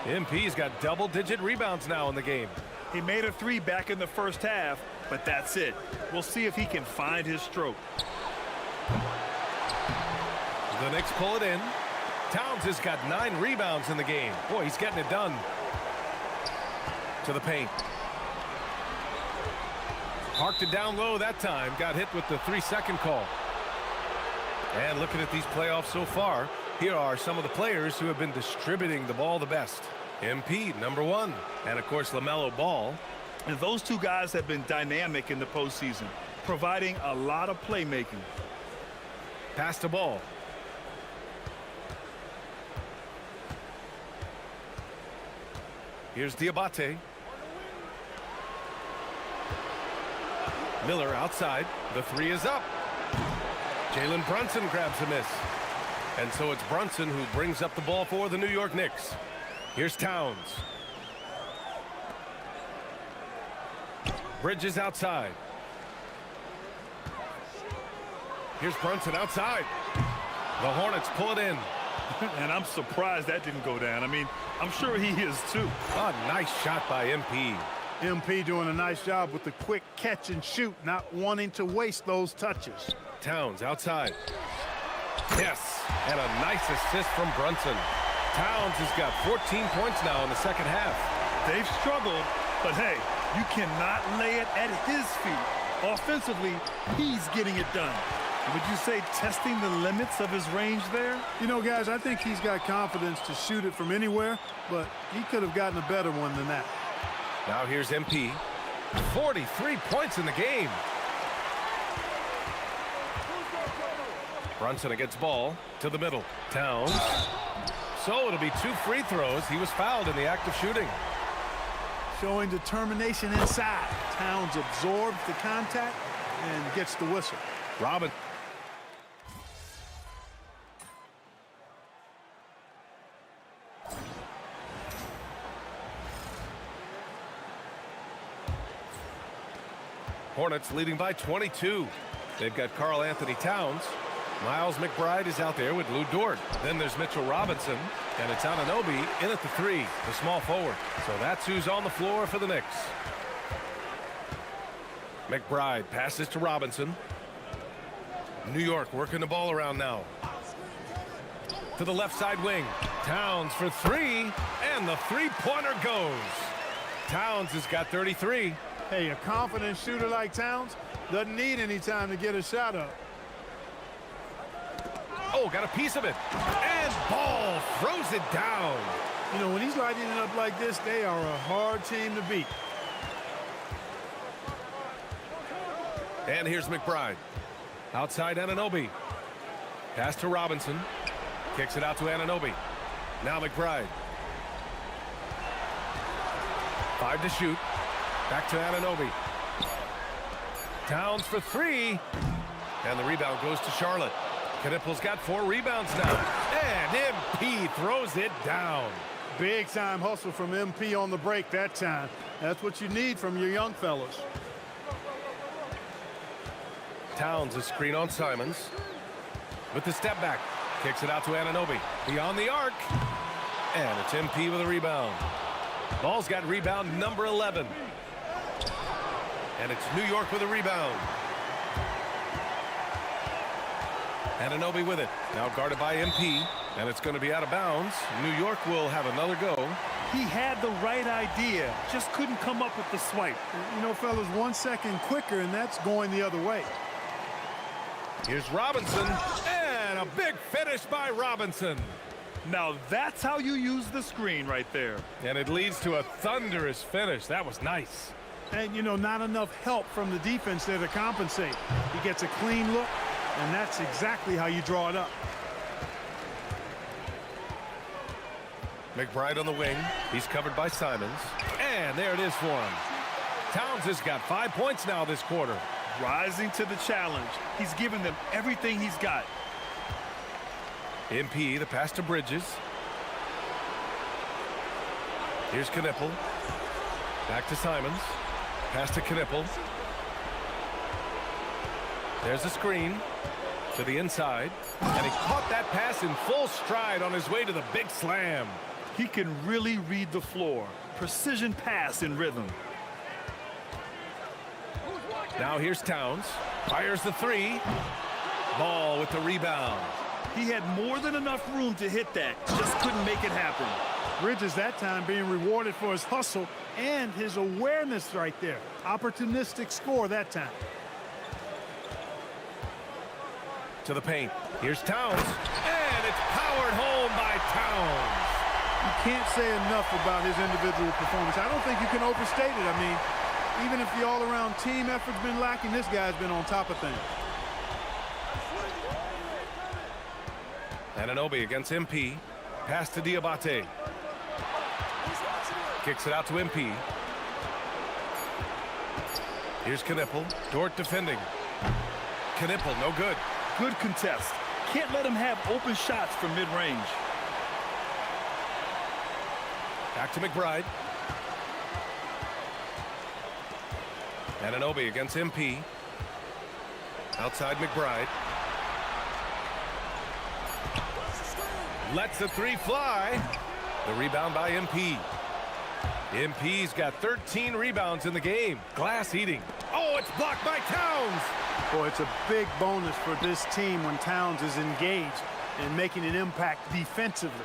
MP's got double-digit rebounds now in the game. He made a 3 back in the first half, but that's it. We'll see if he can find his stroke. The Knicks pull it in. Towns has got 9 rebounds in the game. Boy, he's getting it done. To the paint. Parked it down low that time. Got hit with the 3-second call. And looking at these playoffs so far, here are some of the players who have been distributing the ball the best. MP, number 1. And, of course, LaMelo Ball. And those two guys have been dynamic in the postseason, providing a lot of playmaking. Pass the ball. Here's Diabate. Miller outside. The 3 is up. Jalen Brunson grabs a miss. And so it's Brunson who brings up the ball for the New York Knicks. Here's Towns. Bridges outside. Here's Brunson outside. The Hornets pull it in. And I'm surprised that didn't go down. I mean, I'm sure he is too. A nice shot by MP. MP doing a nice job with the quick catch and shoot, not wanting to waste those touches. Towns outside. Yes, and a nice assist from Brunson. Towns has got 14 points now in the second half. They've struggled, but hey, you cannot lay it at his feet. Offensively, he's getting it done. Would you say testing the limits of his range there? You know, guys, I think he's got confidence to shoot it from anywhere, but he could have gotten a better one than that. Now here's MP. 43 points in the game. Brunson against Ball to the middle. Towns. So it'll be 2 free throws. He was fouled in the act of shooting. Showing determination inside. Towns absorbs the contact and gets the whistle. Robin. Hornets leading by 22. They've got Karl Anthony Towns. Miles McBride is out there with Lou Dort. Then there's Mitchell Robinson, and it's Anunoby in at the 3, the small forward. So that's who's on the floor for the Knicks. McBride passes to Robinson. New York working the ball around now. To the left side wing. Towns for 3, and the 3-pointer goes. Towns has got 33. Hey, a confident shooter like Towns doesn't need any time to get a shot up. Oh, got a piece of it. And Ball throws it down. You know, when he's lighting it up like this, they are a hard team to beat. And here's McBride. Outside Anunoby. Pass to Robinson. Kicks it out to Anunoby. Now McBride. 5 to shoot. Back to Anunoby. Towns for 3. And the rebound goes to Charlotte. Knippel's got 4 rebounds now. And MP throws it down. Big time hustle from MP on the break that time. That's what you need from your young fellas. Towns a screen on Simons. With the step back. Kicks it out to Anunoby. Beyond the arc. And it's MP with a rebound. Ball's got rebound number 11. And it's New York with a rebound. Anunoby with it. Now guarded by MP. And it's going to be out of bounds. New York will have another go. He had the right idea, just couldn't come up with the swipe. You know, fellas, 1 second quicker, and that's going the other way. Here's Robinson, and a big finish by Robinson. Now that's how you use the screen right there. And it leads to a thunderous finish. That was nice. And, you know, not enough help from the defense there to compensate. He gets a clean look, and that's exactly how you draw it up. McBride on the wing. He's covered by Simons. And there it is for him. Towns has got 5 points now this quarter. Rising to the challenge. He's given them everything he's got. MP, the pass to Bridges. Here's Knipple. Back to Simons. Pass to Knipple. There's a screen to the inside. And he caught that pass in full stride on his way to the big slam. He can really read the floor. Precision pass in rhythm. Now here's Towns. Fires the three. Ball with the rebound. He had more than enough room to hit that. Just couldn't make it happen. Bridges that time being rewarded for his hustle and his awareness right there. Opportunistic score that time. To the paint. Here's Towns. And it's powered home by Towns. You can't say enough about his individual performance. I don't think you can overstate it. I mean, even if the all-around team effort's been lacking, this guy's been on top of things. Anunoby against MP. Pass to Diabate. Kicks it out to MP. Here's Knipple. Dort defending. Knipple, no good. Good contest. Can't let him have open shots from mid-range. Back to McBride. Anunoby against MP. Outside McBride. Lets the three fly. The rebound by MP. MP's got 13 rebounds in the game. Glass eating. Oh, it's blocked by Towns. Boy, it's a big bonus for this team when Towns is engaged and making an impact defensively.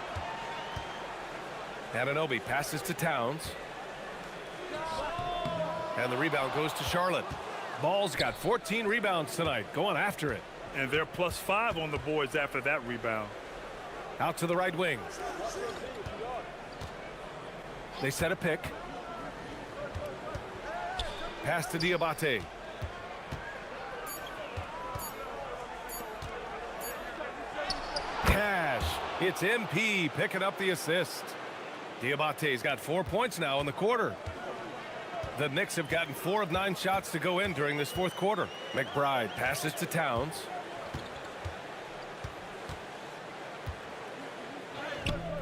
Anunoby passes to Towns. And the rebound goes to Charlotte. Ball's got 14 rebounds tonight, going after it. And they're +5 on the boards after that rebound. Out to the right wing. They set a pick. Pass to Diabate. Cash. It's MP picking up the assist. Diabate's got 4 points now in the quarter. The Knicks have gotten 4 of 9 shots to go in during this fourth quarter. McBride passes to Towns.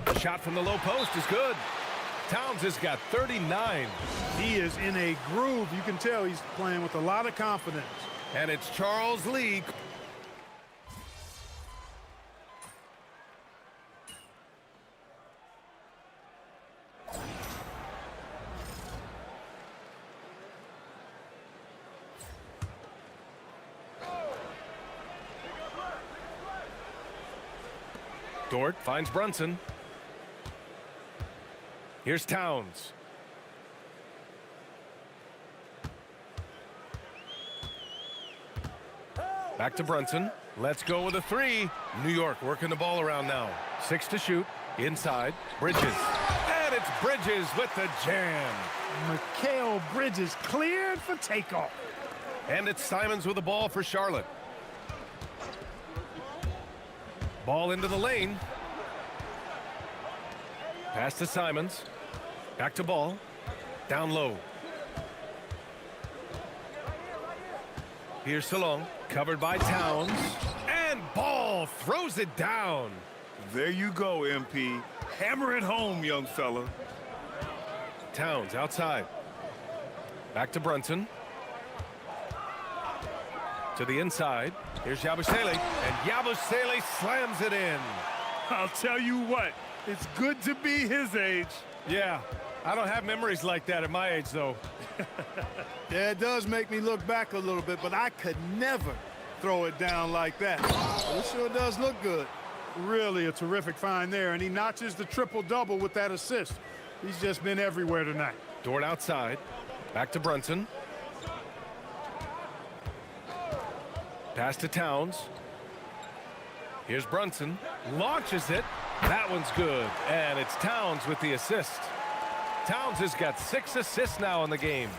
The shot from the low post is good. Towns has got 39. He is in a groove. You can tell he's playing with a lot of confidence. And it's Charles Lee. Dort finds Brunson. Here's Towns. Back to Brunson. Let's go with a three. New York working the ball around now. 6 to shoot. Inside. Bridges. And it's Bridges with the jam. Mikal Bridges cleared for takeoff. And it's Simons with the ball for Charlotte. Ball into the lane. Pass to Simons. Back to Ball. Down low. Here's Salong. Covered by Towns. And Ball throws it down. There you go, MP. Hammer it home, young fella. Towns outside. Back to Brunson. To the inside. Here's Yabusele. And Yabusele slams it in. I'll tell you what. It's good to be his age. Yeah, I don't have memories like that at my age, though. Yeah, it does make me look back a little bit, but I could never throw it down like that. It sure does look good. Really a terrific find there, and he notches the triple-double with that assist. He's just been everywhere tonight. Dort outside. Back to Brunson. Pass to Towns. Here's Brunson. Launches it. That one's good. And it's Towns with the assist. Towns has got 6 assists now in the game.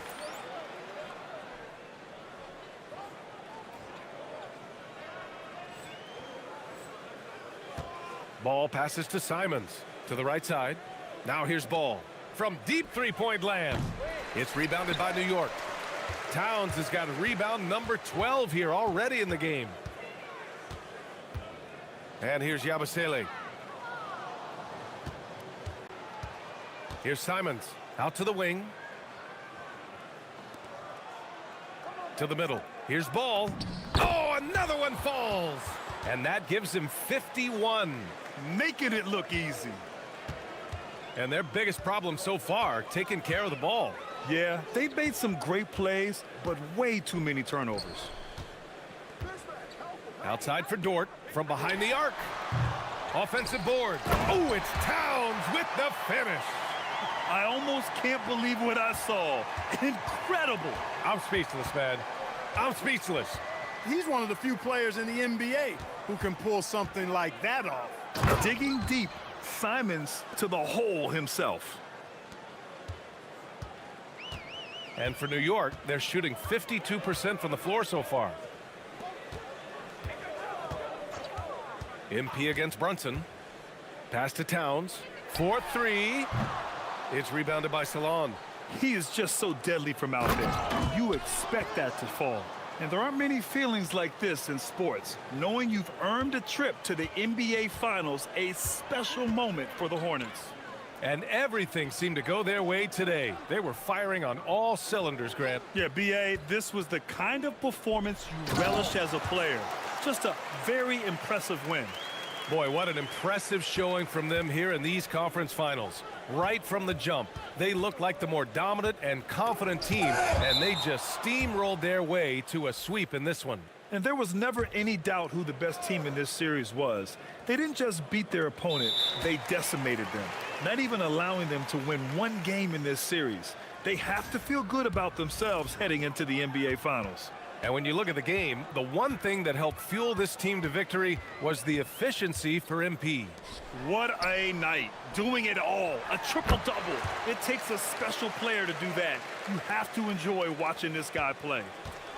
Ball passes to Simons. To the right side. Now here's Ball. From deep three-point land. It's rebounded by New York. Towns has got rebound number 12 here already in the game. And here's Yabusele. Here's Simons. Out to the wing. To the middle. Here's Ball. Oh, another one falls. And that gives him 51. Making it look easy. And their biggest problem so far, taking care of the ball. Yeah, they've made some great plays, but way too many turnovers. Outside for Dort, from behind the arc. Offensive board. Oh, it's Towns with the finish. I almost can't believe what I saw. Incredible. I'm speechless, man. I'm speechless. He's one of the few players in the NBA who can pull something like that off. Digging deep, Simons to the hole himself. And for New York, they're shooting 52% from the floor so far. MP against Brunson. Pass to Towns. 4-3. It's rebounded by Salon. He is just so deadly from out there. You expect that to fall. And there aren't many feelings like this in sports. Knowing you've earned a trip to the NBA Finals, a special moment for the Hornets. And everything seemed to go their way today. They were firing on all cylinders, Grant. Yeah, B.A., this was the kind of performance you relish as a player. Just a very impressive win. Boy, what an impressive showing from them here in these conference finals. Right from the jump, they looked like the more dominant and confident team, and they just steamrolled their way to a sweep in this one. And there was never any doubt who the best team in this series was. They didn't just beat their opponent, they decimated them, not even allowing them to win one game in this series. They have to feel good about themselves heading into the NBA Finals. And when you look at the game, the one thing that helped fuel this team to victory was the efficiency for MP. What a night. Doing it all. A triple-double. It takes a special player to do that. You have to enjoy watching this guy play.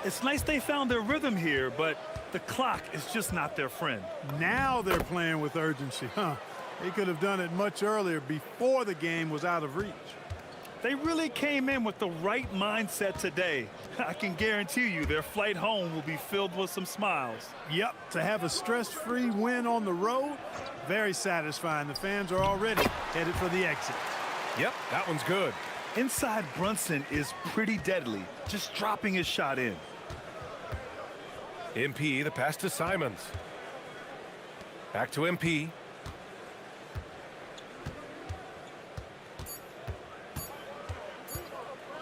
It's nice they found their rhythm here, but the clock is just not their friend. Now they're playing with urgency, huh? They could have done it much earlier before the game was out of reach. They really came in with the right mindset today. I can guarantee you their flight home will be filled with some smiles. Yep, to have a stress-free win on the road, very satisfying. The fans are already headed for the exit. Yep, that one's good. Inside Brunson is pretty deadly, just dropping his shot in. MP, the pass to Simons. Back to MP.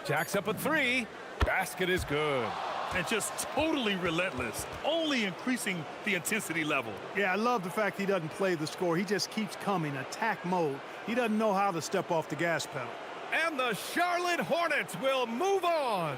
Jacks up a 3. Basket is good. And just totally relentless, only increasing the intensity level. Yeah, I love the fact he doesn't play the score. He just keeps coming, attack mode. He doesn't know how to step off the gas pedal. And the Charlotte Hornets will move on.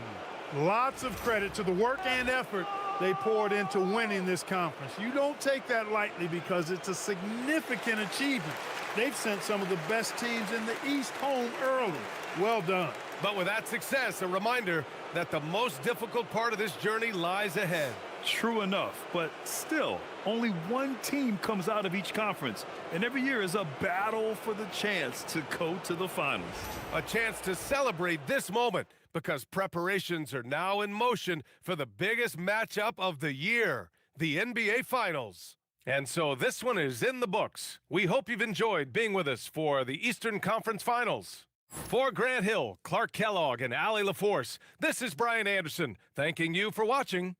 Lots of credit to the work and effort they poured into winning this conference. You don't take that lightly because it's a significant achievement. They've sent some of the best teams in the East home early. Well done. But with that success, a reminder that the most difficult part of this journey lies ahead. True enough, but still, only one team comes out of each conference, and every year is a battle for the chance to go to the finals. A chance to celebrate this moment because preparations are now in motion for the biggest matchup of the year, the NBA Finals. And so this one is in the books. We hope you've enjoyed being with us for the Eastern Conference Finals. For Grant Hill, Clark Kellogg, and Allie LaForce, this is Brian Anderson, thanking you for watching.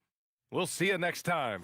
We'll see you next time.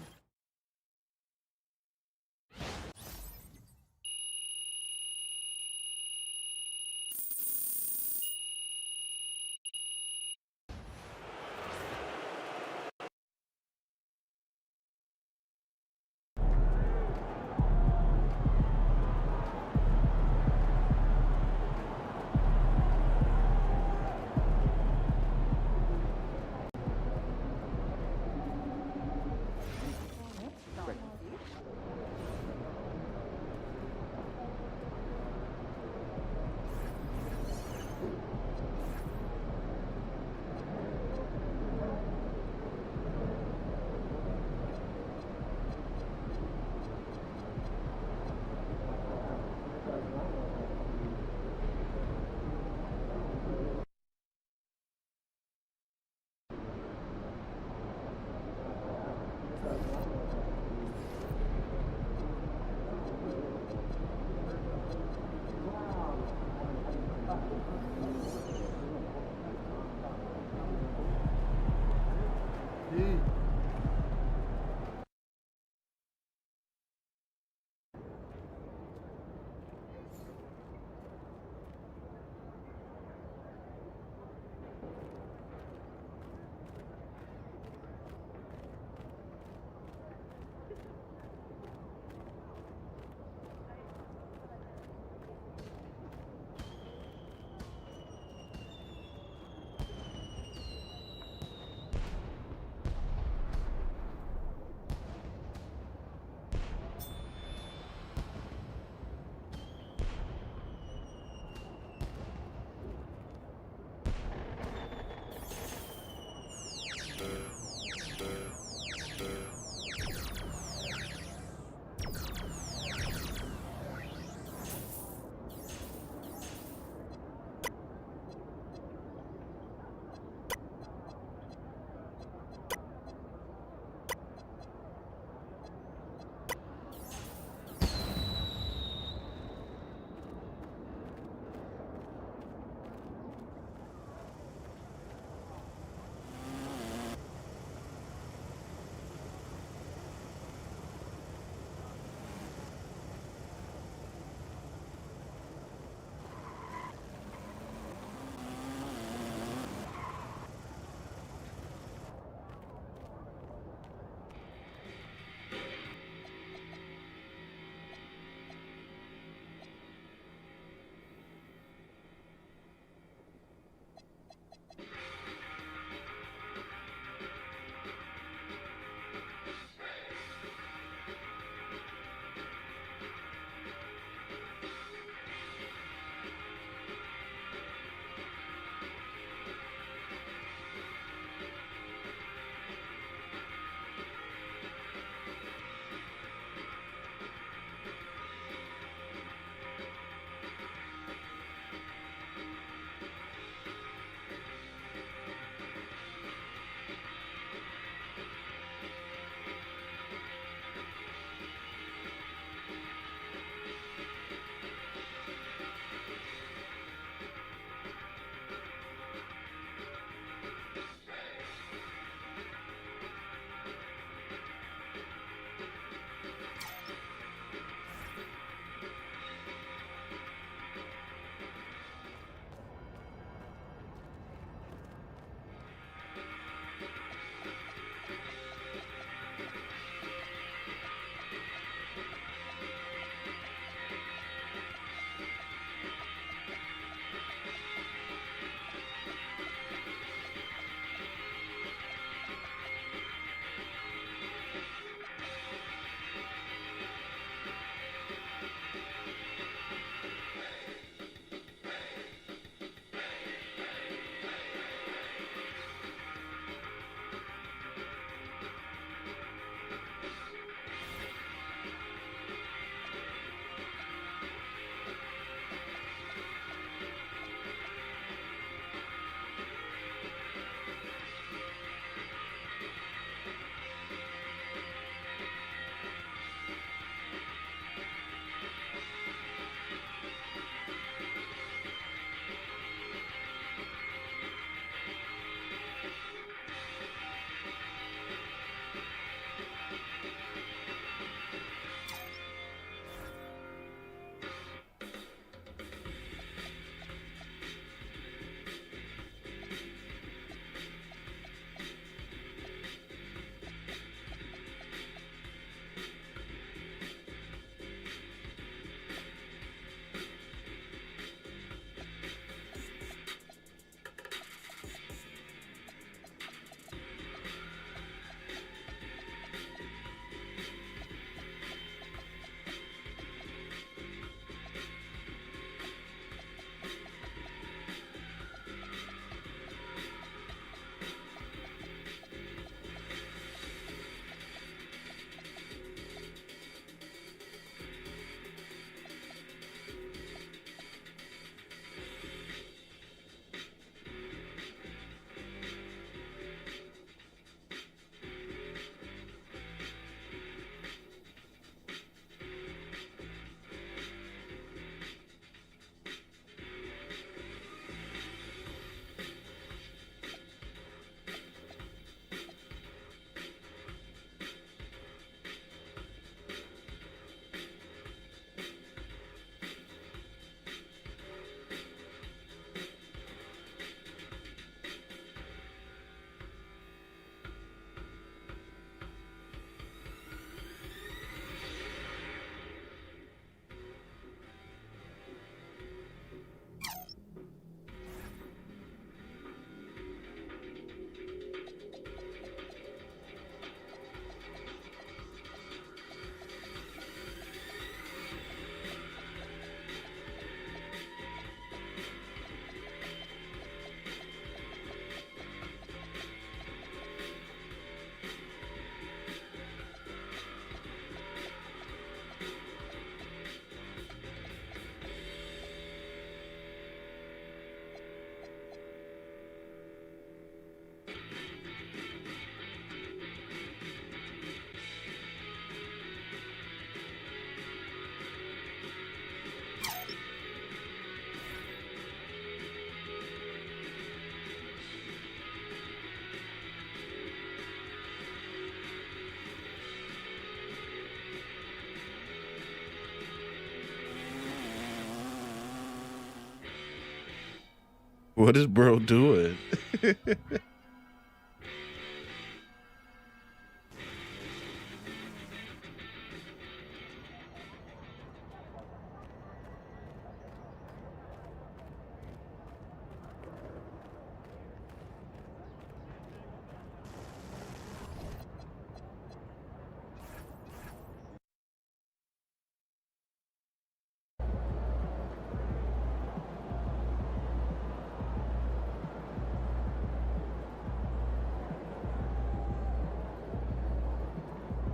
What is bro doing?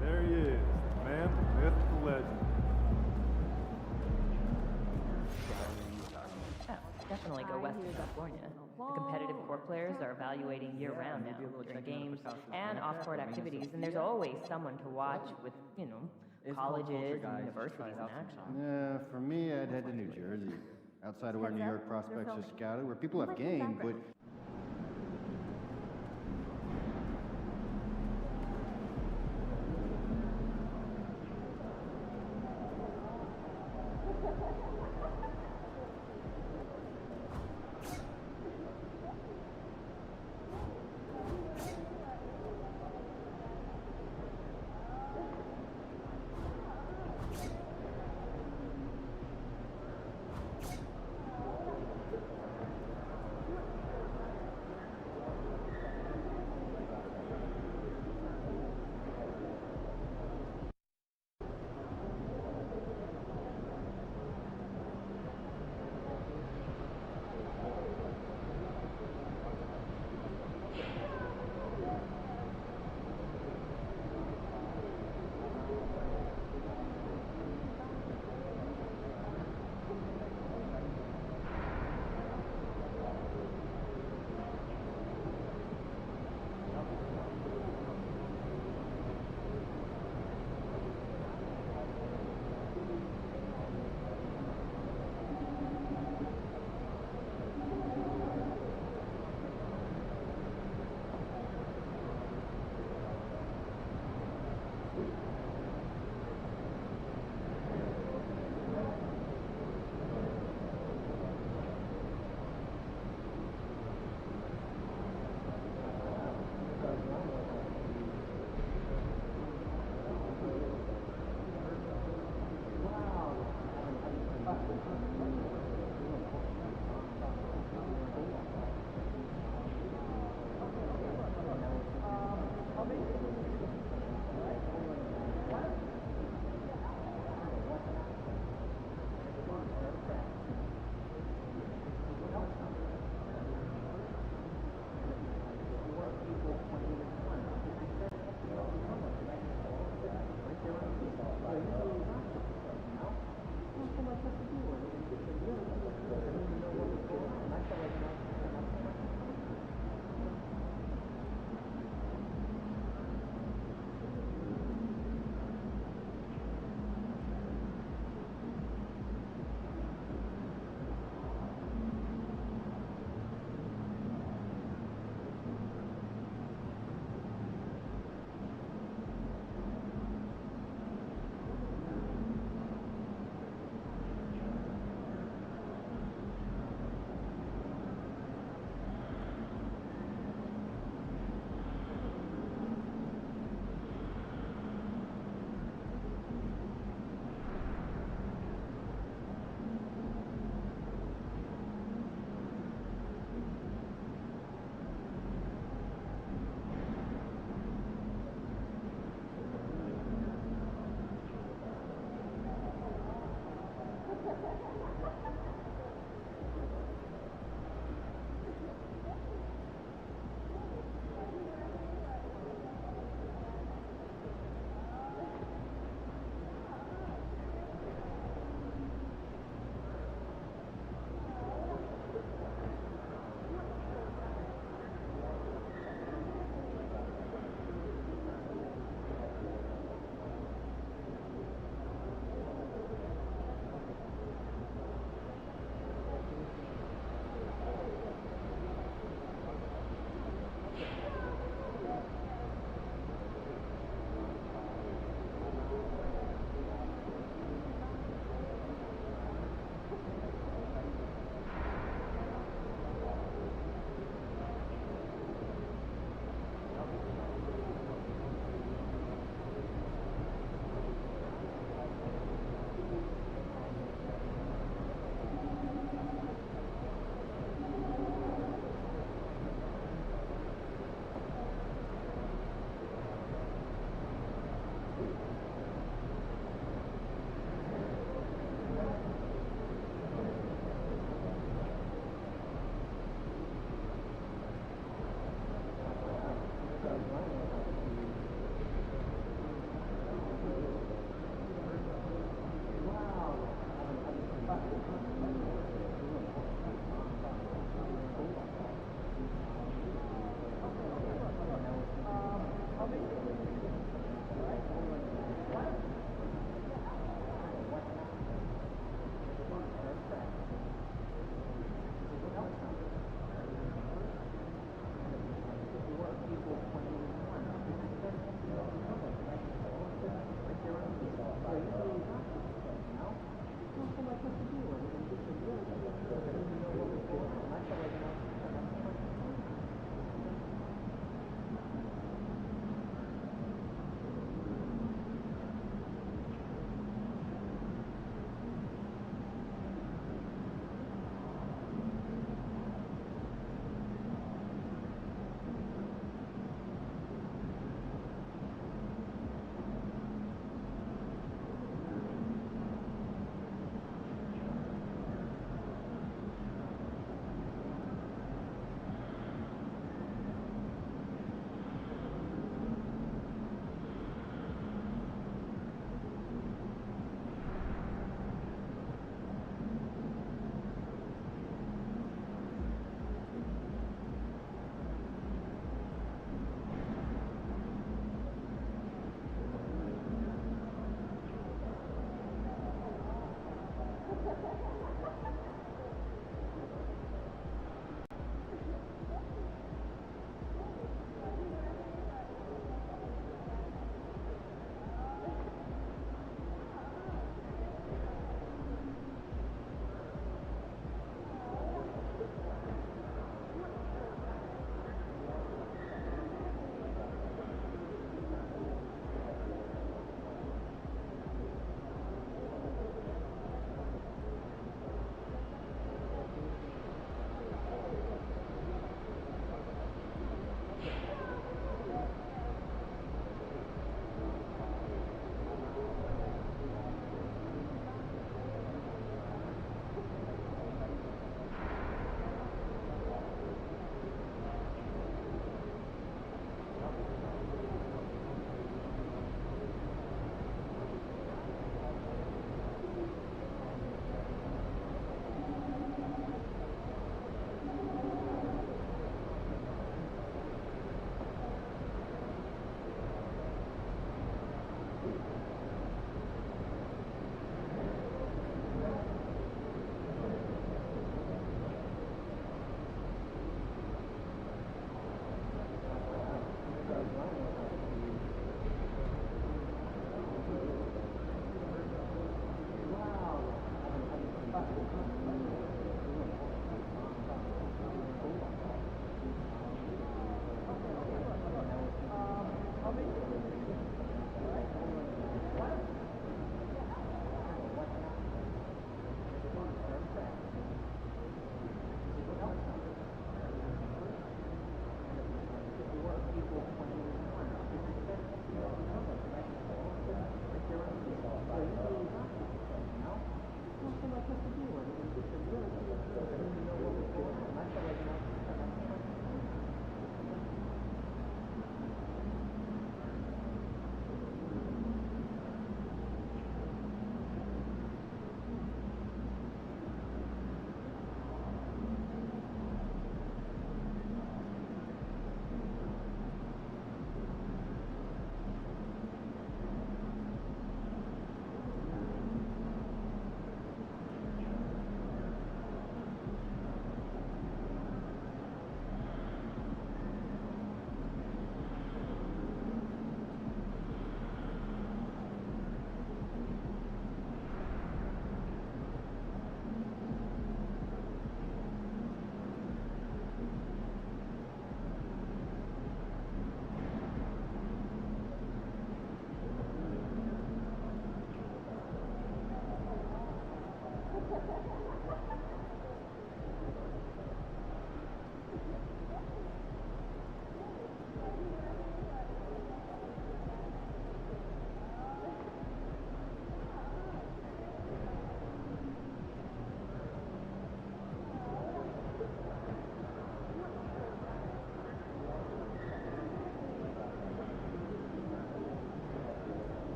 There he is, the man, the myth, the legend. Definitely go west of California. The competitive court players are evaluating year-round now, during games and off-court activities, and there's always someone to watch with, you know, colleges and universities in action. Yeah, for me, I'd head to New Jersey. Outside of where New York prospects are scouted, where people have game, but...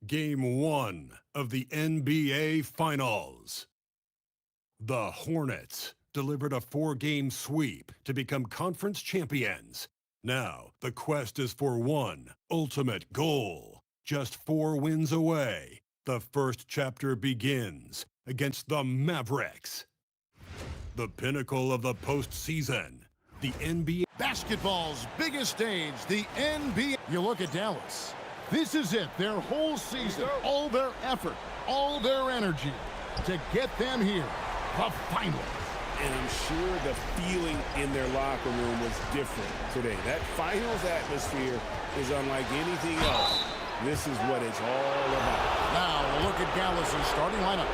Game 1 of the NBA Finals. The Hornets delivered a 4-game sweep to become conference champions. Now, the quest is for one ultimate goal. Just 4 wins away, the first chapter begins against the Mavericks. The pinnacle of the postseason, the NBA. Basketball's biggest stage, the NBA. You look at Dallas. This is it, their whole season, all their effort, all their energy to get them here, the finals. And I'm sure the feeling in their locker room was different today. That finals atmosphere is unlike anything else. This is what it's all about. Now we'll look at Dallas's starting lineup.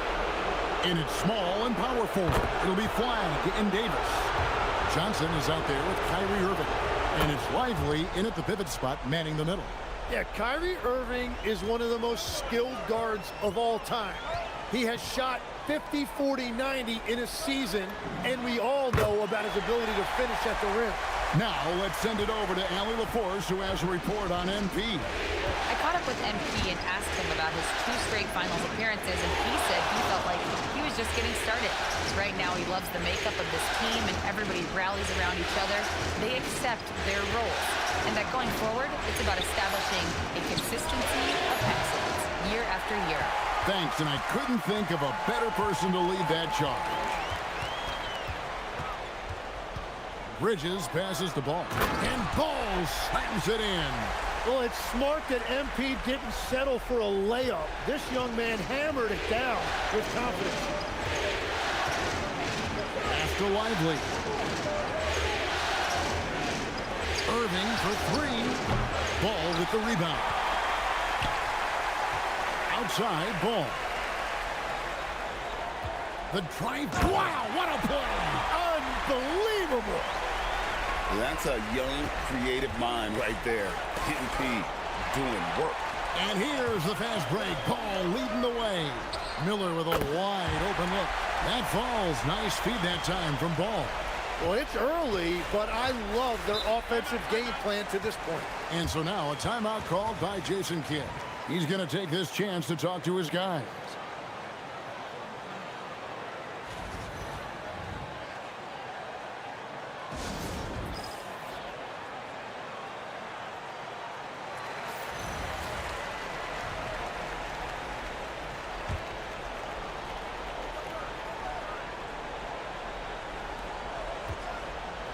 In its small and power forward, it'll be Flagg and Davis. Johnson is out there with Kyrie Irving. And it's Lively in at the pivot spot, manning the middle. Yeah, Kyrie Irving is one of the most skilled guards of all time. He has shot 50, 40, 90 in a season, and we all know about his ability to finish at the rim. Now let's send it over to Allie LaForce, who has a report on MP. I caught up with MP and asked him about his 2 straight finals appearances, and he said he felt like he was just getting started. Right now, he loves the makeup of this team, and everybody rallies around each other. They accept their roles, and that going forward, it's about establishing a consistency of excellence year after year. Thanks, and I couldn't think of a better person to lead that charge. Bridges passes the ball, and Ball slams it in. Well, it's smart that MP didn't settle for a layup. This young man hammered it down with confidence. After Lively. Irving for 3. Ball with the rebound. Outside, Ball. The drive. Wow, what a play! Unbelievable! That's a young, creative mind right there. MP doing work. And here's the fast break. Ball leading the way. Miller with a wide open look. That falls. Nice feed that time from Ball. Well, it's early, but I love their offensive game plan to this point. And so now a timeout called by Jason Kidd. He's going to take this chance to talk to his guys.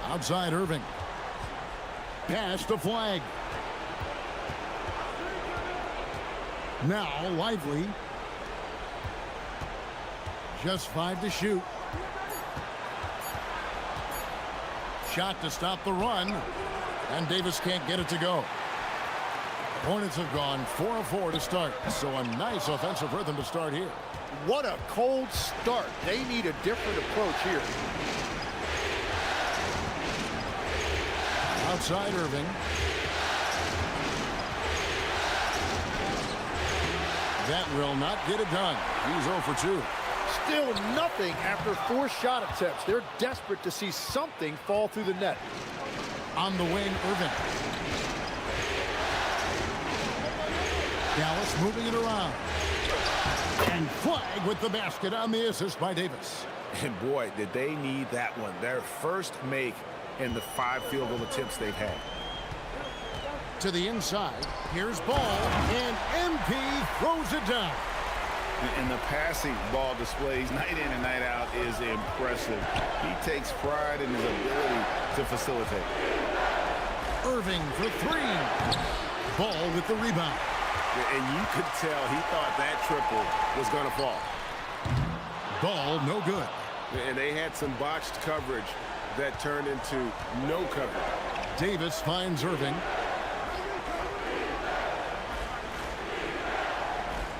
Outside Irving. Pass to Flagg. Now Lively. Just 5 to shoot. Shot to stop the run. And Davis can't get it to go. Hornets have gone 4 of 4 to start. So a nice offensive rhythm to start here. What a cold start. They need a different approach here. Outside Irving. That will not get it done. He's 0 for 2. Still nothing after 4 shot attempts. They're desperate to see something fall through the net. On the wing, Irving. Dallas moving it around. And Flagg with the basket on the assist by Davis. And boy, did they need that one. Their first make in the 5 field goal attempts they've had. To the inside. Here's Ball. And MP throws it down. And the passing Ball displays night in and night out is impressive. He takes pride in his ability to facilitate. Irving for 3. Ball with the rebound. And you could tell he thought that triple was going to fall. Ball no good. And they had some botched coverage that turned into no coverage. Davis finds Irving.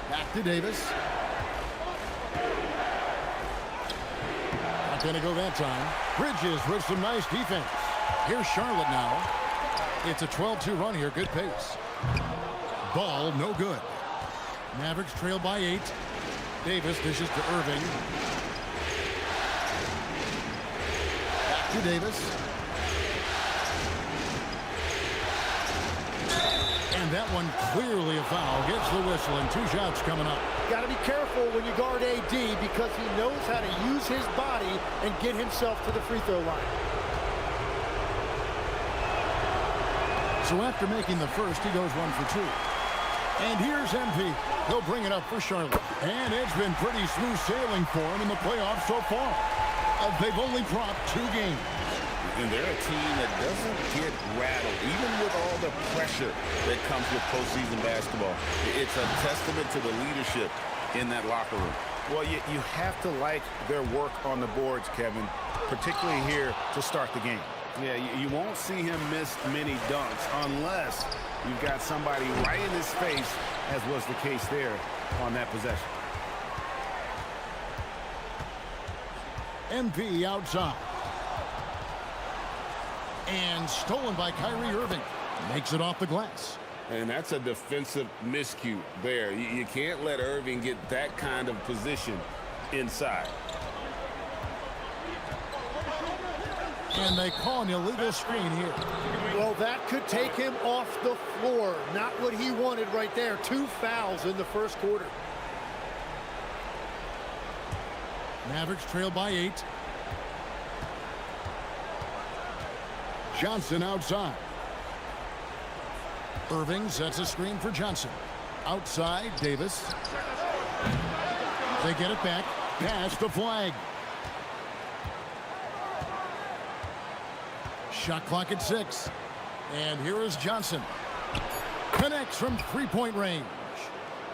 Back to Davis. Not going to go that time. Bridges with some nice defense. Here's Charlotte now. It's a 12-2 run here. Good pace. Ball no good. Mavericks trail by 8. Davis dishes to Irving. Back to Davis. And that one clearly a foul. Gets the whistle and 2 shots coming up. Got to be careful when you guard AD because he knows how to use his body and get himself to the free throw line. So after making the first, he goes 1 for 2. And here's MP. He'll bring it up for Charlotte. And it's been pretty smooth sailing for him in the playoffs so far. They've only dropped 2 games. And they're a team that doesn't get rattled, even with all the pressure that comes with postseason basketball. It's a testament to the leadership in that locker room. Well, you have to like their work on the boards, Kevin, particularly here to start the game. Yeah, you won't see him miss many dunks unless you've got somebody right in his face, as was the case there on that possession. MP outside. And stolen by Kyrie Irving. Makes it off the glass. And that's a defensive miscue there. You can't let Irving get that kind of position inside. And they call an illegal screen here. Well, that could take him off the floor. Not what he wanted right there. 2 fouls in the first quarter. Mavericks trail by 8. Johnson outside. Irving sets a screen for Johnson. Outside, Davis. They get it back. Pass the flag. Shot clock at 6. And here is Johnson. Connects from 3-point range.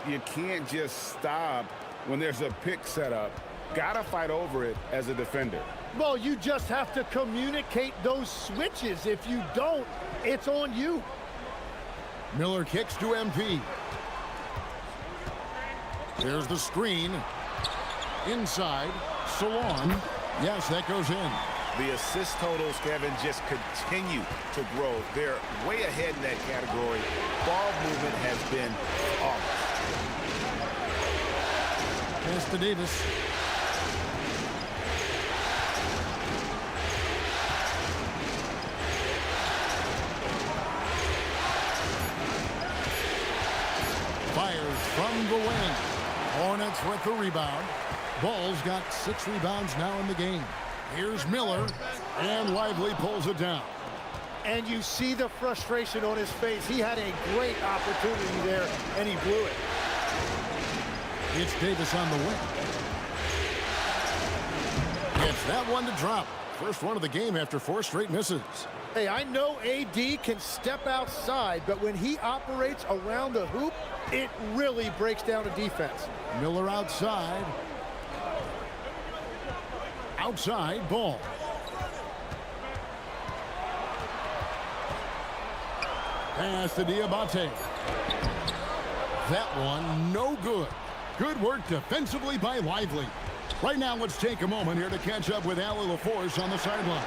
You can't just stop when there's a pick set up. Gotta fight over it as a defender. Well, you just have to communicate those switches. If you don't, it's on you. Miller kicks to MP. There's the screen. Inside. Salon. Yes, that goes in. The assist totals, Kevin, just continue to grow. They're way ahead in that category. Ball movement has been awesome. Pass to Davis. Fires from the wing. Hornets with the rebound. Ball's got 6 rebounds now in the game. Here's Miller, and Lively pulls it down. And you see the frustration on his face. He had a great opportunity there, and he blew it. It's Davis on the wing. Gets that one to drop. First one of the game after 4 straight misses. Hey, I know AD can step outside, but when he operates around the hoop, it really breaks down a defense. Miller outside. Outside, Ball. Pass to Diabate. That one, no good. Good work defensively by Lively. Right now, let's take a moment here to catch up with Allie LaForce on the sideline.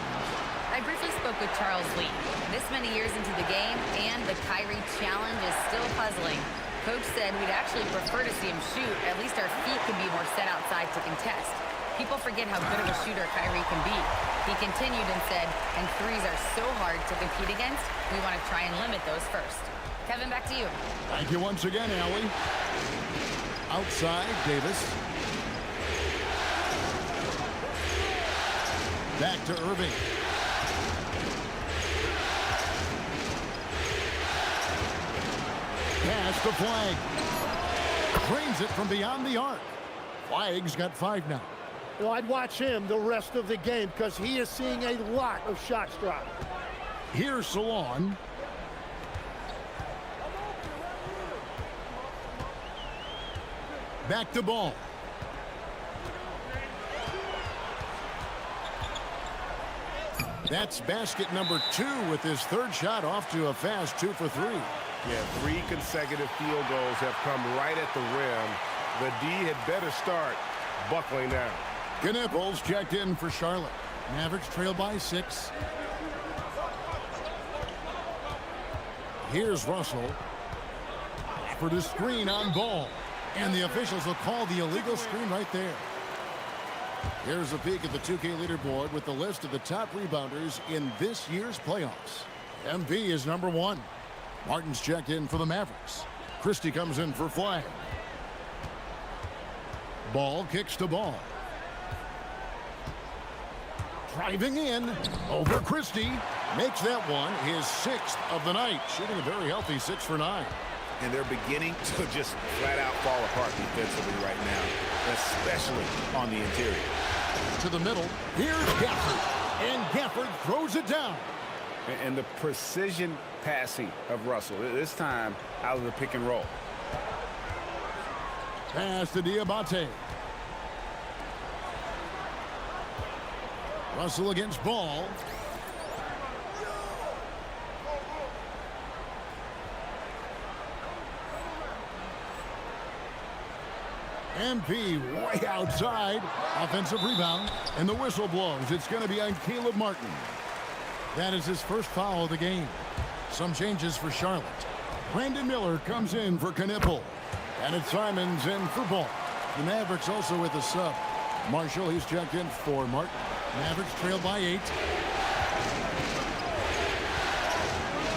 I briefly spoke with Charles Lee. This many years into the game, and the Kyrie challenge is still puzzling. Coach said we'd actually prefer to see him shoot. At least our feet could be more set outside to contest. People forget how good of a shooter Kyrie can be. He continued and said, and threes are so hard to compete against, we want to try and limit those first. Kevin, back to you. Thank you once again, Allie. Outside, Davis. Back to Irving. Pass the flag. Drains it from beyond the arc. Flag's got 5 now. Well, I'd watch him the rest of the game because he is seeing a lot of shots drop. Here's Salon. Back to Ball. That's basket number 2 with his 3rd shot off to a fast 2 for 3. Yeah, 3 consecutive field goals have come right at the rim. The D had better start buckling down. Knipples checked in for Charlotte. Mavericks trail by 6. Here's Russell. For the screen on Ball. And the officials will call the illegal screen right there. Here's a peek at the 2K leaderboard with the list of the top rebounders in this year's playoffs. MP is number 1. Martin's checked in for the Mavericks. Christie comes in for Flag. Ball kicks to Ball. Driving in over Christie. Makes that one his 6th of the night. Shooting a very healthy 6 for 9. And they're beginning to just flat out fall apart defensively right now, especially on the interior. To the middle. Here's Gafford. And Gafford throws it down. And the precision passing of Russell, this time out of the pick and roll. Pass to Diabate. Russell against Ball. MP way outside. Offensive rebound. And the whistle blows. It's going to be on Caleb Martin. That is his first foul of the game. Some changes for Charlotte. Brandon Miller comes in for Knipple. And it's Simons in for Ball. The Mavericks also with a sub. Marshall, he's checked in for Martin. Mavericks trail by 8.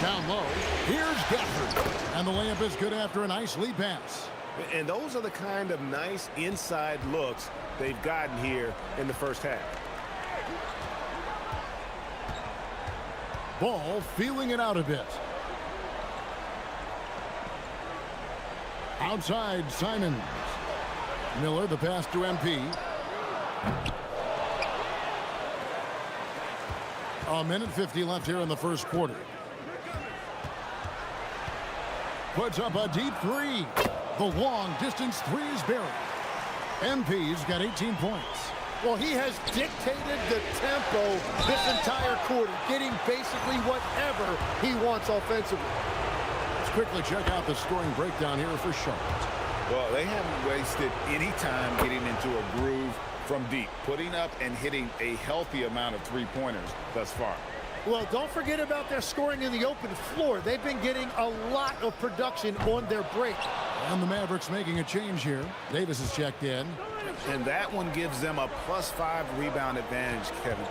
Down low. Here's Gafford. And the layup is good after a nice lead pass. And those are the kind of nice inside looks they've gotten here in the first half. Ball feeling it out a bit. Outside Simons. Miller the pass to MP. A minute 50 left here in the first quarter. Puts up a deep 3. The long distance 3 is buried. MP's got 18 points. Well, he has dictated the tempo this entire quarter, getting basically whatever he wants offensively. Let's quickly check out the scoring breakdown here for Charlotte. Well, they haven't wasted any time getting into a groove from deep, putting up and hitting a healthy amount of three-pointers thus far. Well, don't forget about their scoring in the open floor. They've been getting a lot of production on their break. And the Mavericks making a change here. Davis is checked in. And that one gives them a +5 rebound advantage, Kevin.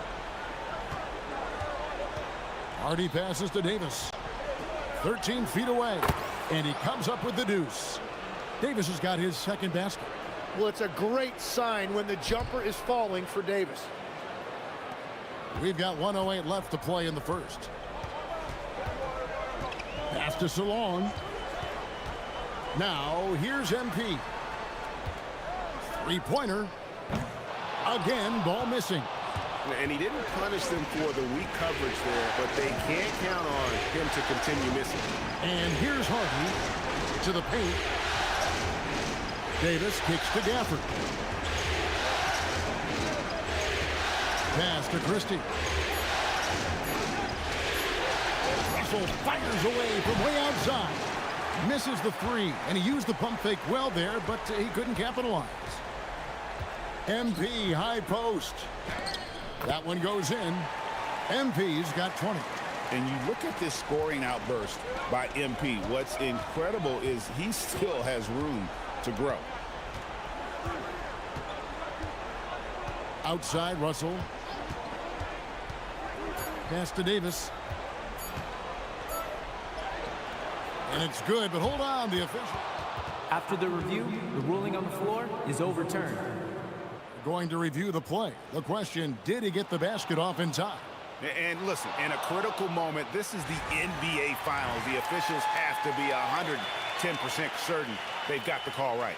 Hardy passes to Davis. 13 feet away. And he comes up with the deuce. Davis has got his second basket. Well, it's a great sign when the jumper is falling for Davis. We've got 1:08 left to play in the first. Pass to Salon. Now, here's MP. Three-pointer. Again, ball missing. And he didn't punish them for the weak coverage there, but they can't count on him to continue missing. And here's Hardy to the paint. Davis kicks to Gafford. Pass to Christie. Russell fires away from way outside. Misses the 3, and he used the pump fake well there, but he couldn't capitalize. MP high post. That one goes in. MP's got 20. And you look at this scoring outburst by MP. What's incredible is he still has room to grow. Outside Russell. Pass to Davis. And it's good, but hold on, the official. After the review, the ruling on the floor is overturned. Going to review the play. The question, did he get the basket off in time? And listen, in a critical moment, this is the NBA Finals. The officials have to be 110% certain they've got the call right.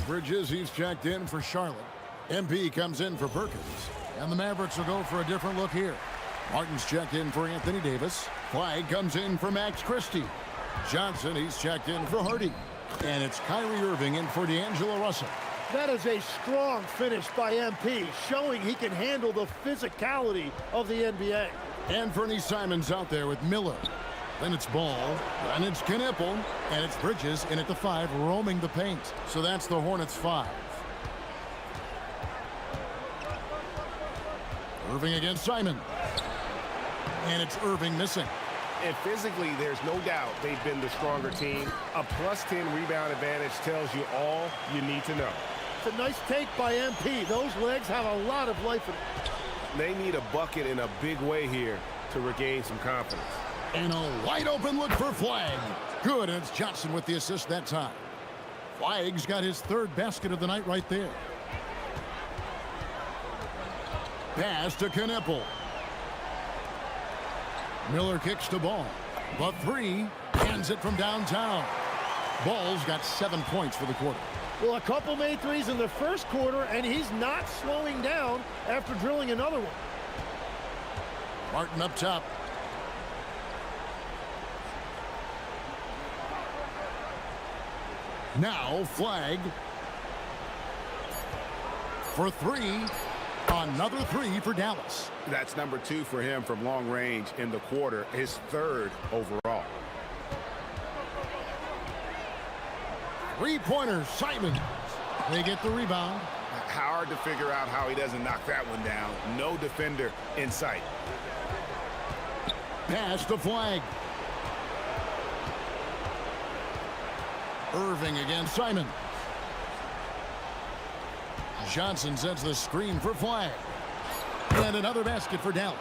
Bridges, he's checked in for Charlotte. MP comes in for Perkins. And the Mavericks will go for a different look here. Martin's checked in for Anthony Davis. Flag comes in for Max Christie. Johnson, he's checked in for Hardy. And it's Kyrie Irving in for D'Angelo Russell. That is a strong finish by MP, showing he can handle the physicality of the NBA. And Fernie Simons out there with Miller. Then it's Ball, and it's Knipple, and it's Bridges in at the 5, roaming the paint. So that's the Hornets' 5. Irving against Simon. And it's Irving missing. And physically, there's no doubt they've been the stronger team. A +10 rebound advantage tells you all you need to know. It's a nice take by MP. Those legs have a lot of life in them. They need a bucket in a big way here to regain some confidence. And a wide open look for Flagg. Good, and it's Johnson with the assist that time. Flagg's got his third basket of the night right there. Pass to Kneppel. Miller kicks the ball. The three, hands it from downtown. Ball's got 7 points for the quarter. Well, a couple made threes in the first quarter, and he's not slowing down after drilling another one. Martin up top. Now Flagg. For three. Another three for Dallas. That's number 2 for him from long range in the quarter, his third overall. Three-pointer, Simon. They get the rebound. Hard to figure out how he doesn't knock that one down. No defender in sight. Pass to Flagg. Irving against Simon. Johnson sets the screen for Flagg. And another basket for Dallas.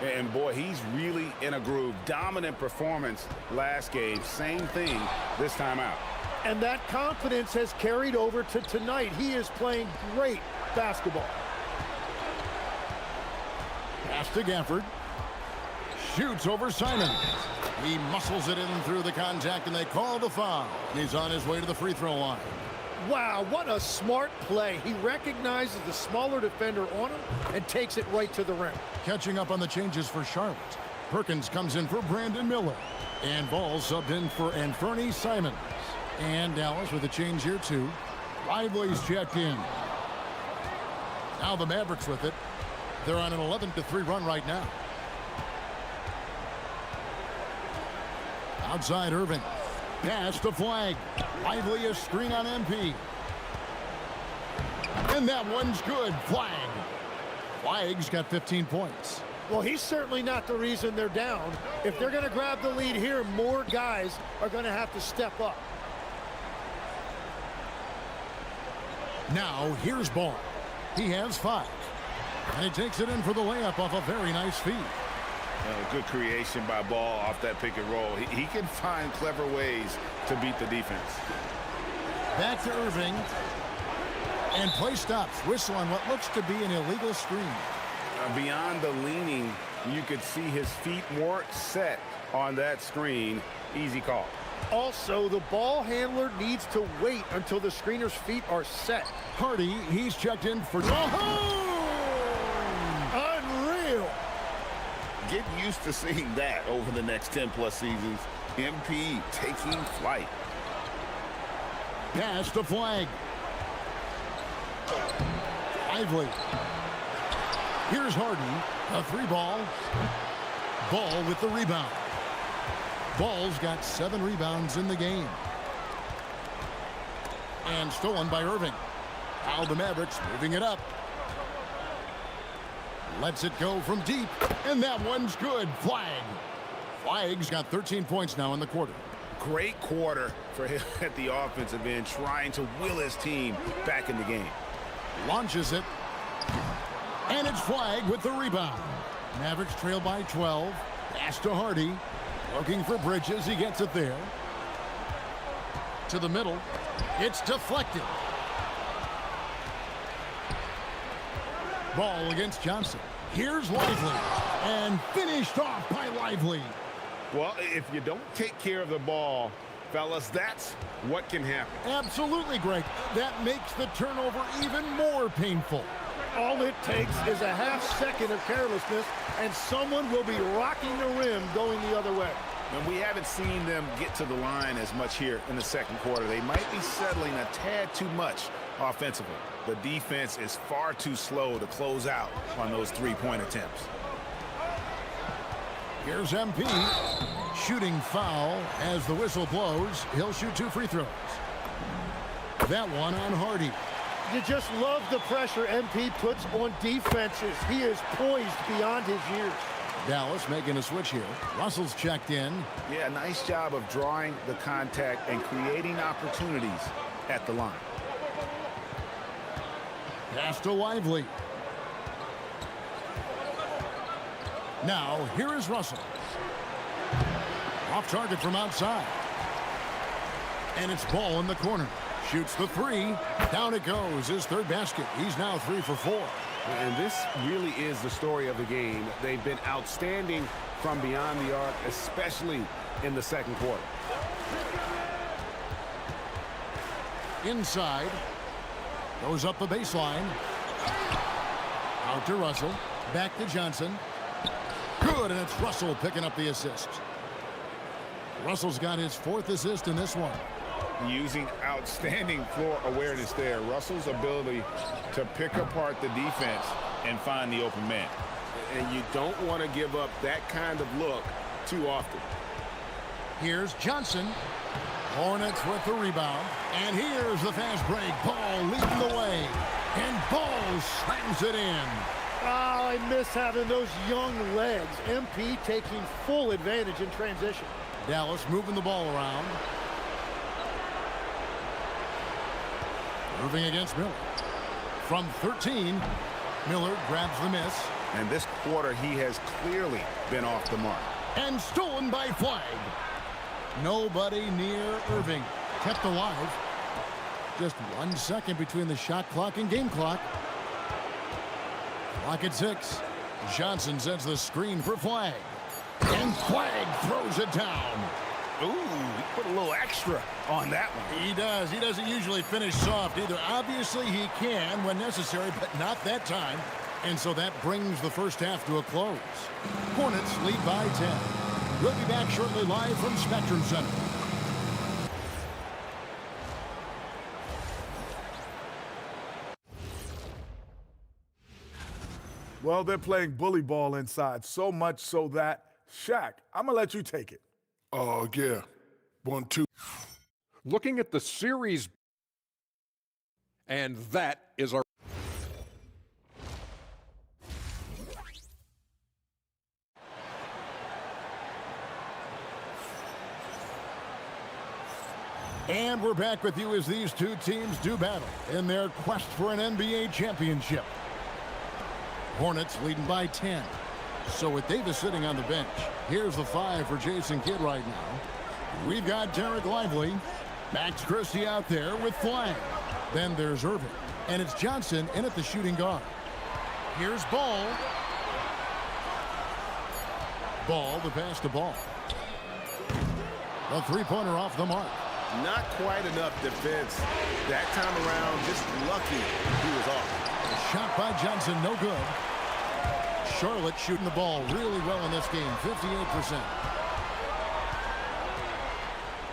And boy, he's really in a groove. Dominant performance last game. Same thing this time out. And that confidence has carried over to tonight. He is playing great basketball. Pass to Gafford. Shoots over Simon. He muscles it in through the contact, and they call the foul. He's on his way to the free throw line. Wow, what a smart play. He recognizes the smaller defender on him and takes it right to the rim. Catching up on the changes for Charlotte. Perkins comes in for Brandon Miller. And Ball subbed in for Anthony Simons. And Dallas with a change here too. Lively's checked in. Now the Mavericks with it. They're on an 11-3 run right now. Outside Irving. Pass to Flagg. Lively a screen on MP. And that one's good. Flagg. Flagg's got 15 points. Well, he's certainly not the reason they're down. If they're going to grab the lead here, more guys are going to have to step up. Now here's Ball. He has 5. And he takes it in for the layup off a very nice feed. Good creation by Ball off that pick and roll. He can find clever ways to beat the defense. Back to Irving. And play stops. Whistle on what looks to be an illegal screen. Beyond the leaning, you could see his feet more set on that screen. Easy call. Also, the ball handler needs to wait until the screener's feet are set. Hardy, he's checked in for... Unreal! Get used to seeing that over the next 10+ seasons. MP taking flight. Pass to Flagg. Lively. Here's Hardy. A 3-ball. Ball with the rebound. Ball's got 7 rebounds in the game. And stolen by Irving. Now the Mavericks moving it up. Lets it go from deep. And that one's good. Flagg. Flagg's got 13 points now in the quarter. Great quarter for him at the offensive end, trying to will his team back in the game. Launches it. And it's Flagg with the rebound. Mavericks trail by 12. Pass to Hardy. Looking for Bridges. He gets it there. To the middle. It's deflected. Ball against Johnson. Here's Lively. And finished off by Lively. Well, if you don't take care of the ball, fellas, that's what can happen. Absolutely, Greg. That makes the turnover even more painful. All it takes is a half second of carelessness, and someone will be rocking the rim going the other way. And we haven't seen them get to the line as much here in the second quarter. They might be settling a tad too much offensively. The defense is far too slow to close out on those three-point attempts. Here's MP. Shooting foul as the whistle blows. He'll shoot 2 free throws. That one on Hardy. You just love the pressure MP puts on defenses. He is poised beyond his years. Dallas making a switch here. Russell's checked in. Yeah, nice job of drawing the contact and creating opportunities at the line. Pass to Lively. Now, here is Russell. Off target from outside. And it's ball in the corner. Shoots the three. Down it goes. His third basket. He's now 3 for 4. And this really is the story of the game. They've been outstanding from beyond the arc, especially in the second quarter. Inside. Goes up the baseline. Out to Russell. Back to Johnson. Good, and it's Russell picking up the assist. Russell's got his 4th assist in this one. Using outstanding floor awareness there. Russell's ability to pick apart the defense and find the open man. And you don't want to give up that kind of look too often. Here's Johnson. Hornets with the rebound. And here's the fast break. Ball leading the way. And Ball slams it in. Oh, I miss having those young legs. MP taking full advantage in transition. Dallas moving the ball around. Moving against Miller. From 13, Miller grabs the miss. And this quarter, he has clearly been off the mark. And stolen by Flag. Nobody near Irving. Kept alive. Just 1 second between the shot clock and game clock. Clock at 6. Johnson sends the screen for Flag. And Flag throws it down. Ooh, he put a little extra on that one. He does. He doesn't usually finish soft either. Obviously, he can when necessary, but not that time. And so that brings the first half to a close. Hornets lead by 10. We'll be back shortly live from Spectrum Center. Well, they're playing bully ball inside, so much so that, Shaq, I'm going to let you take it. Oh, yeah. 1, 2. Looking at the series, and that is our... And we're back with you as these two teams do battle in their quest for an NBA championship. Hornets leading by 10. So with Davis sitting on the bench, here's the 5 for Jason Kidd right now. We've got Derek Lively. Max Christie out there with Flag. Then there's Irving. And it's Johnson in at the shooting guard. Here's Ball. Ball, the pass to Ball. A three-pointer off the mark. Not quite enough defense. That time around, just lucky he was off. A shot by Johnson, no good. Charlotte shooting the ball really well in this game, 58%.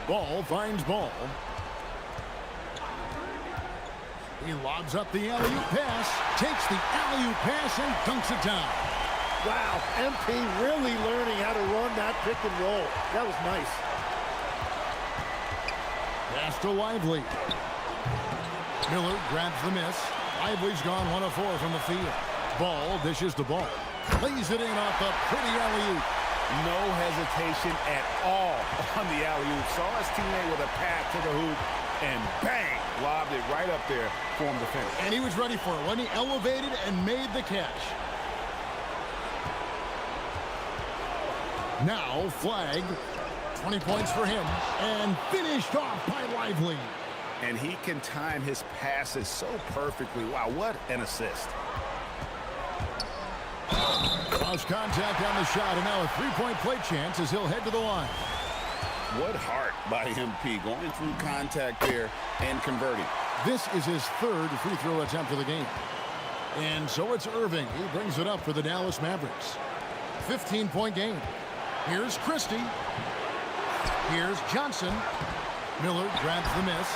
Ball finds Ball. He lobs up the alley-oop pass, takes the alley-oop pass and dunks it down. Wow, MP really learning how to run that pick and roll. That was nice. Pass to Lively. Miller grabs the miss. Lively's gone 1 of 4 from the field. Ball dishes the ball. Lays it in off the pretty alley-oop. No hesitation at all on the alley-oop. Saw his teammate with a pass to the hoop and bang, lobbed it right up there for him to finish. And he was ready for it when he elevated and made the catch. Now Flag, 20 points for him, and finished off by Lively. And he can time his passes so perfectly. Wow, what an assist. Cross contact on the shot, and now a three-point play chance as he'll head to the line. What heart by MP, going through contact there and converting. This is his 3rd free throw attempt of the game. And so it's Irving. He brings it up for the Dallas Mavericks. 15-point game. Here's Christie. Here's Johnson. Miller grabs the miss.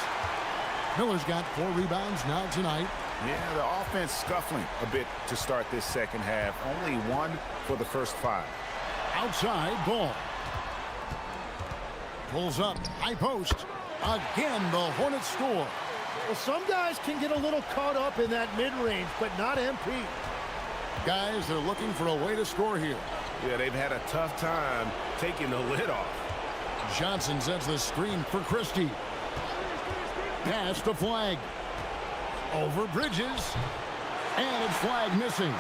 Miller's got 4 rebounds now tonight. Yeah, the offense scuffling a bit to start this second half. Only 1 for the first 5. Outside, Ball. Pulls up, high post. Again, the Hornets score. Well, some guys can get a little caught up in that mid-range, but not MP. Guys, they're looking for a way to score here. Yeah, they've had a tough time taking the lid off. Johnson sets the screen for Christie. Pass to Flag. Over Bridges. And it's Flag missing.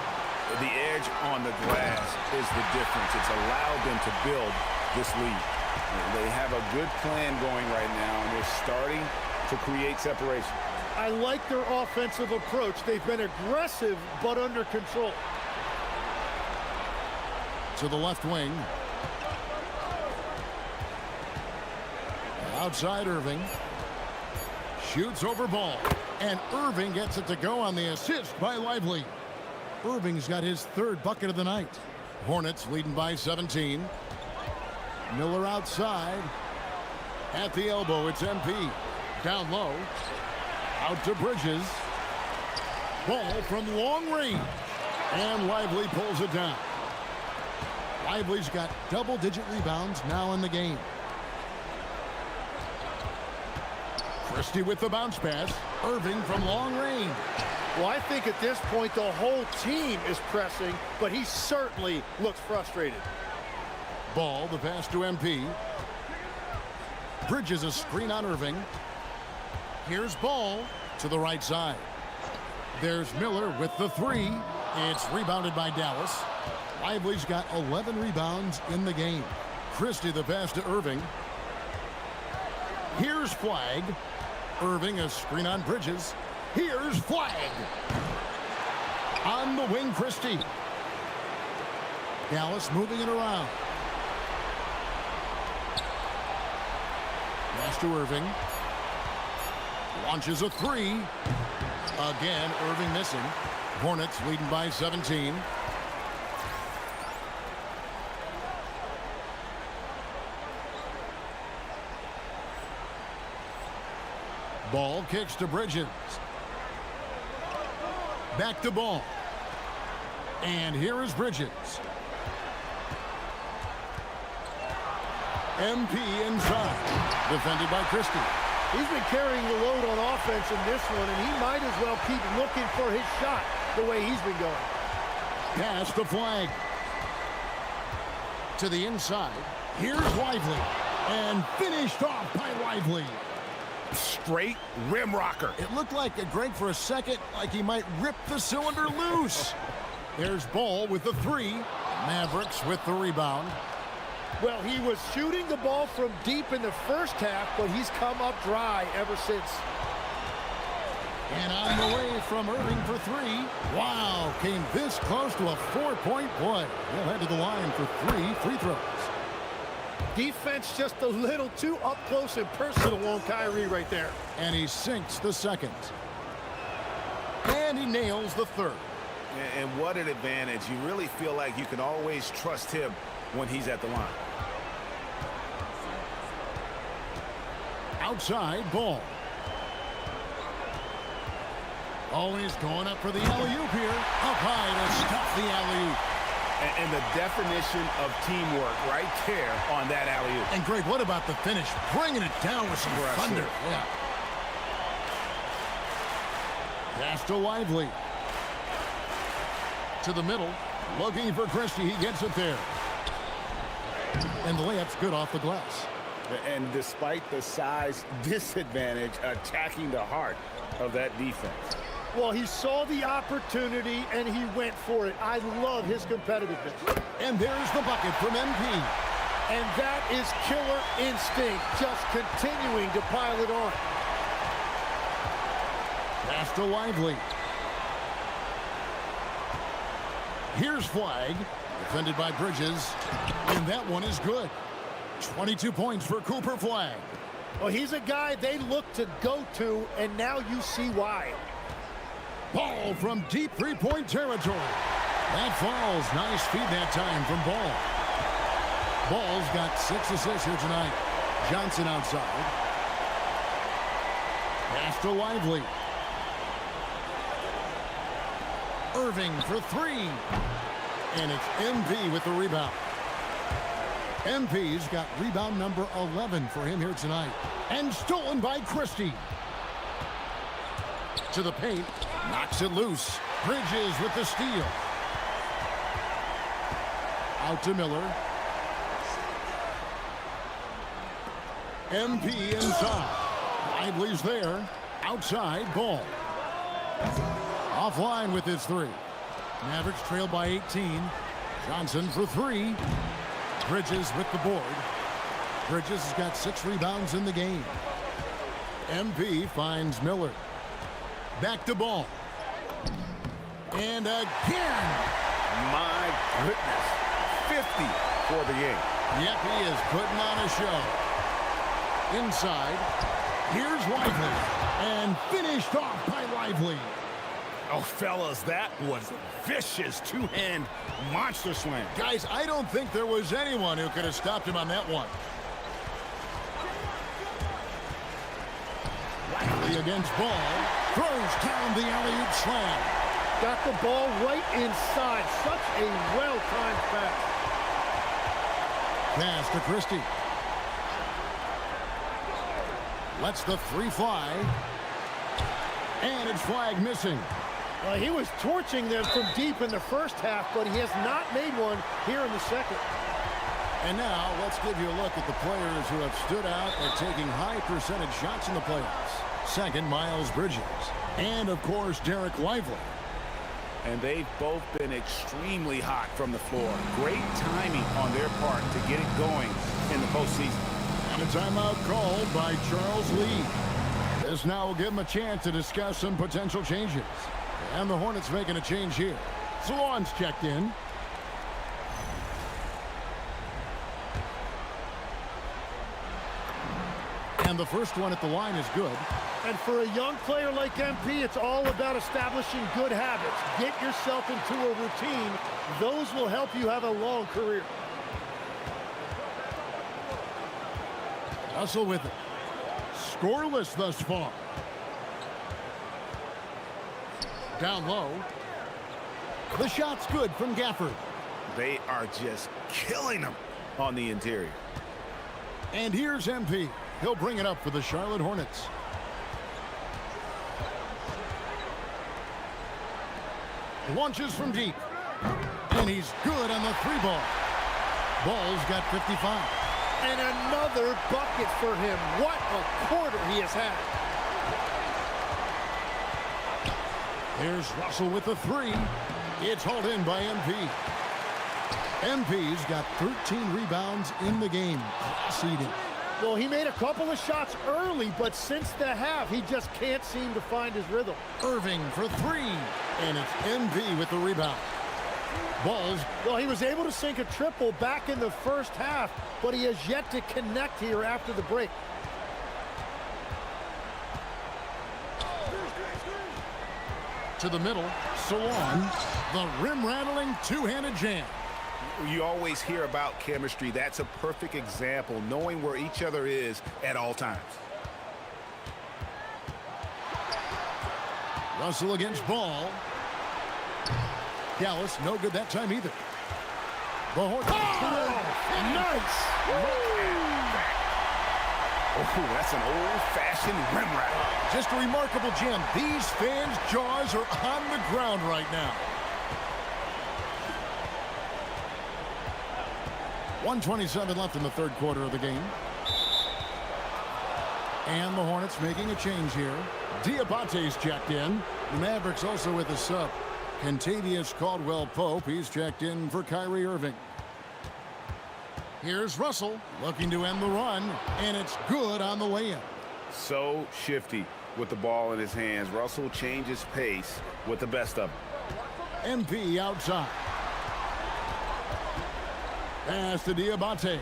The edge on the glass is the difference. It's allowed them to build this lead. They have a good plan going right now, and they're starting to create separation. I like their offensive approach. They've been aggressive, but under control. To the left wing. Outside Irving. Shoots over Ball. And Irving gets it to go on the assist by Lively. Irving's got his third bucket of the night. Hornets leading by 17. Miller outside. At the elbow, it's MP. Down low. Out to Bridges. Ball from long range. And Lively pulls it down. Lively's got double-digit rebounds now in the game. Christie with the bounce pass. Irving from long range. Well, I think at this point the whole team is pressing, but he certainly looks frustrated. Ball, the pass to MP. Bridges a screen on Irving. Here's Ball to the right side. There's Miller with the three. It's rebounded by Dallas. Lively's got 11 rebounds in the game. Christie the pass to Irving. Here's Flag. Irving a screen on Bridges. Here's Flag. On the wing, Christie. Dallas moving it around. Pass to Irving. Launches a three. Again, Irving missing. Hornets leading by 17. Ball kicks to Bridges. Back to Ball. And here is Bridges. MP inside. Defended by Christie. He's been carrying the load on offense in this one, and he might as well keep looking for his shot the way he's been going. Pass the Flag. To the inside. Here's Lively. And finished off by Lively. Straight rim rocker. It looked like a Greg for a second, like he might rip the cylinder loose. There's Ball with the three. Mavericks with the rebound. Well, he was shooting the ball from deep in the first half, but he's come up dry ever since. And on the way from Irving for three. Wow, came this close to a four-point play. He'll head to the line for 3 free throws. Defense just a little too up close and personal on Kyrie right there. And he sinks the second. And he nails the third. And what an advantage. You really feel like you can always trust him when he's at the line. Outside Ball. Always going up for the alley-oop here. Up high to stop the alley-oop. And the definition of teamwork right there on that alley-oop. And Greg, what about the finish? Bringing it down with some thunder. Yeah. Pass to Lively. To the middle. Looking for Christie. He gets it there. And the layup's good off the glass. And despite the size disadvantage, attacking the heart of that defense. Well, he saw the opportunity, and he went for it. I love his competitiveness. And there's the bucket from MP. And that is killer instinct, just continuing to pile it on. Pass to Lively. Here's Flag, defended by Bridges, and that one is good. 22 points for Cooper Flag. Well, he's a guy they look to go to, and now you see why. Ball from deep three-point territory. That falls. Nice feed that time from Ball. Ball's got 6 assists here tonight. Johnson outside. Pass to Lively. Irving for three. And it's MP with the rebound. MP's got rebound number 11 for him here tonight. And stolen by Christie. To the paint. Knocks it loose. Bridges with the steal. Out to Miller. MP inside. Lively's there. Outside, Ball. Offline with his three. Mavericks trail by 18. Johnson for three. Bridges with the board. Bridges has got 6 rebounds in the game. MP finds Miller. Back to Ball. And again. My goodness. 50 for the game. Yep, he is putting on a show. Inside. Here's Lively. And finished off by Lively. Oh, fellas, that was a vicious two-hand monster slam. Guys, I don't think there was anyone who could have stopped him on that one. Lively against Ball. Throws down the alley-oop slam. Got the ball right inside. Such a well-timed pass. Pass to Christie. Lets the three fly. And it's flag missing. Well, he was torching them from deep in the first half, but he has not made one here in the second. And now let's give you a look at the players who have stood out at taking high percentage shots in the playoffs. Second, Miles Bridges. And, of course, Derek Lively. And they've both been extremely hot from the floor. Great timing on their part to get it going in the postseason. And a timeout called by Charles Lee. This now will give him a chance to discuss some potential changes. And the Hornets making a change here. Salon's checked in. And the first one at the line is good. And for a young player like MP, it's all about establishing good habits. Get yourself into a routine. Those will help you have a long career. Russell with it. Scoreless thus far. Down low. The shot's good from Gafford. They are just killing them on the interior. And here's MP. He'll bring it up for the Charlotte Hornets. Launches from deep. And he's good on the three ball. Ball's got 55. And another bucket for him. What a quarter he has had. Here's Russell with the three. It's hauled in by MP. MP's got 13 rebounds in the game. Seeded. Well, he made a couple of shots early, but since the half, he just can't seem to find his rhythm. Irving for three. And it's MP with the rebound. Balls. Well, he was able to sink a triple back in the first half, but he has yet to connect here after the break. To the middle. Salon. The rim-rattling two-handed jam. You always hear about chemistry. That's a perfect example, knowing where each other is at all times. Russell against Ball. Dallas, no good that time either. The Hornets. Oh, nice! Oh, that's an old-fashioned rim rattle. Just a remarkable jam. These fans' jaws are on the ground right now. 1:27 left in the third quarter of the game. And the Hornets making a change here. Diabate's checked in. The Mavericks also with a sub. Kentavious Caldwell-Pope. He's checked in for Kyrie Irving. Here's Russell looking to end the run. And it's good on the way in. So shifty with the ball in his hands. Russell changes pace with the best of them. MP outside. Pass to Diabate.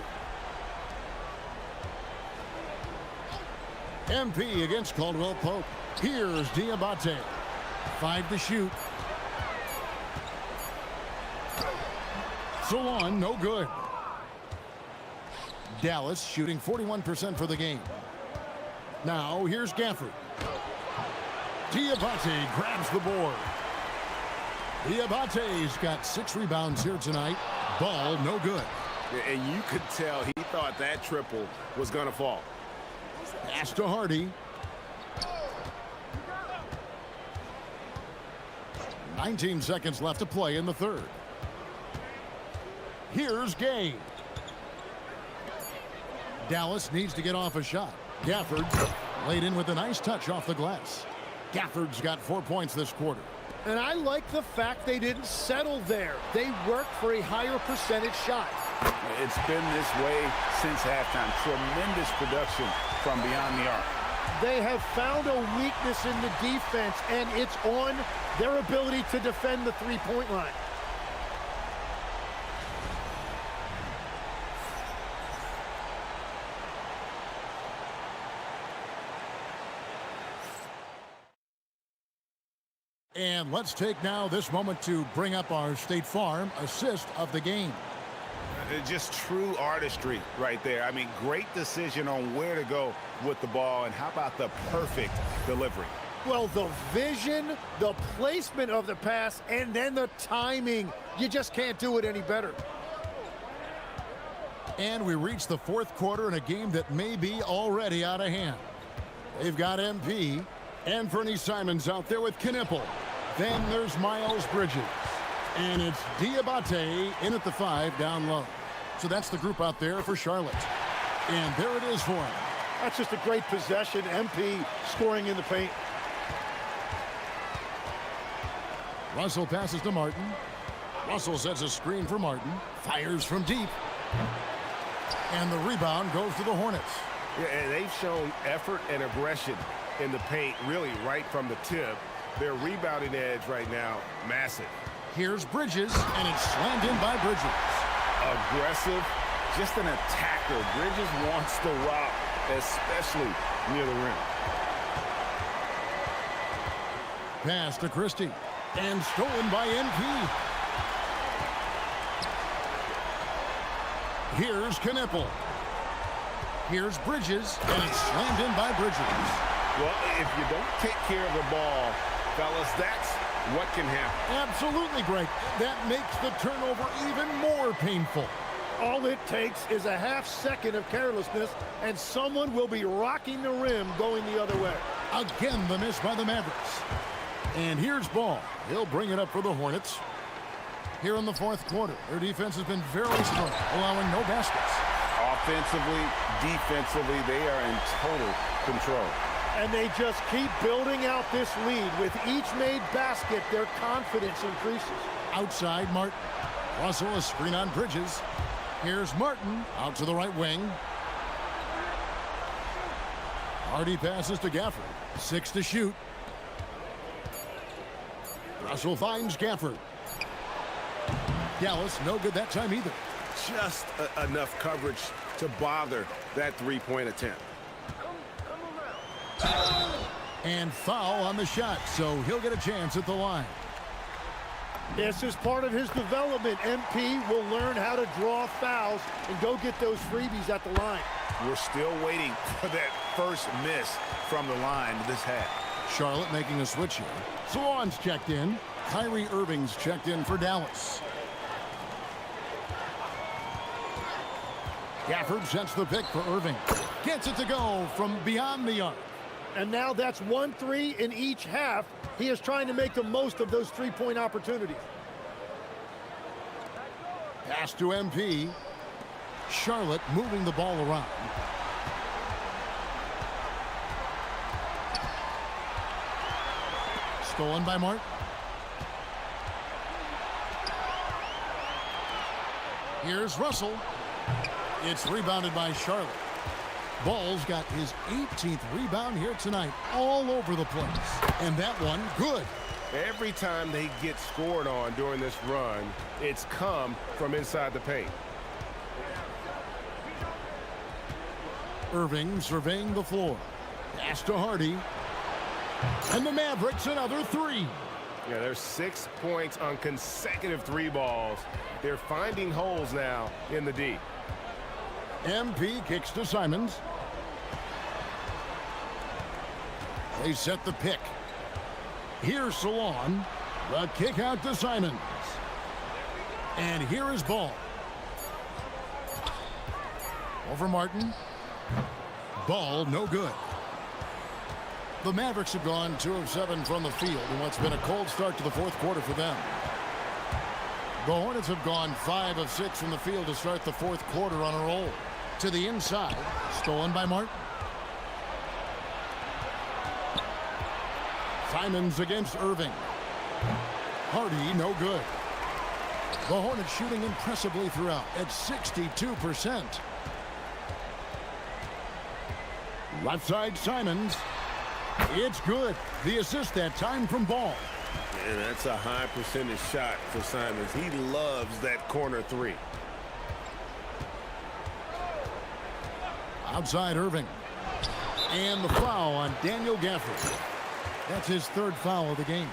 MP against Caldwell-Pope. Here's Diabate. 5 to shoot. Salon, no good. Dallas shooting 41% for the game. Now here's Gafford. Diabate grabs the board. Diabate's got 6 rebounds here tonight. Ball, no good. And you could tell he thought that triple was going to fall. Pass to Hardy. 19 seconds left to play in the third. Here's Gay. Dallas needs to get off a shot. Gafford laid in with a nice touch off the glass. Gafford's got 4 points this quarter. And I like the fact they didn't settle there. They worked for a higher percentage shot. It's been this way since halftime. Tremendous production from beyond the arc. They have found a weakness in the defense, and it's on their ability to defend the three-point line. And let's take now this moment to bring up our State Farm assist of the game. Just true artistry right there. I mean, great decision on where to go with the ball, and how about the perfect delivery? Well, the vision, the placement of the pass, and then the timing. You just can't do it any better. And we reach the fourth quarter in a game that may be already out of hand. They've got MP and Fernie Simons out there with Knipple. Then there's Miles Bridges. And it's Diabate in at the 5 down low. So that's the group out there for Charlotte. And there it is for him. That's just a great possession. MP scoring in the paint. Russell passes to Martin. Russell sets a screen for Martin. Fires from deep. And the rebound goes to the Hornets. Yeah, and they've shown effort and aggression in the paint, really right from the tip. Their rebounding edge right now, massive. Here's Bridges, and it's slammed in by Bridges. Aggressive, just an attacker. Bridges wants to rock, especially near the rim. Pass to Christie, and stolen by NP. Here's Knipple. Here's Bridges, and it's slammed in by Bridges. Well, if you don't take care of the ball, fellas, that's what can happen. Absolutely, Greg. That makes the turnover even more painful. All it takes is a half second of carelessness, and someone will be rocking the rim going the other way. Again, the miss by the Mavericks. And here's Ball. He'll bring it up for the Hornets. Here in the fourth quarter, their defense has been very strong, allowing no baskets. Offensively, defensively, they are in total control. And they just keep building out this lead. With each made basket, their confidence increases. Outside, Martin. Russell, a screen on Bridges. Here's Martin out to the right wing. Hardy passes to Gafford. 6 to shoot. Russell finds Gafford. Dallas, no good that time either. Just enough coverage to bother that three-point attempt. And foul on the shot, so he'll get a chance at the line. This is part of his development. MP will learn how to draw fouls and go get those freebies at the line. We're still waiting for that first miss from the line this half. Charlotte making a switch here. Swan's checked in. Kyrie Irving's checked in for Dallas. Gafford sets the pick for Irving. Gets it to go from beyond the arc. And now that's 1-3 in each half. He is trying to make the most of those three-point opportunities. Pass to MP. Charlotte moving the ball around. Stolen by Martin. Here's Russell. It's rebounded by Charlotte. Ball's got his 18th rebound here tonight, all over the place. And that one, good. Every time they get scored on during this run, it's come from inside the paint. Irving surveying the floor. Pass to Hardy. And the Mavericks another 3. Yeah, there's 6 points on consecutive 3 balls. They're finding holes now in the D. MP kicks to Simons. They set the pick. Here's Salon. The kick out to Simons. And here is Ball. Over Martin. Ball no good. The Mavericks have gone 2 of 7 from the field in what's been a cold start to the fourth quarter for them. The Hornets have gone 5 of 6 from the field to start the fourth quarter on a roll. To the inside, stolen by Martin. Simons against Irving. Hardy, no good. The Hornets shooting impressively throughout at 62%. Left side, Simons. It's good. The assist that time from Ball. And that's a high percentage shot for Simons. He loves that corner three. Outside Irving. And the foul on Daniel Gafford. That's his 3rd foul of the game.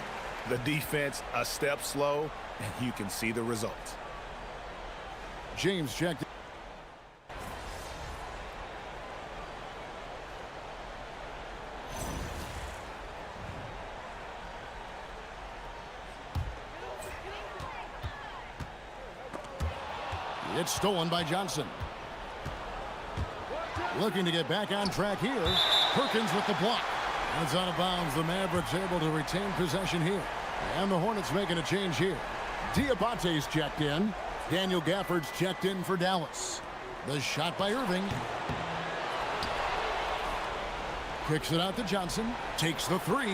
The defense a step slow, and you can see the results. James checked. It's stolen by Johnson. Looking to get back on track here. Perkins with the block. It's out of bounds. The Mavericks able to retain possession here. And the Hornets making a change here. Diabate's checked in. Daniel Gafford's checked in for Dallas. The shot by Irving. Kicks it out to Johnson. Takes the 3.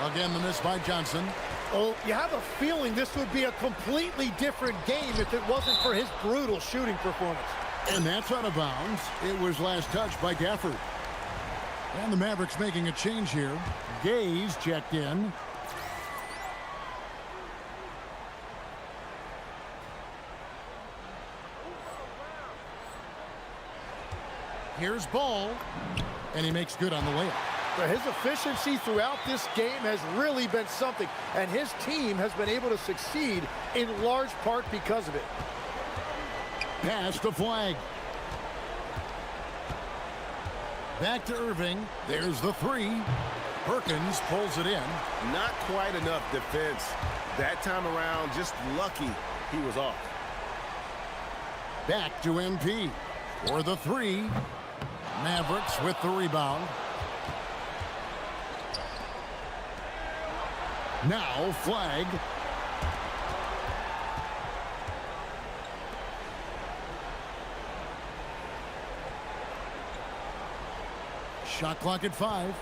Again, the miss by Johnson. Oh, you have a feeling this would be a completely different game if it wasn't for his brutal shooting performance. And that's out of bounds. It was last touched by Gafford. And the Mavericks making a change here. Gaze checked in. Here's Ball. And he makes good on the layup. His efficiency throughout this game has really been something, and his team has been able to succeed in large part because of it. Pass to Flag. Back to Irving. There's the 3. Perkins pulls it in. Not quite enough defense. That time around, just lucky he was off. Back to MP. For the 3. Mavericks with the rebound. Now Flag. Shot clock at 5.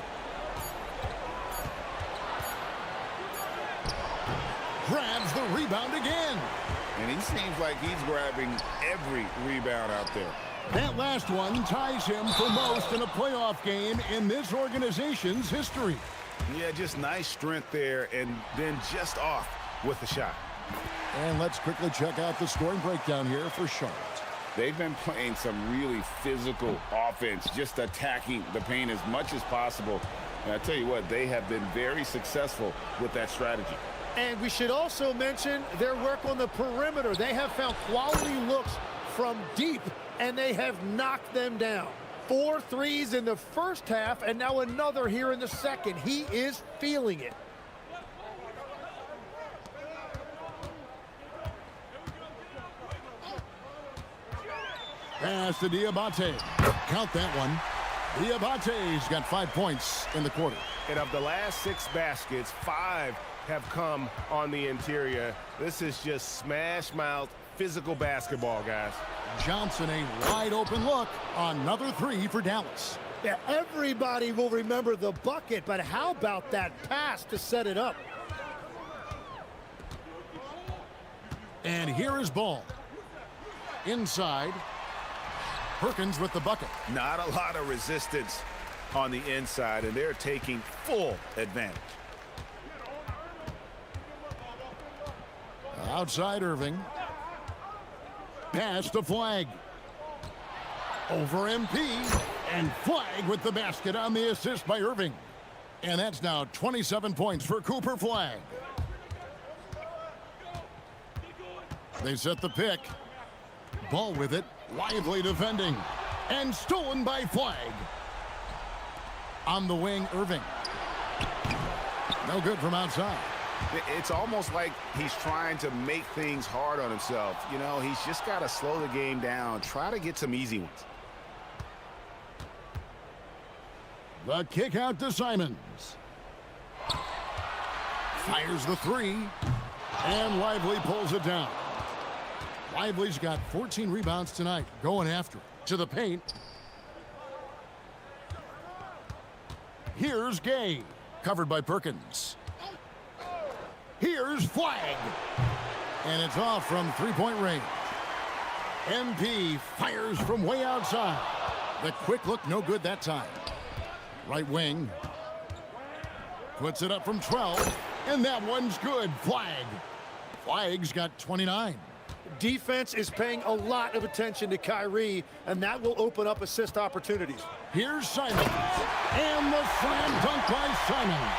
Grabs the rebound again. And he seems like he's grabbing every rebound out there. That last one ties him for most in a playoff game in this organization's history. Yeah, just nice strength there, and then just off with the shot. And let's quickly check out the scoring breakdown here for Charlotte. They've been playing some really physical offense, just attacking the paint as much as possible. And I tell you what, they have been very successful with that strategy. And we should also mention their work on the perimeter. They have found quality looks from deep, and they have knocked them down. 4 threes in the first half, and now another here in the second. He is feeling it. Pass to Diabate. Count that one. Diabate's got 5 points in the quarter. And of the last 6 baskets, 5 have come on the interior. This is just smash mouth physical basketball, guys. Johnson, a wide open look. Another 3 for Dallas. Yeah, everybody will remember the bucket, but how about that pass to set it up? And here is Ball. Inside. Perkins with the bucket. Not a lot of resistance on the inside, and they're taking full advantage. Outside Irving. Pass to Flag. Over MP. And Flag with the basket on the assist by Irving. And that's now 27 points for Cooper Flag. They set the pick. Ball with it. Lively defending. And stolen by Flag. On the wing, Irving. No good from outside. It's almost like he's trying to make things hard on himself. You know, he's just got to slow the game down. Try to get some easy ones. The kick out to Simons. Fires the three. And Lively pulls it down. Lively's got 14 rebounds tonight. Going after it. To the paint. Here's Gay. Covered by Perkins. Here's Flag. And it's off from three-point range. MP fires from way outside. The quick look, no good that time. Right wing. Puts it up from 12. And that one's good. Flag. Flag's got 29. Defense is paying a lot of attention to Kyrie, and that will open up assist opportunities. Here's Simons. And the slam dunk by Simons.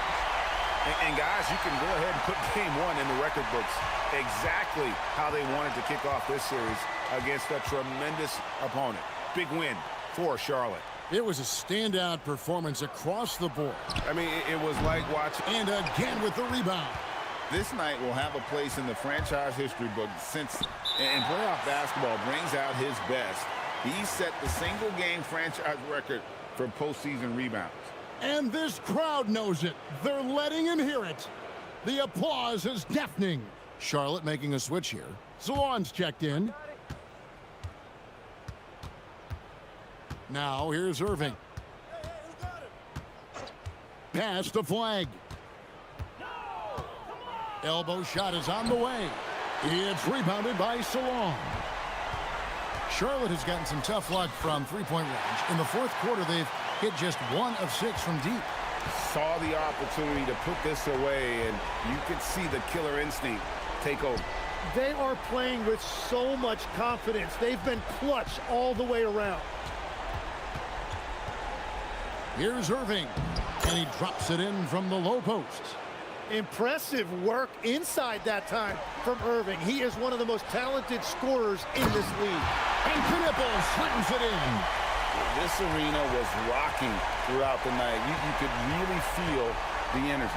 And guys, you can go ahead and put game one in the record books. Exactly how they wanted to kick off this series against a tremendous opponent. Big win for Charlotte. It was a standout performance across the board. I mean, it was like watching. And again with the rebound. This night will have a place in the franchise history book since and playoff basketball brings out his best. He set the single-game franchise record for postseason rebounds. And this crowd knows it. They're letting him hear it. The applause is deafening. Charlotte making a switch here. Salon's checked in. Now here's Irving. Pass to Flag. Elbow shot is on the way. It's rebounded by Salon. Charlotte has gotten some tough luck from three-point range. In the fourth quarter, they've hit just 1 of 6 from deep. Saw the opportunity to put this away, and you could see the killer instinct take over. They are playing with so much confidence. They've been clutch all the way around. Here's Irving, and he drops it in from the low post. Impressive work inside that time from Irving. He is one of the most talented scorers in this league. And Knipple slams it in. This arena was rocking throughout the night. You could really feel the energy.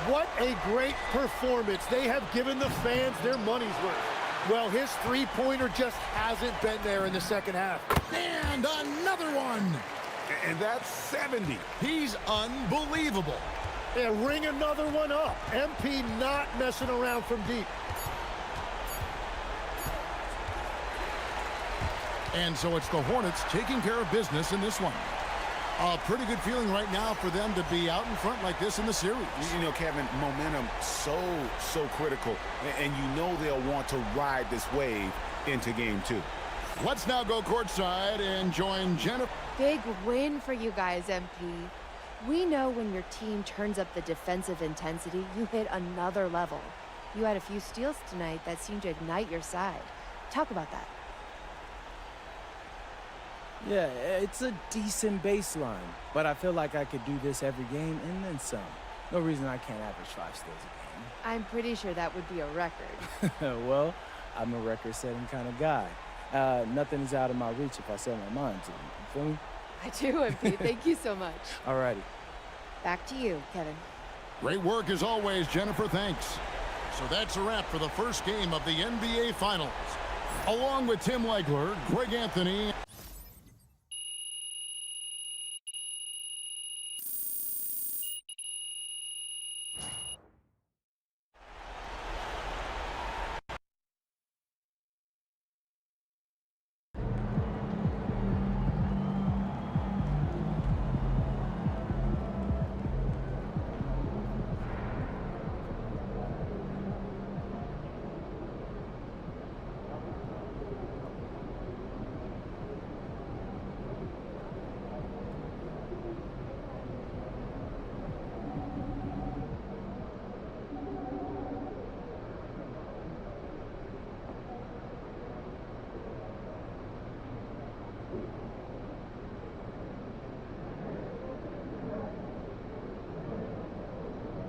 What a great performance. They have given the fans their money's worth. Well, his three-pointer just hasn't been there in the second half. And another one. And that's 70. He's unbelievable. Yeah, ring another one up. MP not messing around from deep. And so it's the Hornets taking care of business in this one. A pretty good feeling right now for them to be out in front like this in the series. You know, Kevin, momentum so critical. And you know they'll want to ride this wave into game 2. Let's now go courtside and join Jennifer. Big win for you guys, MP. We know when your team turns up the defensive intensity, you hit another level. You had a few steals tonight that seemed to ignite your side. Talk about that. Yeah, it's a decent baseline, but I feel like I could do this every game and then some. No reason I can't average 5 steals a game. I'm pretty sure that would be a record. Well, I'm a record-setting kind of guy. Nothing is out of my reach if I set my mind to it. You feel me? I do, MP. Thank you so much. Alrighty. Back to you, Kevin. Great work as always, Jennifer. Thanks. So that's a wrap for the first game of the NBA Finals. Along with Tim Legler, Greg Anthony.